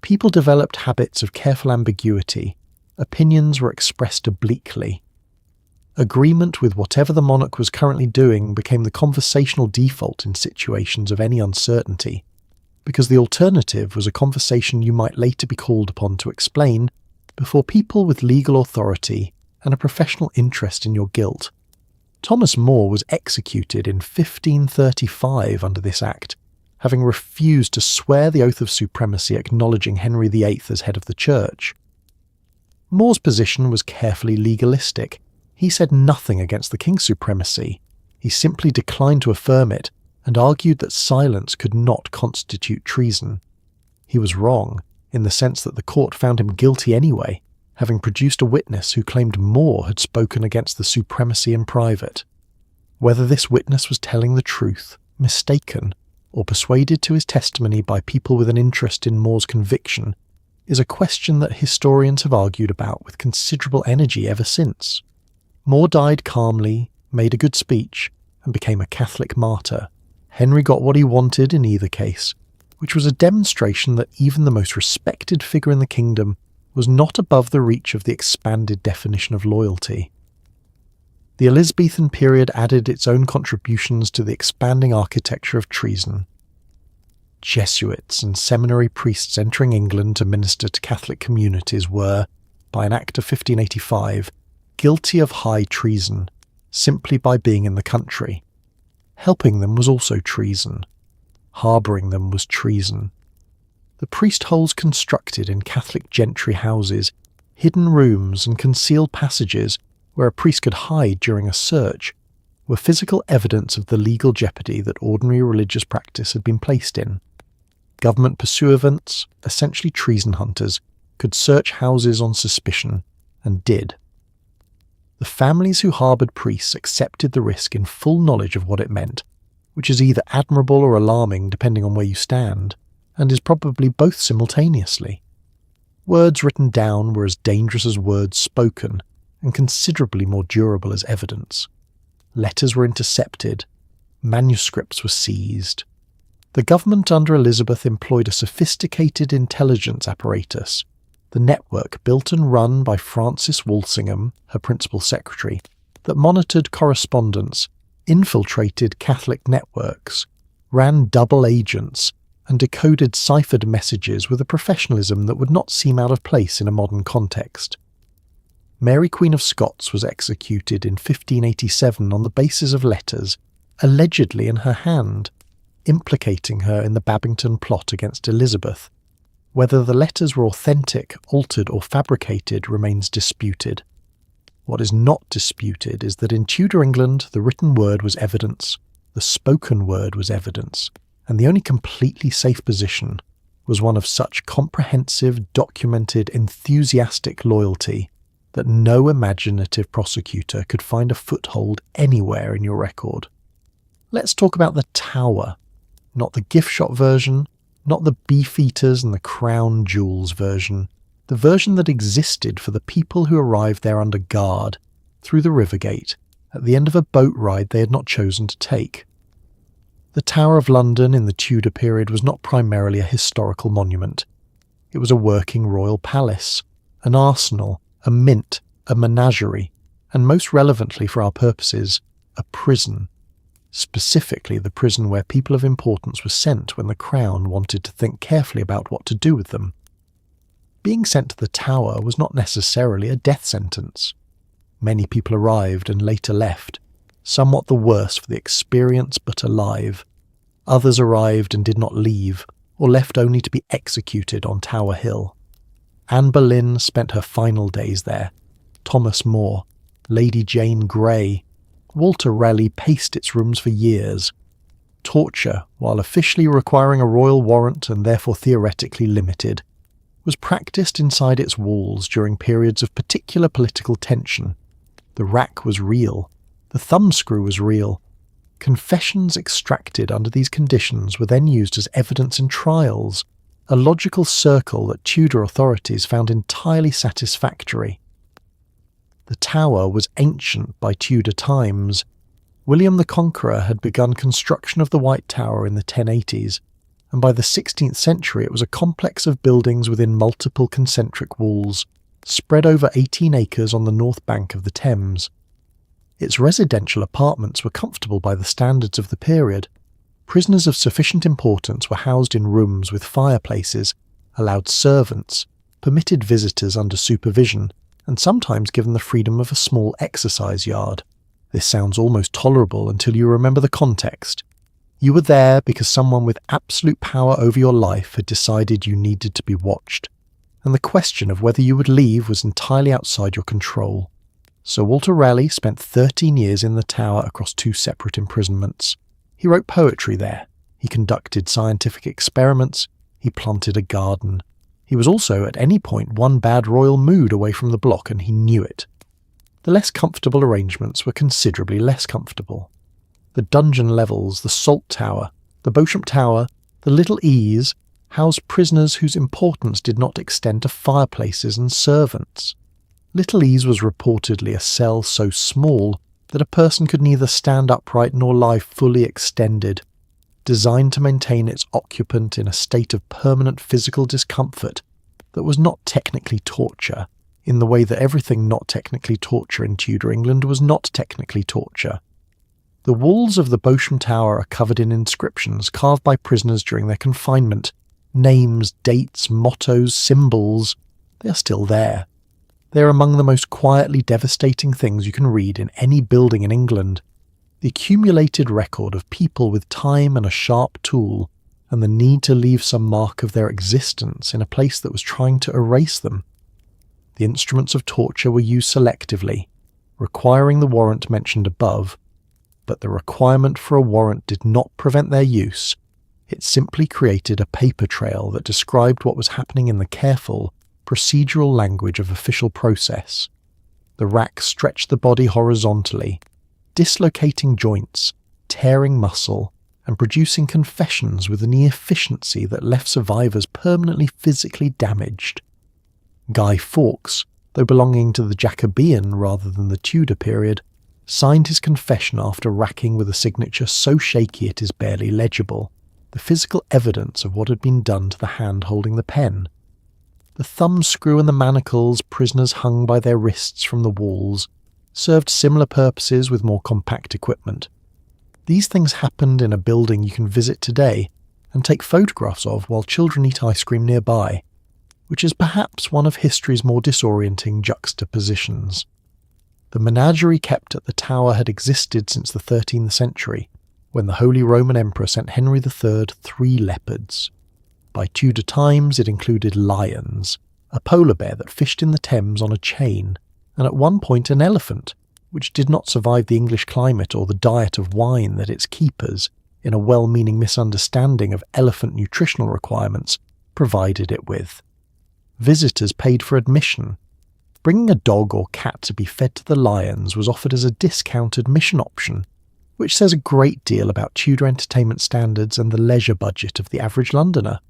People developed habits of careful ambiguity. Opinions were expressed obliquely. Agreement with whatever the monarch was currently doing became the conversational default in situations of any uncertainty, because the alternative was a conversation you might later be called upon to explain before people with legal authority and a professional interest in your guilt. Thomas More was executed in 1535 under this act, having refused to swear the oath of supremacy acknowledging Henry VIII as head of the church. More's position was carefully legalistic. He said nothing against the king's supremacy. He simply declined to affirm it and argued that silence could not constitute treason. He was wrong, in the sense that the court found him guilty anyway, having produced a witness who claimed More had spoken against the supremacy in private. Whether this witness was telling the truth, mistaken, or persuaded to his testimony by people with an interest in More's conviction is a question that historians have argued about with considerable energy ever since. More died calmly, made a good speech, and became a Catholic martyr. Henry got what he wanted in either case, which was a demonstration that even the most respected figure in the kingdom was not above the reach of the expanded definition of loyalty. The Elizabethan period added its own contributions to the expanding architecture of treason. Jesuits and seminary priests entering England to minister to Catholic communities were, by an act of 1585, guilty of high treason, simply by being in the country. Helping them was also treason. Harbouring them was treason. The priest holes constructed in Catholic gentry houses, hidden rooms and concealed passages where a priest could hide during a search, were physical evidence of the legal jeopardy that ordinary religious practice had been placed in. Government pursuivants, essentially treason hunters, could search houses on suspicion, and did. The families who harboured priests accepted the risk in full knowledge of what it meant, which is either admirable or alarming depending on where you stand, and is probably both simultaneously. Words written down were as dangerous as words spoken, and considerably more durable as evidence. Letters were intercepted, manuscripts were seized. The government under Elizabeth employed a sophisticated intelligence apparatus. The network, built and run by Francis Walsingham, her principal secretary, that monitored correspondence, infiltrated Catholic networks, ran double agents, and decoded ciphered messages with a professionalism that would not seem out of place in a modern context. Mary Queen of Scots was executed in 1587 on the basis of letters, allegedly in her hand, implicating her in the Babington plot against Elizabeth. Whether the letters were authentic, altered or fabricated remains disputed. What is not disputed is that in Tudor England the written word was evidence, the spoken word was evidence, and the only completely safe position was one of such comprehensive, documented, enthusiastic loyalty that no imaginative prosecutor could find a foothold anywhere in your record. Let's talk about the Tower, not the gift shop version, not the beefeaters and the crown jewels version, the version that existed for the people who arrived there under guard, through the river gate, at the end of a boat ride they had not chosen to take. The Tower of London in the Tudor period was not primarily a historical monument. It was a working royal palace, an arsenal, a mint, a menagerie, and most relevantly for our purposes, a prison. Specifically the prison where people of importance were sent when the Crown wanted to think carefully about what to do with them. Being sent to the Tower was not necessarily a death sentence. Many people arrived and later left, somewhat the worse for the experience but alive. Others arrived and did not leave, or left only to be executed on Tower Hill. Anne Boleyn spent her final days there. Thomas More, Lady Jane Grey, Walter Raleigh paced its rooms for years. Torture, while officially requiring a royal warrant and therefore theoretically limited, was practiced inside its walls during periods of particular political tension. The rack was real. The thumbscrew was real. Confessions extracted under these conditions were then used as evidence in trials, a logical circle that Tudor authorities found entirely satisfactory. The Tower was ancient by Tudor times. William the Conqueror had begun construction of the White Tower in the 1080s, and by the 16th century it was a complex of buildings within multiple concentric walls, spread over 18 acres on the north bank of the Thames. Its residential apartments were comfortable by the standards of the period. Prisoners of sufficient importance were housed in rooms with fireplaces, allowed servants, permitted visitors under supervision, and sometimes given the freedom of a small exercise yard. This sounds almost tolerable until you remember the context. You were there because someone with absolute power over your life had decided you needed to be watched, and the question of whether you would leave was entirely outside your control. Sir Walter Raleigh spent 13 years in the Tower across 2 separate imprisonments. He wrote poetry there. He conducted scientific experiments. He planted a garden. He was also at any point one bad royal mood away from the block, and he knew it. The less comfortable arrangements were considerably less comfortable. The dungeon levels, the Salt Tower, the Beauchamp Tower, the Little Ease housed prisoners whose importance did not extend to fireplaces and servants. Little Ease was reportedly a cell so small that a person could neither stand upright nor lie fully extended, designed to maintain its occupant in a state of permanent physical discomfort that was not technically torture, in the way that everything not technically torture in Tudor England was not technically torture. The walls of the Beauchamp Tower are covered in inscriptions carved by prisoners during their confinement. Names, dates, mottos, symbols, they are still there. They are among the most quietly devastating things you can read in any building in England. The accumulated record of people with time and a sharp tool, and the need to leave some mark of their existence in a place that was trying to erase them. The instruments of torture were used selectively, requiring the warrant mentioned above, but the requirement for a warrant did not prevent their use. It simply created a paper trail that described what was happening in the careful, procedural language of official process. The rack stretched the body horizontally, dislocating joints, tearing muscle, and producing confessions with an efficiency that left survivors permanently physically damaged. Guy Fawkes, though belonging to the Jacobean rather than the Tudor period, signed his confession after racking with a signature so shaky it is barely legible, the physical evidence of what had been done to the hand holding the pen. The thumbscrew and the manacles prisoners hung by their wrists from the walls served similar purposes with more compact equipment. These things happened in a building you can visit today and take photographs of while children eat ice cream nearby, which is perhaps one of history's more disorienting juxtapositions. The menagerie kept at the Tower had existed since the 13th century, when the Holy Roman Emperor sent Henry III 3 leopards. By Tudor times it included lions, a polar bear that fished in the Thames on a chain, and at one point an elephant, which did not survive the English climate or the diet of wine that its keepers, in a well-meaning misunderstanding of elephant nutritional requirements, provided it with. Visitors paid for admission. Bringing a dog or cat to be fed to the lions was offered as a discount admission option, which says a great deal about Tudor entertainment standards and the leisure budget of the average Londoner.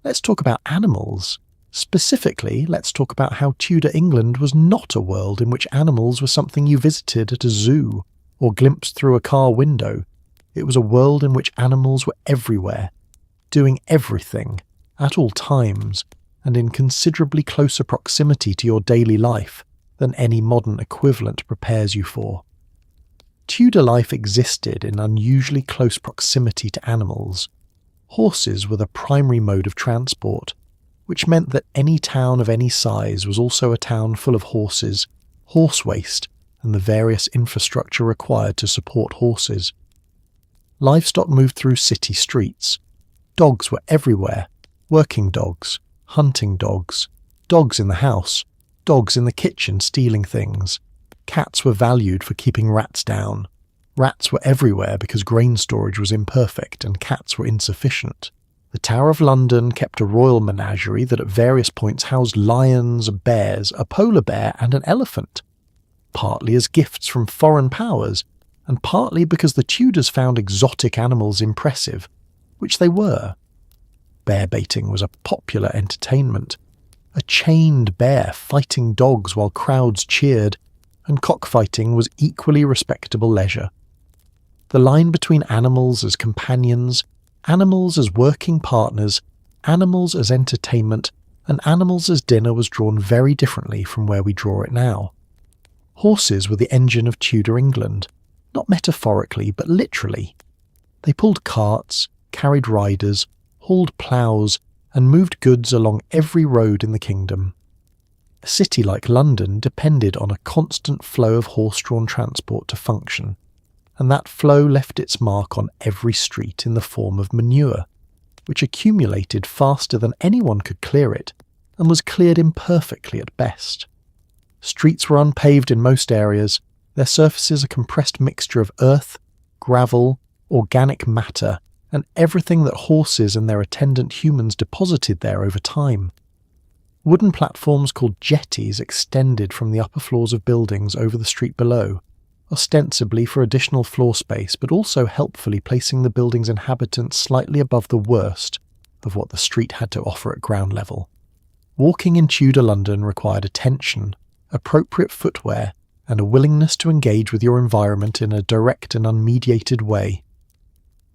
Let's talk about animals. Specifically, let's talk about how Tudor England was not a world in which animals were something you visited at a zoo or glimpsed through a car window. It was a world in which animals were everywhere, doing everything, at all times, and in considerably closer proximity to your daily life than any modern equivalent prepares you for. Tudor life existed in unusually close proximity to animals. Horses were the primary mode of transport, which meant that any town of any size was also a town full of horses, horse waste, and the various infrastructure required to support horses. Livestock moved through city streets. Dogs were everywhere. Working dogs, hunting dogs, dogs in the house, dogs in the kitchen stealing things. Cats were valued for keeping rats down. Rats were everywhere because grain storage was imperfect and cats were insufficient. The Tower of London kept a royal menagerie that at various points housed lions, bears, a polar bear and an elephant, partly as gifts from foreign powers, and partly because the Tudors found exotic animals impressive, which they were. Bear baiting was a popular entertainment. A chained bear fighting dogs while crowds cheered, and cockfighting was equally respectable leisure. The line between animals as companions, animals as working partners, animals as entertainment, and animals as dinner was drawn very differently from where we draw it now. Horses were the engine of Tudor England, not metaphorically but literally. They pulled carts, carried riders, hauled ploughs, and moved goods along every road in the kingdom. A city like London depended on a constant flow of horse-drawn transport to function, and that flow left its mark on every street in the form of manure, which accumulated faster than anyone could clear it, and was cleared imperfectly at best. Streets were unpaved in most areas, their surfaces a compressed mixture of earth, gravel, organic matter, and everything that horses and their attendant humans deposited there over time. Wooden platforms called jetties extended from the upper floors of buildings over the street below, ostensibly for additional floor space, but also helpfully placing the building's inhabitants slightly above the worst of what the street had to offer at ground level. Walking in Tudor London required attention, appropriate footwear, and a willingness to engage with your environment in a direct and unmediated way.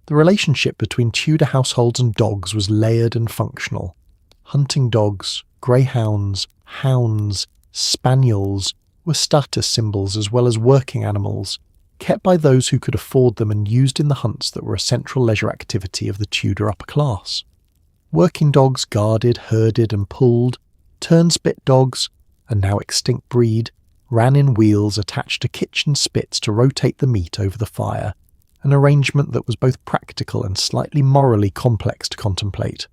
The relationship between Tudor households and dogs was layered and functional. Hunting dogs, greyhounds, hounds, spaniels were status symbols as well as working animals, kept by those who could afford them and used in the hunts that were a central leisure activity of the Tudor upper class. Working dogs guarded, herded and pulled. Turnspit dogs, a now extinct breed, ran in wheels attached to kitchen spits to rotate the meat over the fire, an arrangement that was both practical and slightly morally complex to contemplate.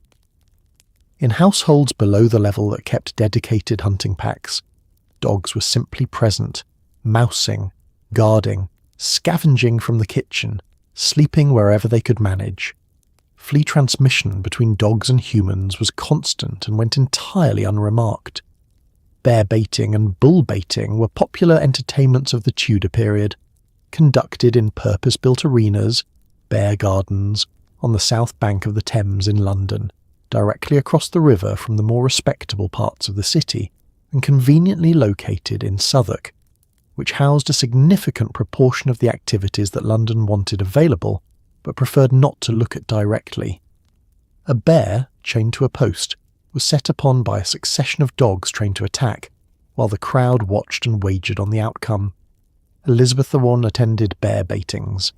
In households below the level that kept dedicated hunting packs, dogs were simply present, mousing, guarding, scavenging from the kitchen, sleeping wherever they could manage. Flea transmission between dogs and humans was constant and went entirely unremarked. Bear baiting and bull baiting were popular entertainments of the Tudor period, conducted in purpose-built arenas, bear gardens, on the south bank of the Thames in London, directly across the river from the more respectable parts of the city, and conveniently located in Southwark, which housed a significant proportion of the activities that London wanted available, but preferred not to look at directly. A bear, chained to a post, was set upon by a succession of dogs trained to attack, while the crowd watched and wagered on the outcome. Elizabeth I attended bear baitings.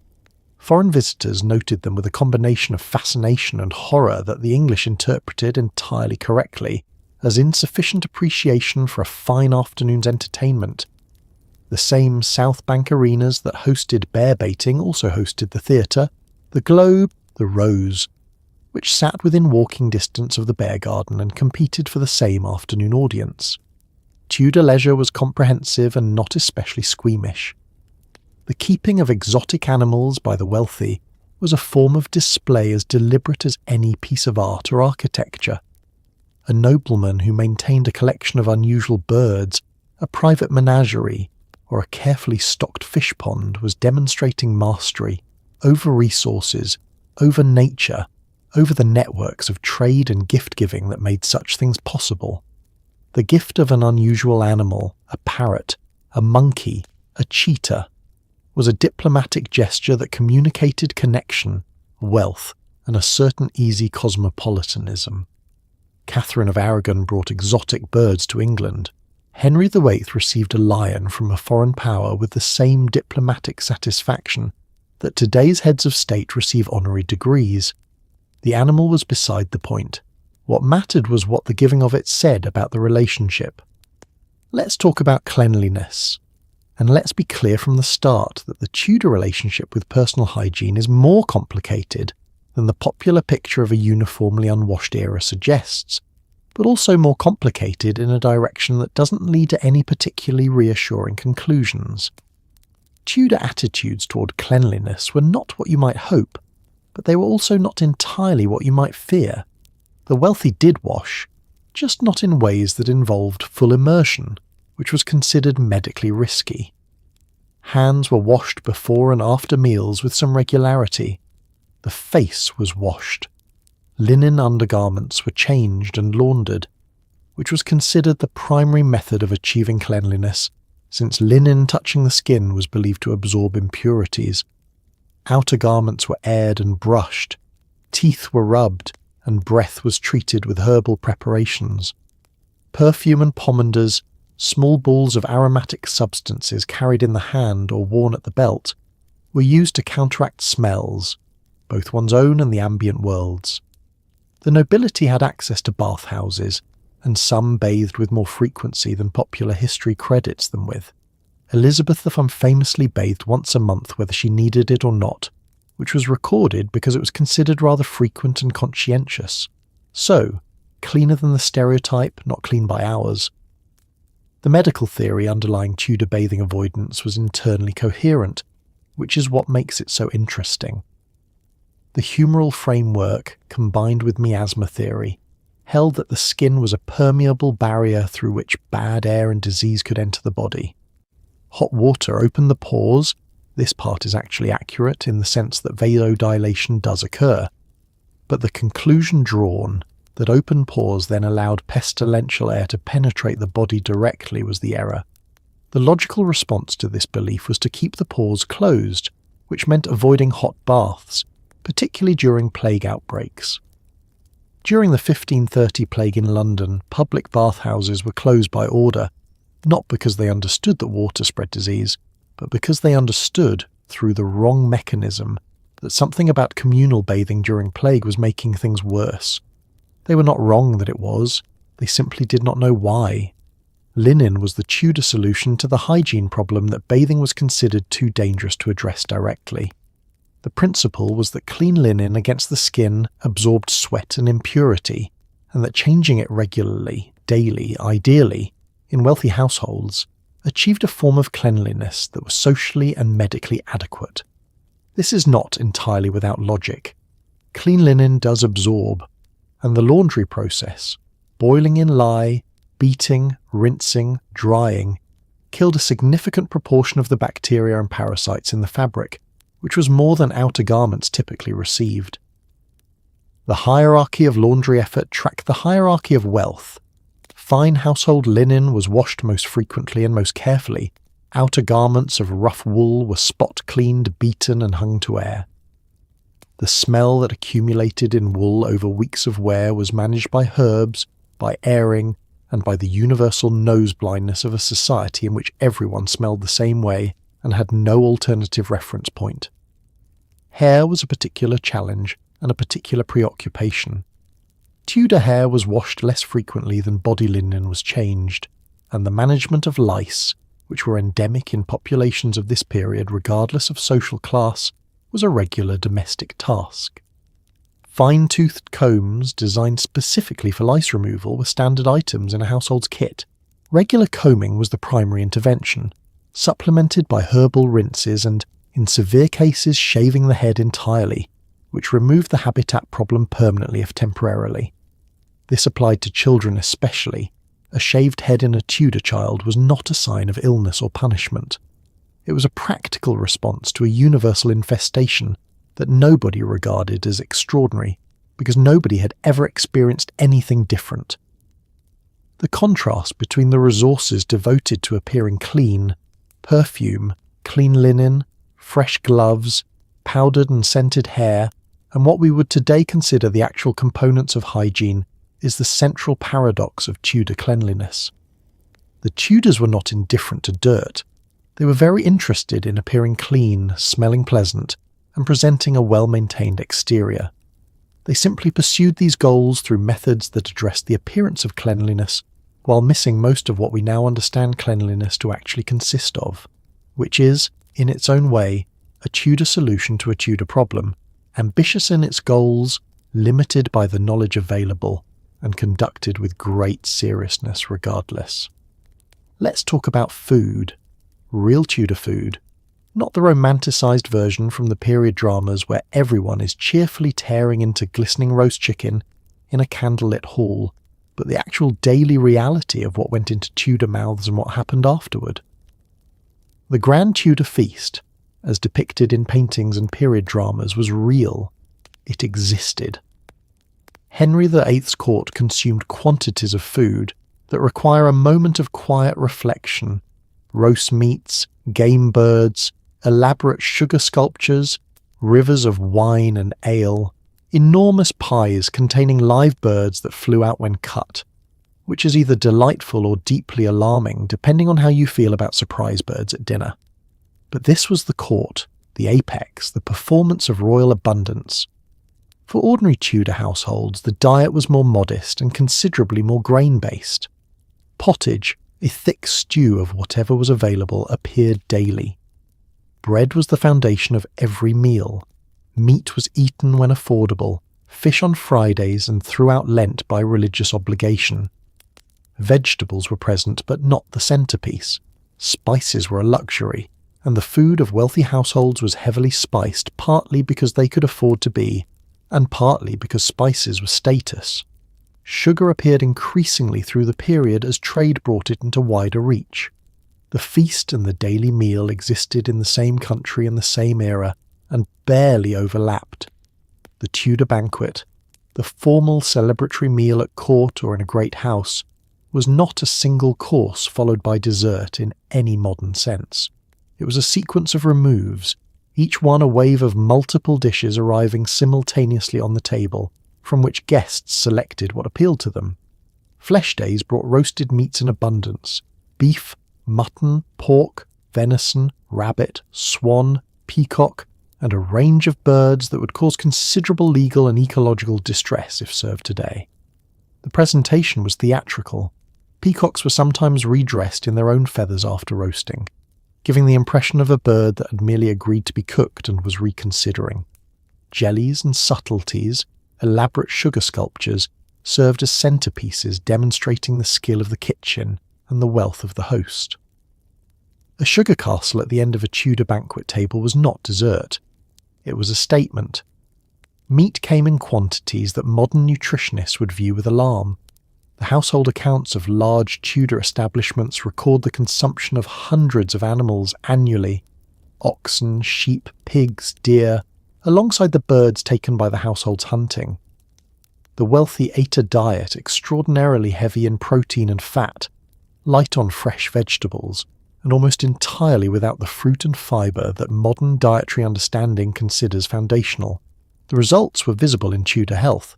Foreign visitors noted them with a combination of fascination and horror that the English interpreted entirely correctly as insufficient appreciation for a fine afternoon's entertainment. The same South Bank arenas that hosted bear baiting also hosted the theatre, the Globe, the Rose, which sat within walking distance of the bear garden and competed for the same afternoon audience. Tudor leisure was comprehensive and not especially squeamish. The keeping of exotic animals by the wealthy was a form of display as deliberate as any piece of art or architecture. A nobleman who maintained a collection of unusual birds, a private menagerie, or a carefully stocked fish pond was demonstrating mastery over resources, over nature, over the networks of trade and gift-giving that made such things possible. The gift of an unusual animal, a parrot, a monkey, a cheetah, was a diplomatic gesture that communicated connection, wealth, and a certain easy cosmopolitanism. Catherine of Aragon brought exotic birds to England. Henry VIII received a lion from a foreign power with the same diplomatic satisfaction that today's heads of state receive honorary degrees. The animal was beside the point. What mattered was what the giving of it said about the relationship. Let's talk about cleanliness. And let's be clear from the start that the Tudor relationship with personal hygiene is more complicated than the popular picture of a uniformly unwashed era suggests, but also more complicated in a direction that doesn't lead to any particularly reassuring conclusions. Tudor attitudes toward cleanliness were not what you might hope, but they were also not entirely what you might fear. The wealthy did wash, just not in ways that involved full immersion, which was considered medically risky. Hands were washed before and after meals with some regularity. The face was washed. Linen undergarments were changed and laundered, which was considered the primary method of achieving cleanliness, since linen touching the skin was believed to absorb impurities. Outer garments were aired and brushed, teeth were rubbed, and breath was treated with herbal preparations. Perfume and pomanders, small balls of aromatic substances carried in the hand or worn at the belt, were used to counteract smells, both one's own and the ambient world's. The nobility had access to bathhouses, and some bathed with more frequency than popular history credits them with. Elizabeth I famously bathed once a month whether she needed it or not, which was recorded because it was considered rather frequent and conscientious. So, cleaner than the stereotype, not clean by hours. The medical theory underlying Tudor bathing avoidance was internally coherent, which is what makes it so interesting. The humoral framework, combined with miasma theory, held that the skin was a permeable barrier through which bad air and disease could enter the body. Hot water opened the pores. This part is actually accurate in the sense that vasodilation does occur, but the conclusion drawn that open pores then allowed pestilential air to penetrate the body directly was the error. The logical response to this belief was to keep the pores closed, which meant avoiding hot baths, particularly during plague outbreaks. During the 1530 plague in London, public bathhouses were closed by order, not because they understood that water spread disease, but because they understood, through the wrong mechanism, that something about communal bathing during plague was making things worse. They were not wrong that it was, they simply did not know why. Linen was the Tudor solution to the hygiene problem that bathing was considered too dangerous to address directly. The principle was that clean linen against the skin absorbed sweat and impurity, and that changing it regularly, daily, ideally, in wealthy households, achieved a form of cleanliness that was socially and medically adequate. This is not entirely without logic. Clean linen does absorb, and the laundry process, boiling in lye, beating, rinsing, drying, killed a significant proportion of the bacteria and parasites in the fabric, which was more than outer garments typically received. The hierarchy of laundry effort tracked the hierarchy of wealth. Fine household linen was washed most frequently and most carefully. Outer garments of rough wool were spot-cleaned, beaten, and hung to air. The smell that accumulated in wool over weeks of wear was managed by herbs, by airing, and by the universal nose blindness of a society in which everyone smelled the same way and had no alternative reference point. Hair was a particular challenge and a particular preoccupation. Tudor hair was washed less frequently than body linen was changed, and the management of lice, which were endemic in populations of this period regardless of social class, was a regular domestic task. Fine-toothed combs designed specifically for lice removal were standard items in a household's kit. Regular combing was the primary intervention, supplemented by herbal rinses and, in severe cases, shaving the head entirely, which removed the habitat problem permanently if temporarily. This applied to children especially. A shaved head in a Tudor child was not a sign of illness or punishment. It was a practical response to a universal infestation that nobody regarded as extraordinary, because nobody had ever experienced anything different. The contrast between the resources devoted to appearing clean, perfume, clean linen, fresh gloves, powdered and scented hair, and what we would today consider the actual components of hygiene is the central paradox of Tudor cleanliness. The Tudors were not indifferent to dirt. They were very interested in appearing clean, smelling pleasant, and presenting a well-maintained exterior. They simply pursued these goals through methods that addressed the appearance of cleanliness, while missing most of what we now understand cleanliness to actually consist of, which is, in its own way, a Tudor solution to a Tudor problem, ambitious in its goals, limited by the knowledge available, and conducted with great seriousness regardless. Let's talk about food. Real Tudor food. Not the romanticised version from the period dramas where everyone is cheerfully tearing into glistening roast chicken in a candlelit hall, but the actual daily reality of what went into Tudor mouths and what happened afterward. The Grand Tudor Feast, as depicted in paintings and period dramas, was real. It existed. Henry VIII's court consumed quantities of food that require a moment of quiet reflection. Roast meats, game birds, elaborate sugar sculptures, rivers of wine and ale, enormous pies containing live birds that flew out when cut, which is either delightful or deeply alarming depending on how you feel about surprise birds at dinner. But this was the court, the apex, the performance of royal abundance. For ordinary Tudor households, the diet was more modest and considerably more grain-based. Pottage, a thick stew of whatever was available, appeared daily. Bread was the foundation of every meal. Meat was eaten when affordable, fish on Fridays and throughout Lent by religious obligation. Vegetables were present, but not the centrepiece. Spices were a luxury, and the food of wealthy households was heavily spiced, partly because they could afford to be, and partly because spices were status. Sugar appeared increasingly through the period as trade brought it into wider reach. The feast and the daily meal existed in the same country in the same era, and barely overlapped. The Tudor banquet, the formal celebratory meal at court or in a great house, was not a single course followed by dessert in any modern sense. It was a sequence of removes, each one a wave of multiple dishes arriving simultaneously on the table, from which guests selected what appealed to them. Flesh days brought roasted meats in abundance: beef, mutton, pork, venison, rabbit, swan, peacock, and a range of birds that would cause considerable legal and ecological distress if served today. The presentation was theatrical. Peacocks were sometimes redressed in their own feathers after roasting, giving the impression of a bird that had merely agreed to be cooked and was reconsidering. Jellies and subtleties, elaborate sugar sculptures, served as centerpieces demonstrating the skill of the kitchen and the wealth of the host. A sugar castle at the end of a Tudor banquet table was not dessert. It was a statement. Meat came in quantities that modern nutritionists would view with alarm. The household accounts of large Tudor establishments record the consumption of hundreds of animals annually: oxen, sheep, pigs, deer, alongside the birds taken by the households hunting. The wealthy ate a diet extraordinarily heavy in protein and fat, light on fresh vegetables, and almost entirely without the fruit and fibre that modern dietary understanding considers foundational. The results were visible in Tudor health.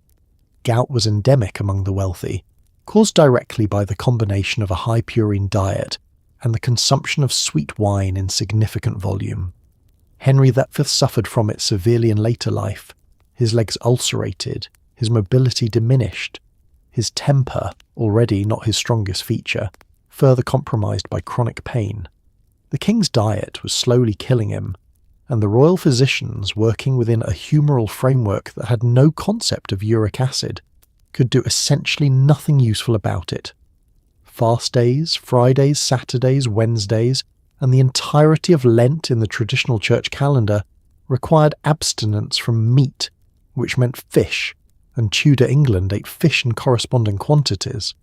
Gout was endemic among the wealthy, caused directly by the combination of a high purine diet and the consumption of sweet wine in significant volume. Henry VIII suffered from it severely in later life. His legs ulcerated, his mobility diminished, his temper, already not his strongest feature, further compromised by chronic pain. The king's diet was slowly killing him, and the royal physicians, working within a humoral framework that had no concept of uric acid, could do essentially nothing useful about it. Fast days, Fridays, Saturdays, Wednesdays, and the entirety of Lent in the traditional church calendar required abstinence from meat, which meant fish, and Tudor England ate fish in corresponding quantities.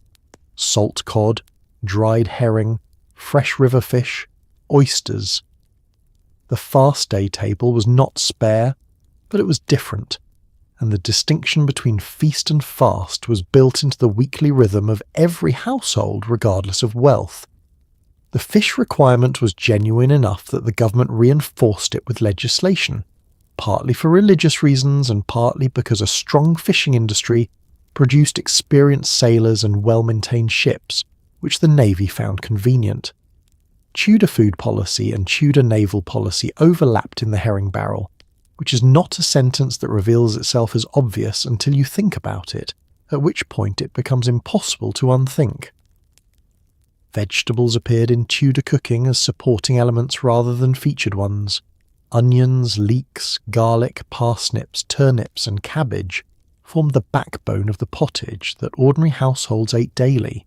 Salt cod, dried herring, fresh river fish, oysters. The fast day table was not spare, but it was different, and the distinction between feast and fast was built into the weekly rhythm of every household regardless of wealth. The fish requirement was genuine enough that the government reinforced it with legislation, partly for religious reasons and partly because a strong fishing industry produced experienced sailors and well-maintained ships, which the Navy found convenient. Tudor food policy and Tudor naval policy overlapped in the herring barrel, which is not a sentence that reveals itself as obvious until you think about it, at which point it becomes impossible to unthink. Vegetables appeared in Tudor cooking as supporting elements rather than featured ones. Onions, leeks, garlic, parsnips, turnips and cabbage formed the backbone of the pottage that ordinary households ate daily.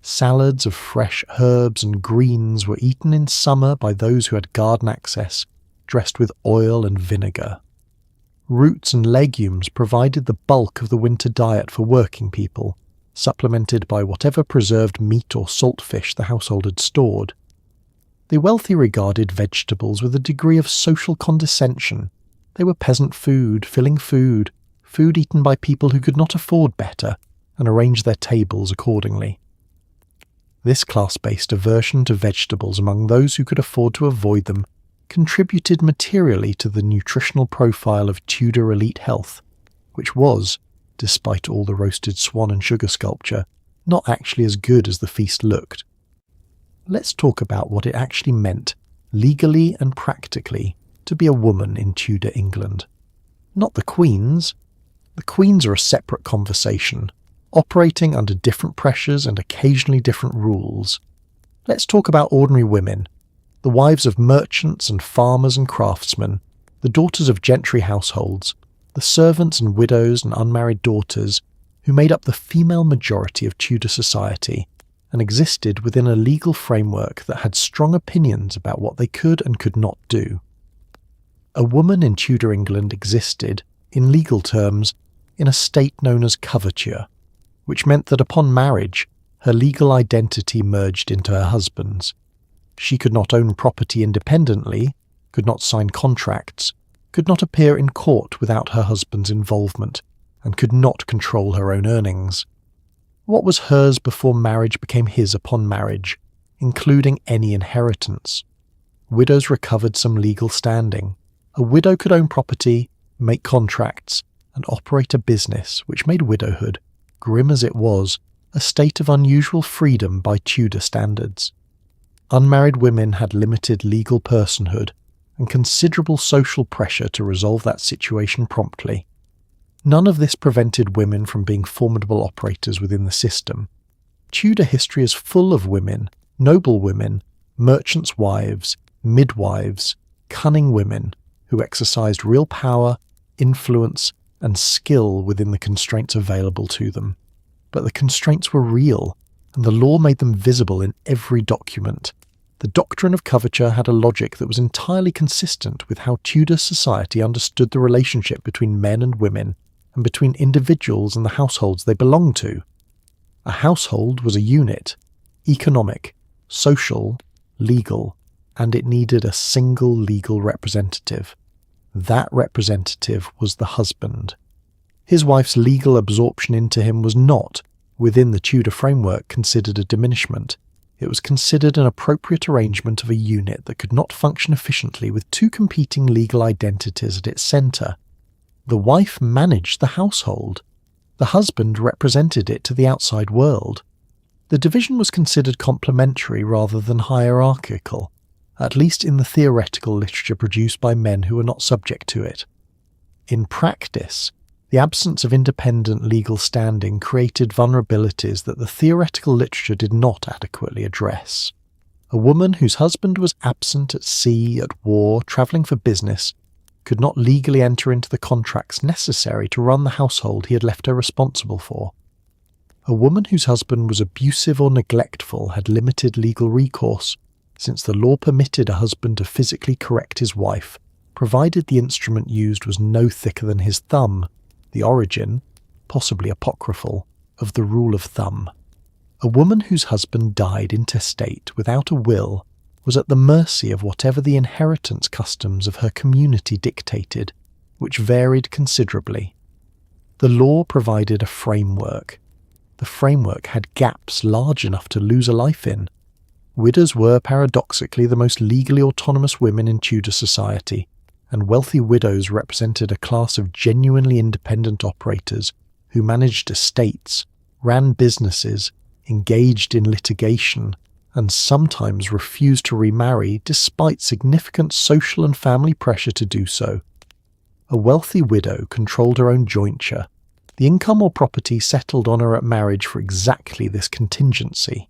Salads of fresh herbs and greens were eaten in summer by those who had garden access, dressed with oil and vinegar. Roots and legumes provided the bulk of the winter diet for working people, supplemented by whatever preserved meat or salt fish the household had stored. The wealthy regarded vegetables with a degree of social condescension. They were peasant food, filling food eaten by people who could not afford better, and arranged their tables accordingly. This class-based aversion to vegetables among those who could afford to avoid them contributed materially to the nutritional profile of Tudor elite health, which was, despite all the roasted swan and sugar sculpture, not actually as good as the feast looked. Let's talk about what it actually meant, legally and practically, to be a woman in Tudor England. Not the queens. The queens are a separate conversation, operating under different pressures and occasionally different rules. Let's talk about ordinary women, the wives of merchants and farmers and craftsmen, the daughters of gentry households, the servants and widows and unmarried daughters who made up the female majority of Tudor society and existed within a legal framework that had strong opinions about what they could and could not do. A woman in Tudor England existed, in legal terms, in a state known as coverture, which meant that upon marriage, her legal identity merged into her husband's. She could not own property independently, could not sign contracts, could not appear in court without her husband's involvement, and could not control her own earnings. What was hers before marriage became his upon marriage, including any inheritance. Widows recovered some legal standing. A widow could own property, make contracts, and operate a business which made widowhood, grim as it was, a state of unusual freedom by Tudor standards. Unmarried women had limited legal personhood and considerable social pressure to resolve that situation promptly. None of this prevented women from being formidable operators within the system. Tudor history is full of women, noble women, merchants' wives, midwives, cunning women who exercised real power, influence, and skill within the constraints available to them. But the constraints were real, and the law made them visible in every document. The doctrine of coverture had a logic that was entirely consistent with how Tudor society understood the relationship between men and women, and between individuals and the households they belonged to. A household was a unit, economic, social, legal, and it needed a single legal representative. That representative was the husband. His wife's legal absorption into him was not, within the Tudor framework, considered a diminishment. It was considered an appropriate arrangement of a unit that could not function efficiently with two competing legal identities at its centre. The wife managed the household. The husband represented it to the outside world. The division was considered complementary rather than hierarchical, at least in the theoretical literature produced by men who were not subject to it. In practice, the absence of independent legal standing created vulnerabilities that the theoretical literature did not adequately address. A woman whose husband was absent at sea, at war, travelling for business, could not legally enter into the contracts necessary to run the household he had left her responsible for. A woman whose husband was abusive or neglectful had limited legal recourse, since the law permitted a husband to physically correct his wife, provided the instrument used was no thicker than his thumb, the origin, possibly apocryphal, of the rule of thumb. A woman whose husband died intestate without a will was at the mercy of whatever the inheritance customs of her community dictated, which varied considerably. The law provided a framework. The framework had gaps large enough to lose a life in. Widows were paradoxically the most legally autonomous women in Tudor society, and wealthy widows represented a class of genuinely independent operators who managed estates, ran businesses, engaged in litigation, and sometimes refused to remarry despite significant social and family pressure to do so. A wealthy widow controlled her own jointure. The income or property settled on her at marriage for exactly this contingency.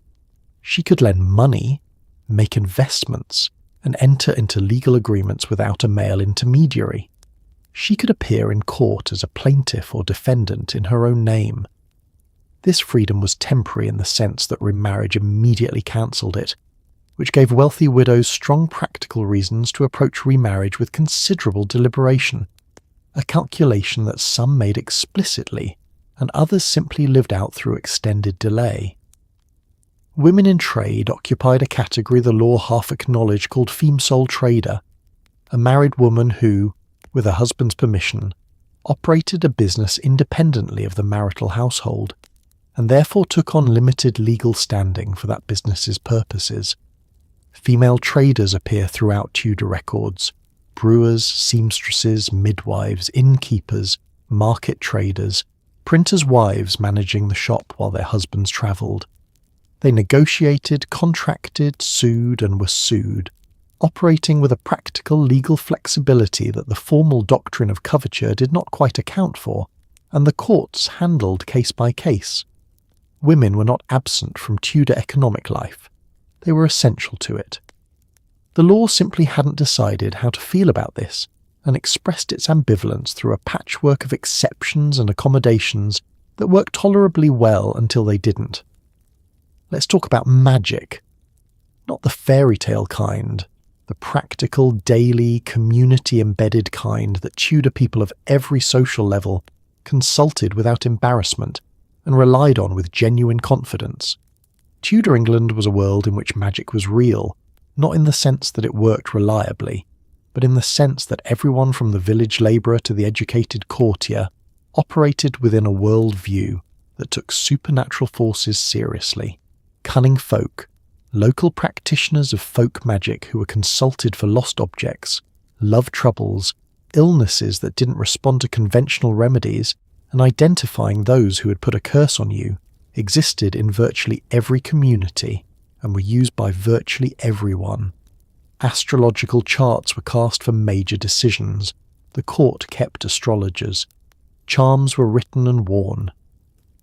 She could lend money, make investments, and enter into legal agreements without a male intermediary. She could appear in court as a plaintiff or defendant in her own name. This freedom was temporary in the sense that remarriage immediately cancelled it, which gave wealthy widows strong practical reasons to approach remarriage with considerable deliberation, a calculation that some made explicitly and others simply lived out through extended delay. Women in trade occupied a category the law half acknowledged called feme sole trader, a married woman who, with her husband's permission, operated a business independently of the marital household, and therefore took on limited legal standing for that business's purposes. Female traders appear throughout Tudor records: brewers, seamstresses, midwives, innkeepers, market traders, printers' wives managing the shop while their husbands travelled. They negotiated, contracted, sued, and were sued, operating with a practical legal flexibility that the formal doctrine of coverture did not quite account for, and the courts handled case by case. Women were not absent from Tudor economic life. They were essential to it. The law simply hadn't decided how to feel about this, and expressed its ambivalence through a patchwork of exceptions and accommodations that worked tolerably well until they didn't. Let's talk about magic. Not the fairy tale kind, the practical, daily, community-embedded kind that Tudor people of every social level consulted without embarrassment and relied on with genuine confidence. Tudor England was a world in which magic was real, not in the sense that it worked reliably, but in the sense that everyone from the village labourer to the educated courtier operated within a world view that took supernatural forces seriously. Cunning folk, local practitioners of folk magic who were consulted for lost objects, love troubles, illnesses that didn't respond to conventional remedies, and identifying those who had put a curse on you, existed in virtually every community and were used by virtually everyone. Astrological charts were cast for major decisions. The court kept astrologers. Charms were written and worn.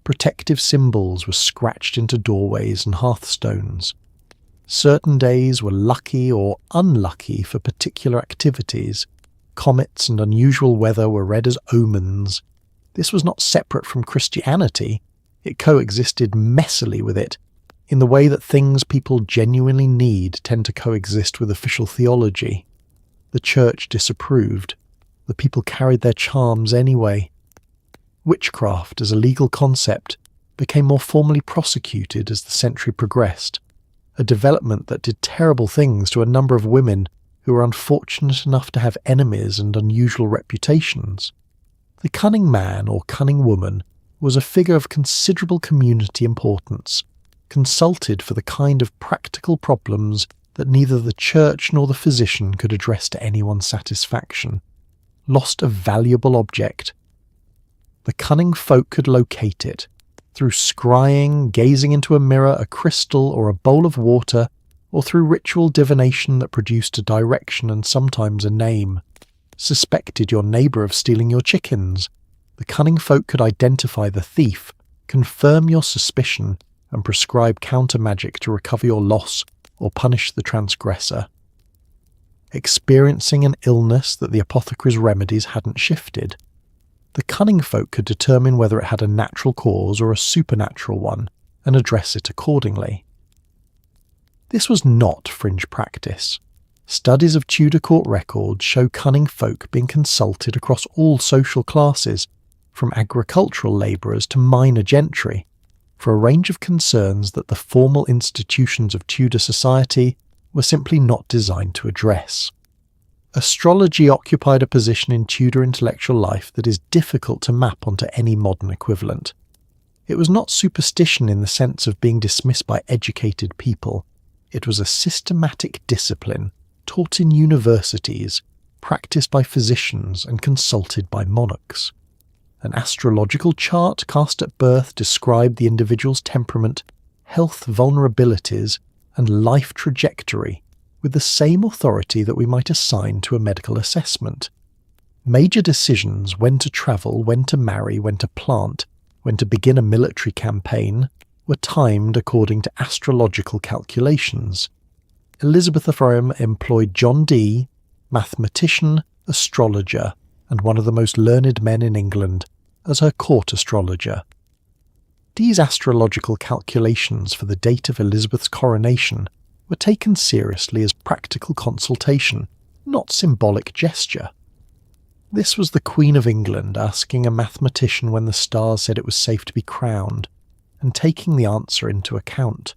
Protective symbols were scratched into doorways and hearthstones. Certain days were lucky or unlucky for particular activities. Comets and unusual weather were read as omens. This was not separate from Christianity. It coexisted messily with it, in the way that things people genuinely need tend to coexist with official theology. The church disapproved. The people carried their charms anyway. Witchcraft as a legal concept became more formally prosecuted as the century progressed, a development that did terrible things to a number of women who were unfortunate enough to have enemies and unusual reputations. The cunning man or cunning woman was a figure of considerable community importance, consulted for the kind of practical problems that neither the church nor the physician could address to anyone's satisfaction. Lost a valuable object. The cunning folk could locate it, through scrying, gazing into a mirror, a crystal, or a bowl of water, or through ritual divination that produced a direction and sometimes a name. Suspected your neighbour of stealing your chickens. The cunning folk could identify the thief, confirm your suspicion, and prescribe counter-magic to recover your loss or punish the transgressor. Experiencing an illness that the apothecary's remedies hadn't shifted, the cunning folk could determine whether it had a natural cause or a supernatural one, and address it accordingly. This was not fringe practice. Studies of Tudor court records show cunning folk being consulted across all social classes, from agricultural labourers to minor gentry, for a range of concerns that the formal institutions of Tudor society were simply not designed to address. Astrology occupied a position in Tudor intellectual life that is difficult to map onto any modern equivalent. It was not superstition in the sense of being dismissed by educated people. It was a systematic discipline, taught in universities, practiced by physicians and consulted by monarchs. An astrological chart cast at birth described the individual's temperament, health vulnerabilities, and life trajectory with the same authority that we might assign to a medical assessment. Major decisions, when to travel, when to marry, when to plant, when to begin a military campaign, were timed according to astrological calculations. Elizabeth of Rome employed John Dee, mathematician, astrologer, and one of the most learned men in England, as her court astrologer. Dee's astrological calculations for the date of Elizabeth's coronation were taken seriously as practical consultation, not symbolic gesture. This was the Queen of England asking a mathematician when the stars said it was safe to be crowned, and taking the answer into account.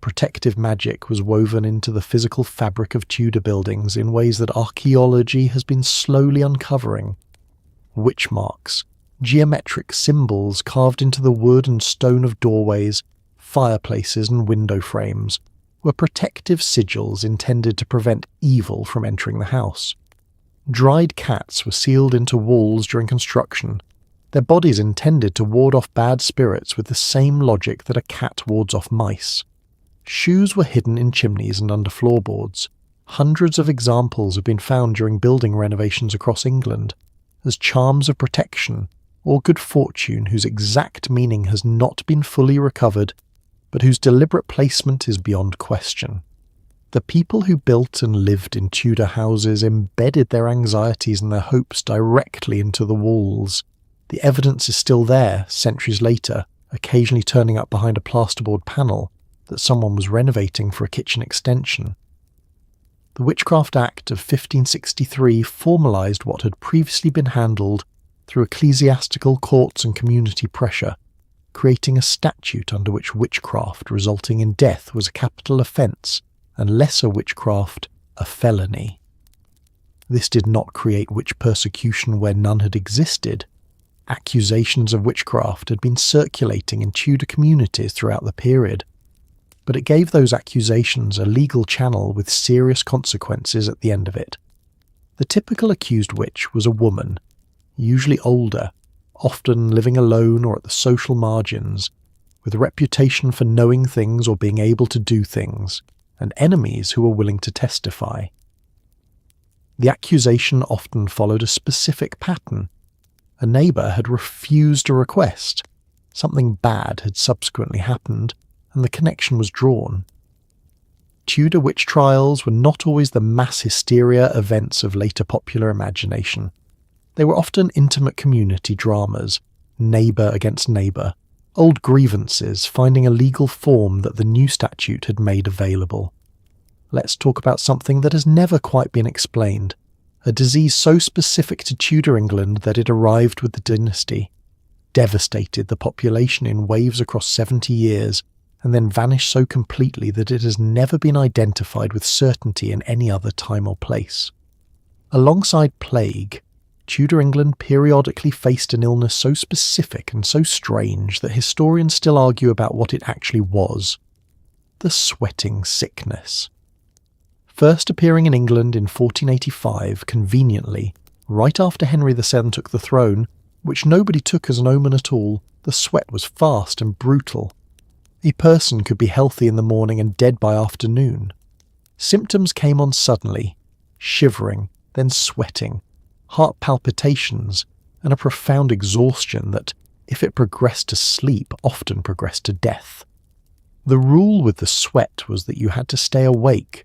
Protective magic was woven into the physical fabric of Tudor buildings in ways that archaeology has been slowly uncovering. Witch marks, geometric symbols carved into the wood and stone of doorways, fireplaces and window frames were protective sigils intended to prevent evil from entering the house. Dried cats were sealed into walls during construction, their bodies intended to ward off bad spirits with the same logic that a cat wards off mice. Shoes were hidden in chimneys and under floorboards. Hundreds of examples have been found during building renovations across England, as charms of protection or good fortune whose exact meaning has not been fully recovered, but whose deliberate placement is beyond question. The people who built and lived in Tudor houses embedded their anxieties and their hopes directly into the walls. The evidence is still there, centuries later, occasionally turning up behind a plasterboard panel, that someone was renovating for a kitchen extension. The Witchcraft Act of 1563 formalised what had previously been handled through ecclesiastical courts and community pressure, creating a statute under which witchcraft resulting in death was a capital offence and lesser witchcraft a felony. This did not create witch persecution where none had existed. Accusations of witchcraft had been circulating in Tudor communities throughout the period, but it gave those accusations a legal channel with serious consequences at the end of it. The typical accused witch was a woman, usually older, often living alone or at the social margins, with a reputation for knowing things or being able to do things, and enemies who were willing to testify. The accusation often followed a specific pattern. A neighbour had refused a request, something bad had subsequently happened, and the connection was drawn. Tudor witch trials were not always the mass hysteria events of later popular imagination. They were often intimate community dramas, neighbour against neighbour, old grievances finding a legal form that the new statute had made available. Let's talk about something that has never quite been explained, a disease so specific to Tudor England that it arrived with the dynasty, devastated the population in waves across 70 years, and then vanished so completely that it has never been identified with certainty in any other time or place. Alongside plague, Tudor England periodically faced an illness so specific and so strange that historians still argue about what it actually was: the sweating sickness. First appearing in England in 1485, conveniently, right after Henry VII took the throne, which nobody took as an omen at all, the sweat was fast and brutal. A person could be healthy in the morning and dead by afternoon. Symptoms came on suddenly: shivering, then sweating, heart palpitations, and a profound exhaustion that, if it progressed to sleep, often progressed to death. The rule with the sweat was that you had to stay awake.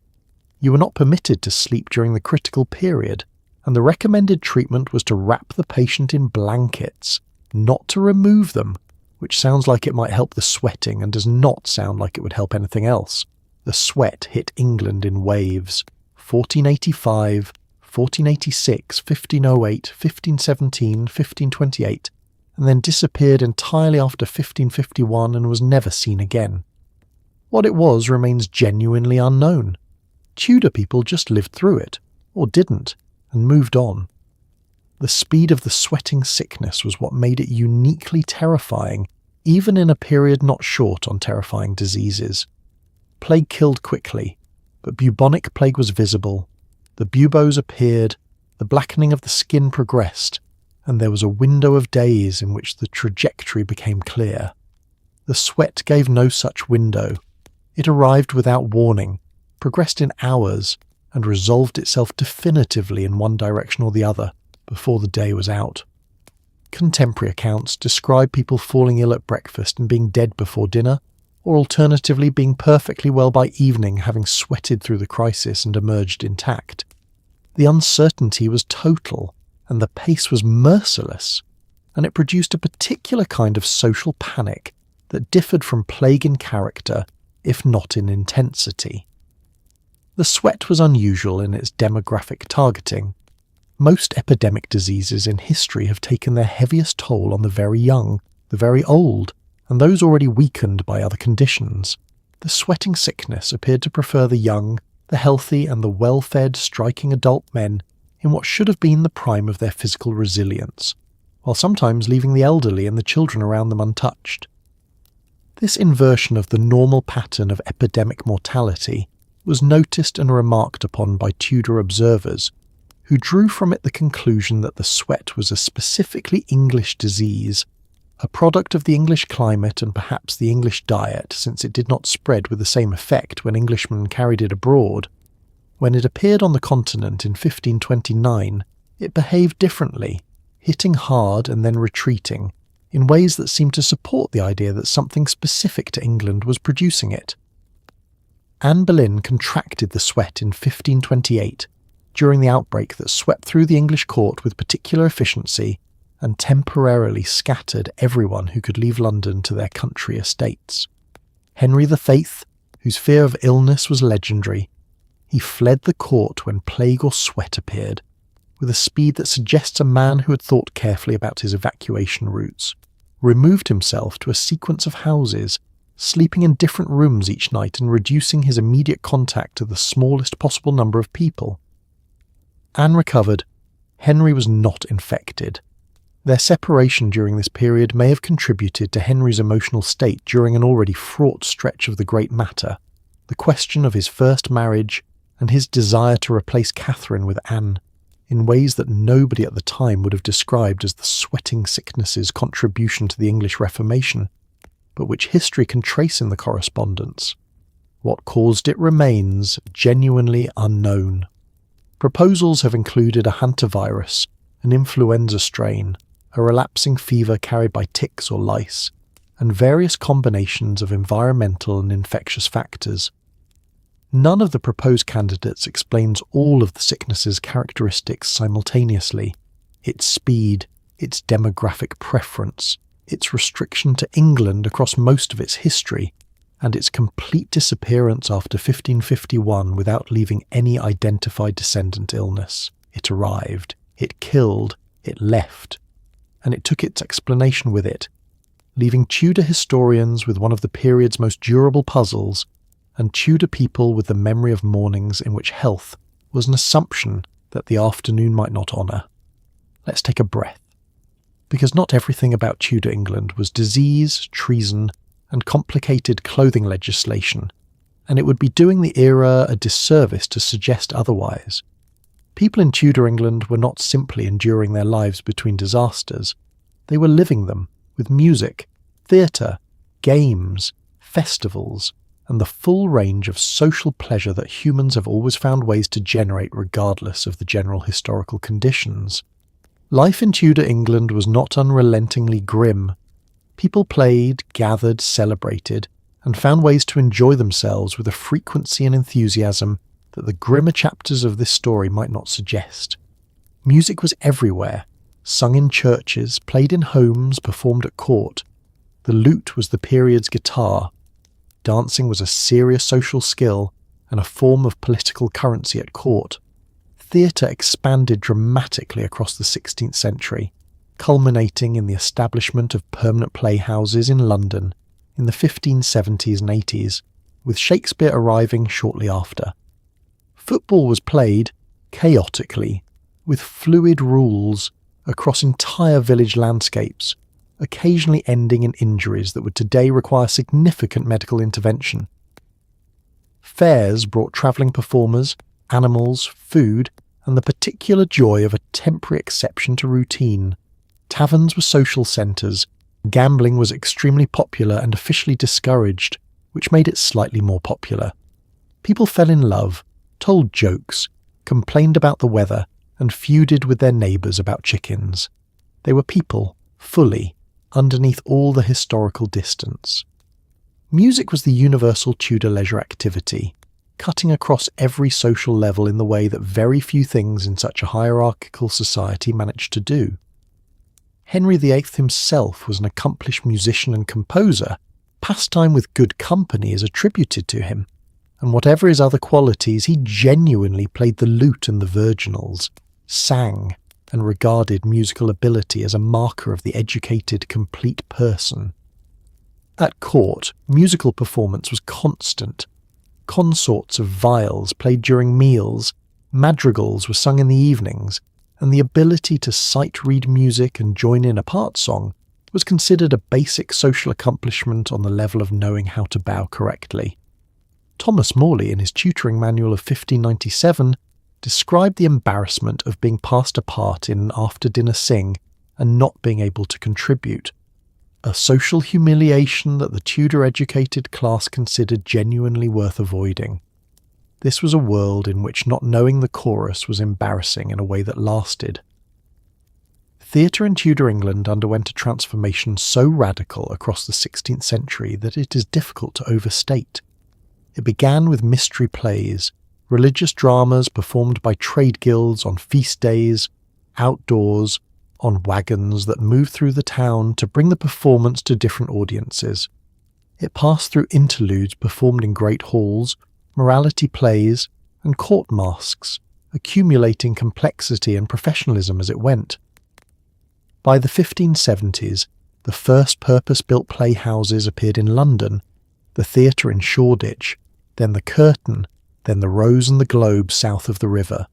You were not permitted to sleep during the critical period, and the recommended treatment was to wrap the patient in blankets, not to remove them, which sounds like it might help the sweating and does not sound like it would help anything else. The sweat hit England in waves: 1485, 1486, 1508, 1517, 1528, and then disappeared entirely after 1551 and was never seen again. What it was remains genuinely unknown. Tudor people just lived through it, or didn't, and moved on. The speed of the sweating sickness was what made it uniquely terrifying, even in a period not short on terrifying diseases. Plague killed quickly, but bubonic plague was visible. The buboes appeared, the blackening of the skin progressed, and there was a window of days in which the trajectory became clear. The sweat gave no such window. It arrived without warning, progressed in hours, and resolved itself definitively in one direction or the other before the day was out. Contemporary accounts describe people falling ill at breakfast and being dead before dinner, or alternatively being perfectly well by evening, having sweated through the crisis and emerged intact. The uncertainty was total, and the pace was merciless, and it produced a particular kind of social panic that differed from plague in character, if not in intensity. The sweat was unusual in its demographic targeting. Most epidemic diseases in history have taken their heaviest toll on the very young, the very old, and those already weakened by other conditions. The sweating sickness appeared to prefer the young, the healthy, and the well-fed, striking adult men in what should have been the prime of their physical resilience, while sometimes leaving the elderly and the children around them untouched. This inversion of the normal pattern of epidemic mortality was noticed and remarked upon by Tudor observers, who drew from it the conclusion that the sweat was a specifically English disease, a product of the English climate and perhaps the English diet, since it did not spread with the same effect when Englishmen carried it abroad. When it appeared on the continent in 1529, it behaved differently, hitting hard and then retreating, in ways that seemed to support the idea that something specific to England was producing it. Anne Boleyn contracted the sweat in 1528, during the outbreak that swept through the English court with particular efficiency and temporarily scattered everyone who could leave London to their country estates. Henry VIII, whose fear of illness was legendary, he fled the court when plague or sweat appeared, with a speed that suggests a man who had thought carefully about his evacuation routes, removed himself to a sequence of houses, sleeping in different rooms each night and reducing his immediate contact to the smallest possible number of people. Anne recovered. Henry was not infected. Their separation during this period may have contributed to Henry's emotional state during an already fraught stretch of the great matter, the question of his first marriage and his desire to replace Catherine with Anne, in ways that nobody at the time would have described as the sweating sickness's contribution to the English Reformation, but which history can trace in the correspondence. What caused it remains genuinely unknown. Proposals have included a hantavirus, an influenza strain, a relapsing fever carried by ticks or lice, and various combinations of environmental and infectious factors. None of the proposed candidates explains all of the sickness's characteristics simultaneously: its speed, its demographic preference, its restriction to England across most of its history, and its complete disappearance after 1551 without leaving any identified descendant illness. It arrived, it killed, it left, and it took its explanation with it, leaving Tudor historians with one of the period's most durable puzzles, and Tudor people with the memory of mornings in which health was an assumption that the afternoon might not honour. Let's take a breath, because not everything about Tudor England was disease, treason, and complicated clothing legislation, and it would be doing the era a disservice to suggest otherwise. People in Tudor England were not simply enduring their lives between disasters, they were living them with music, theatre, games, festivals, and the full range of social pleasure that humans have always found ways to generate regardless of the general historical conditions. Life in Tudor England was not unrelentingly grim. People played, gathered, celebrated, and found ways to enjoy themselves with a frequency and enthusiasm that the grimmer chapters of this story might not suggest. Music was everywhere, sung in churches, played in homes, performed at court. The lute was the period's guitar. Dancing was a serious social skill and a form of political currency at court. Theatre expanded dramatically across the 16th century, culminating in the establishment of permanent playhouses in London in the 1570s and 80s, with Shakespeare arriving shortly after. Football was played, chaotically, with fluid rules, across entire village landscapes, occasionally ending in injuries that would today require significant medical intervention. Fairs brought travelling performers, animals, food, and the particular joy of a temporary exception to routine. Taverns were social centres, gambling was extremely popular and officially discouraged, which made it slightly more popular. People fell in love, told jokes, complained about the weather, and feuded with their neighbours about chickens. They were people, fully, underneath all the historical distance. Music was the universal Tudor leisure activity, cutting across every social level in the way that very few things in such a hierarchical society managed to do. Henry VIII himself was an accomplished musician and composer. Pastime with good company is attributed to him, and whatever his other qualities, he genuinely played the lute and the virginals, sang, and regarded musical ability as a marker of the educated, complete person. At court, musical performance was constant. Consorts of viols played during meals, madrigals were sung in the evenings, and the ability to sight-read music and join in a part song was considered a basic social accomplishment on the level of knowing how to bow correctly. Thomas Morley, in his tutoring manual of 1597, described the embarrassment of being passed apart in an after-dinner sing and not being able to contribute, a social humiliation that the Tudor-educated class considered genuinely worth avoiding. This was a world in which not knowing the chorus was embarrassing in a way that lasted. Theatre in Tudor England underwent a transformation so radical across the 16th century that it is difficult to overstate. It began with mystery plays, religious dramas performed by trade guilds on feast days, outdoors, on wagons that moved through the town to bring the performance to different audiences. It passed through interludes performed in great halls, morality plays, and court masques, accumulating complexity and professionalism as it went. By the 1570s, the first purpose-built playhouses appeared in London, the theatre in Shoreditch, then the Curtain, then the Rose and the Globe south of the river.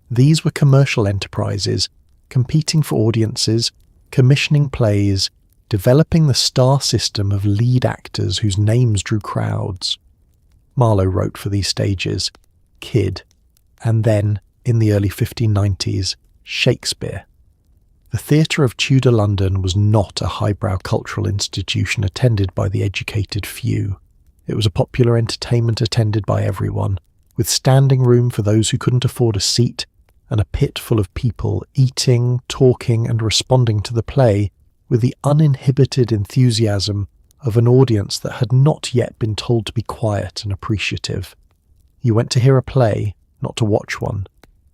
These were commercial enterprises, competing for audiences, commissioning plays, developing the star system of lead actors whose names drew crowds. Marlowe wrote for these stages, Kyd, and then, in the early 1590s, Shakespeare. The theatre of Tudor London was not a highbrow cultural institution attended by the educated few. It was a popular entertainment attended by everyone, with standing room for those who couldn't afford a seat, and a pit full of people eating, talking, and responding to the play with the uninhibited enthusiasm of an audience that had not yet been told to be quiet and appreciative. You went to hear a play, not to watch one.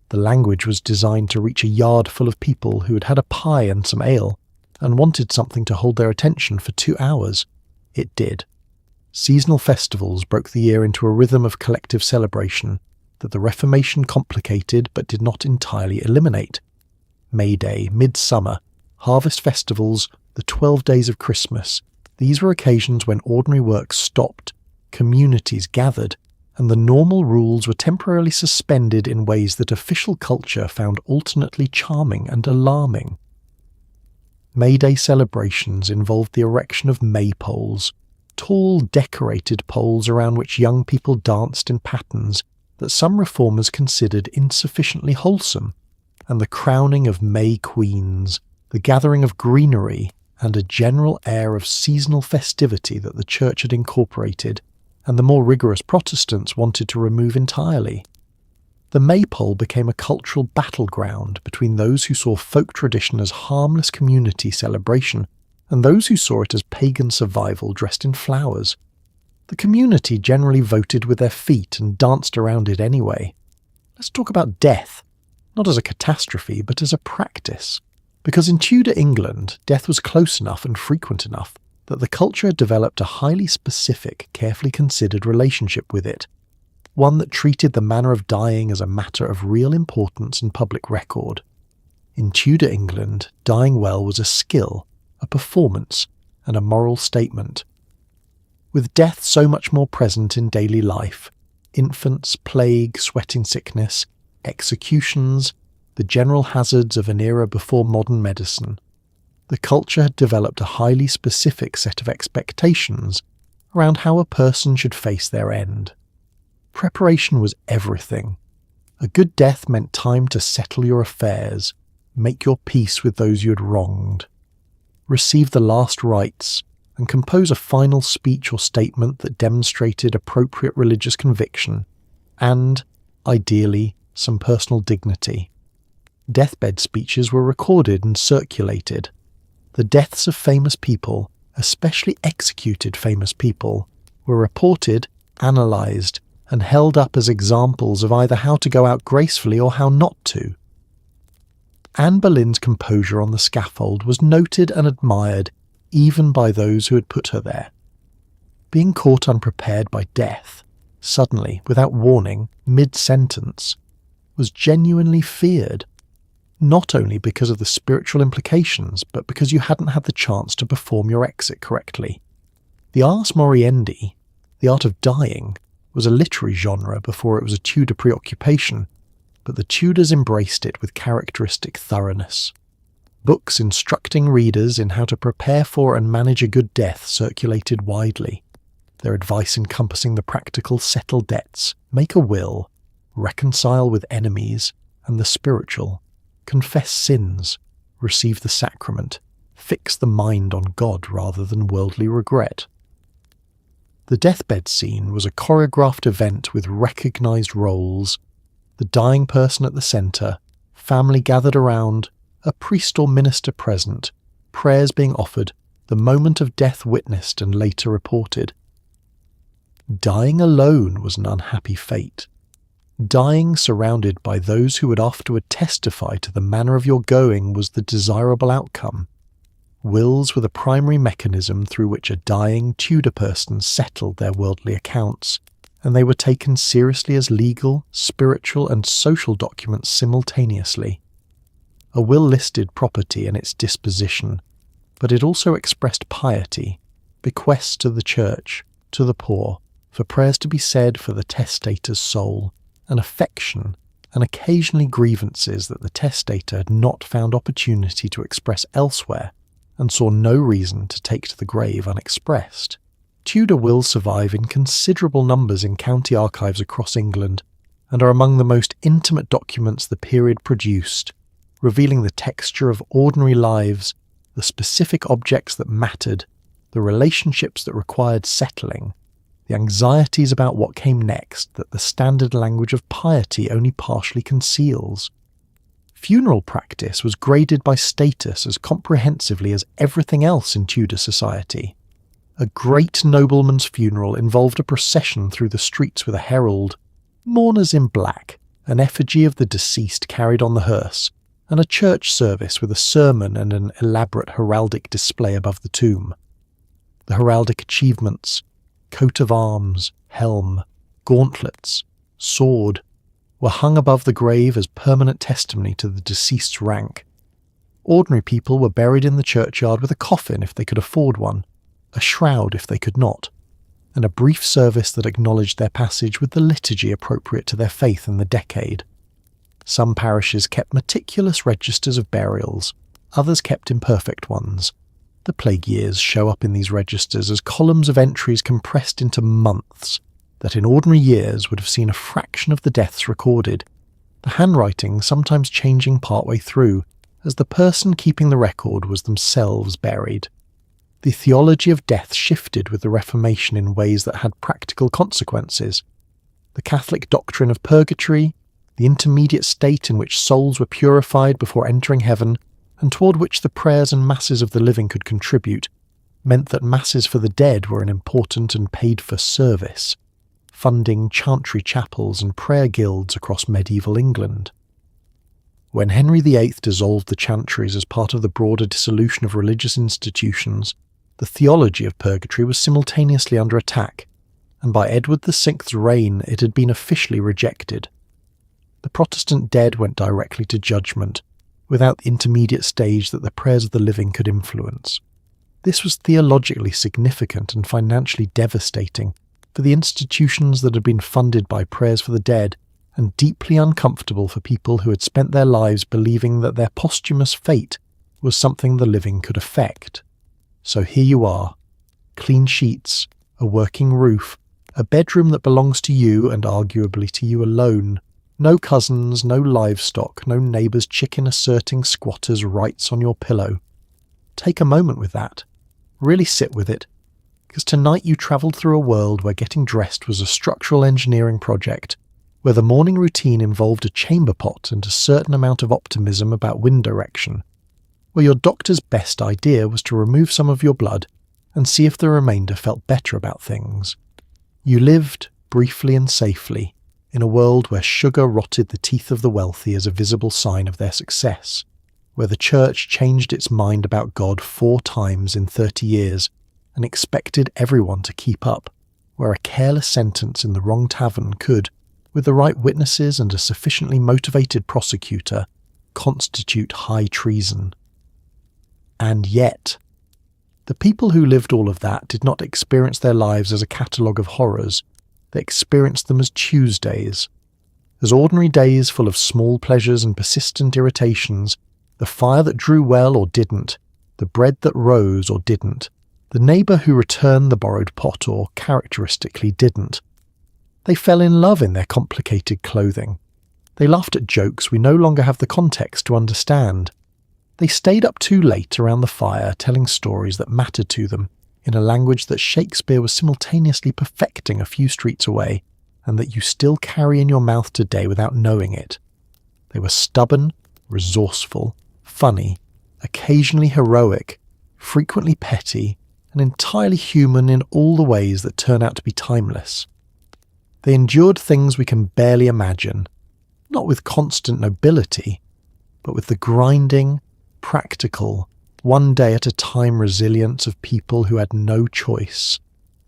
The language was designed to reach a yard full of people who had had a pie and some ale, and wanted something to hold their attention for 2 hours. It did. Seasonal festivals broke the year into a rhythm of collective celebration that the Reformation complicated but did not entirely eliminate. May Day, Midsummer, harvest festivals, the 12 days of Christmas, these were occasions when ordinary work stopped, communities gathered, and the normal rules were temporarily suspended in ways that official culture found alternately charming and alarming. May Day celebrations involved the erection of maypoles, tall decorated poles around which young people danced in patterns that some reformers considered insufficiently wholesome, and the crowning of May Queens, the gathering of greenery, and a general air of seasonal festivity that the Church had incorporated, and the more rigorous Protestants wanted to remove entirely. The maypole became a cultural battleground between those who saw folk tradition as harmless community celebration and those who saw it as pagan survival dressed in flowers. The community generally voted with their feet and danced around it anyway. Let's talk about death, not as a catastrophe, but as a practice. Because in Tudor England, death was close enough and frequent enough that the culture had developed a highly specific, carefully considered relationship with it, one that treated the manner of dying as a matter of real importance and public record. In Tudor England, dying well was a skill, a performance, and a moral statement. With death so much more present in daily life, infants, plague, sweating sickness, executions, the general hazards of an era before modern medicine, the culture had developed a highly specific set of expectations around how a person should face their end. Preparation was everything. A good death meant time to settle your affairs, make your peace with those you had wronged, receive the last rites, and compose a final speech or statement that demonstrated appropriate religious conviction, and, ideally, some personal dignity. Deathbed speeches were recorded and circulated. The deaths of famous people, especially executed famous people, were reported, analysed, and held up as examples of either how to go out gracefully or how not to. Anne Boleyn's composure on the scaffold was noted and admired even by those who had put her there. Being caught unprepared by death, suddenly, without warning, mid-sentence, was genuinely feared, not only because of the spiritual implications, but because you hadn't had the chance to perform your exit correctly. The ars moriendi, the art of dying, was a literary genre before it was a Tudor preoccupation, but the Tudors embraced it with characteristic thoroughness. Books instructing readers in how to prepare for and manage a good death circulated widely, their advice encompassing the practical settle debts, make a will, reconcile with enemies, and the spiritual, confess sins, receive the sacrament, fix the mind on God rather than worldly regret. The deathbed scene was a choreographed event with recognised roles, the dying person at the centre, family gathered around, a priest or minister present, prayers being offered, the moment of death witnessed and later reported. Dying alone was an unhappy fate. Dying surrounded by those who would afterward testify to the manner of your going was the desirable outcome. Wills were the primary mechanism through which a dying Tudor person settled their worldly accounts, and they were taken seriously as legal, spiritual, and social documents simultaneously. A will listed property and its disposition, but it also expressed piety, bequests to the church, to the poor, for prayers to be said for the testator's soul, and affection, and occasionally grievances that the testator had not found opportunity to express elsewhere, and saw no reason to take to the grave unexpressed. Tudor wills survive in considerable numbers in county archives across England, and are among the most intimate documents the period produced, revealing the texture of ordinary lives, the specific objects that mattered, the relationships that required settling, the anxieties about what came next that the standard language of piety only partially conceals. Funeral practice was graded by status as comprehensively as everything else in Tudor society. A great nobleman's funeral involved a procession through the streets with a herald, mourners in black, an effigy of the deceased carried on the hearse, and a church service with a sermon and an elaborate heraldic display above the tomb. The heraldic achievements, coat of arms, helm, gauntlets, sword, were hung above the grave as permanent testimony to the deceased's rank. Ordinary people were buried in the churchyard with a coffin if they could afford one, a shroud if they could not, and a brief service that acknowledged their passage with the liturgy appropriate to their faith in the decade. Some parishes kept meticulous registers of burials, others kept imperfect ones. The plague years show up in these registers as columns of entries compressed into months that in ordinary years would have seen a fraction of the deaths recorded, the handwriting sometimes changing partway through, as the person keeping the record was themselves buried. The theology of death shifted with the Reformation in ways that had practical consequences. The Catholic doctrine of purgatory, the intermediate state in which souls were purified before entering heaven, and toward which the prayers and masses of the living could contribute, meant that masses for the dead were an important and paid-for service, funding chantry chapels and prayer guilds across medieval England. When Henry VIII dissolved the chantries as part of the broader dissolution of religious institutions, the theology of purgatory was simultaneously under attack, and by Edward VI's reign it had been officially rejected. The Protestant dead went directly to judgment, without the intermediate stage that the prayers of the living could influence. This was theologically significant and financially devastating for the institutions that had been funded by prayers for the dead, and deeply uncomfortable for people who had spent their lives believing that their posthumous fate was something the living could affect. So here you are, clean sheets, a working roof, a bedroom that belongs to you and arguably to you alone, no cousins, no livestock, no neighbour's chicken asserting squatters' rights on your pillow. Take a moment with that. Really sit with it, because tonight you travelled through a world where getting dressed was a structural engineering project, where the morning routine involved a chamber pot and a certain amount of optimism about wind direction, where your doctor's best idea was to remove some of your blood and see if the remainder felt better about things. You lived, briefly and safely, in a world where sugar rotted the teeth of the wealthy as a visible sign of their success, where the church changed its mind about God 4 times in 30 years and expected everyone to keep up, where a careless sentence in the wrong tavern could, with the right witnesses and a sufficiently motivated prosecutor, constitute high treason. And yet, the people who lived all of that did not experience their lives as a catalogue of horrors. They experienced them as Tuesdays, as ordinary days full of small pleasures and persistent irritations, the fire that drew well or didn't, the bread that rose or didn't, the neighbour who returned the borrowed pot or characteristically didn't. They fell in love in their complicated clothing. They laughed at jokes we no longer have the context to understand. They stayed up too late around the fire telling stories that mattered to them in a language that Shakespeare was simultaneously perfecting a few streets away and that you still carry in your mouth today without knowing it. They were stubborn, resourceful, funny, occasionally heroic, frequently petty, and entirely human in all the ways that turn out to be timeless. They endured things we can barely imagine, not with constant nobility, but with the grinding, practical, one day at a time resilience of people who had no choice,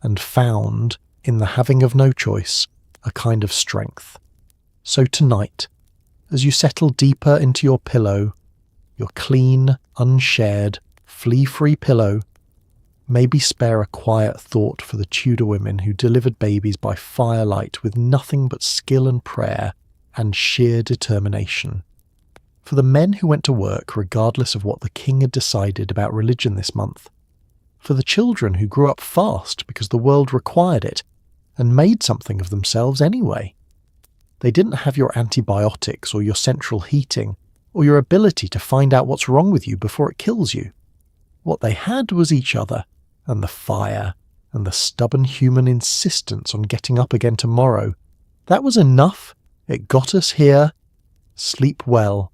and found, in the having of no choice, a kind of strength. So tonight, as you settle deeper into your pillow, your clean, unshared, flea-free pillow, maybe spare a quiet thought for the Tudor women who delivered babies by firelight with nothing but skill and prayer and sheer determination. For the men who went to work regardless of what the king had decided about religion this month. For the children who grew up fast because the world required it and made something of themselves anyway. They didn't have your antibiotics or your central heating or your ability to find out what's wrong with you before it kills you. What they had was each other, and the fire, and the stubborn human insistence on getting up again tomorrow. That was enough. It got us here. Sleep well.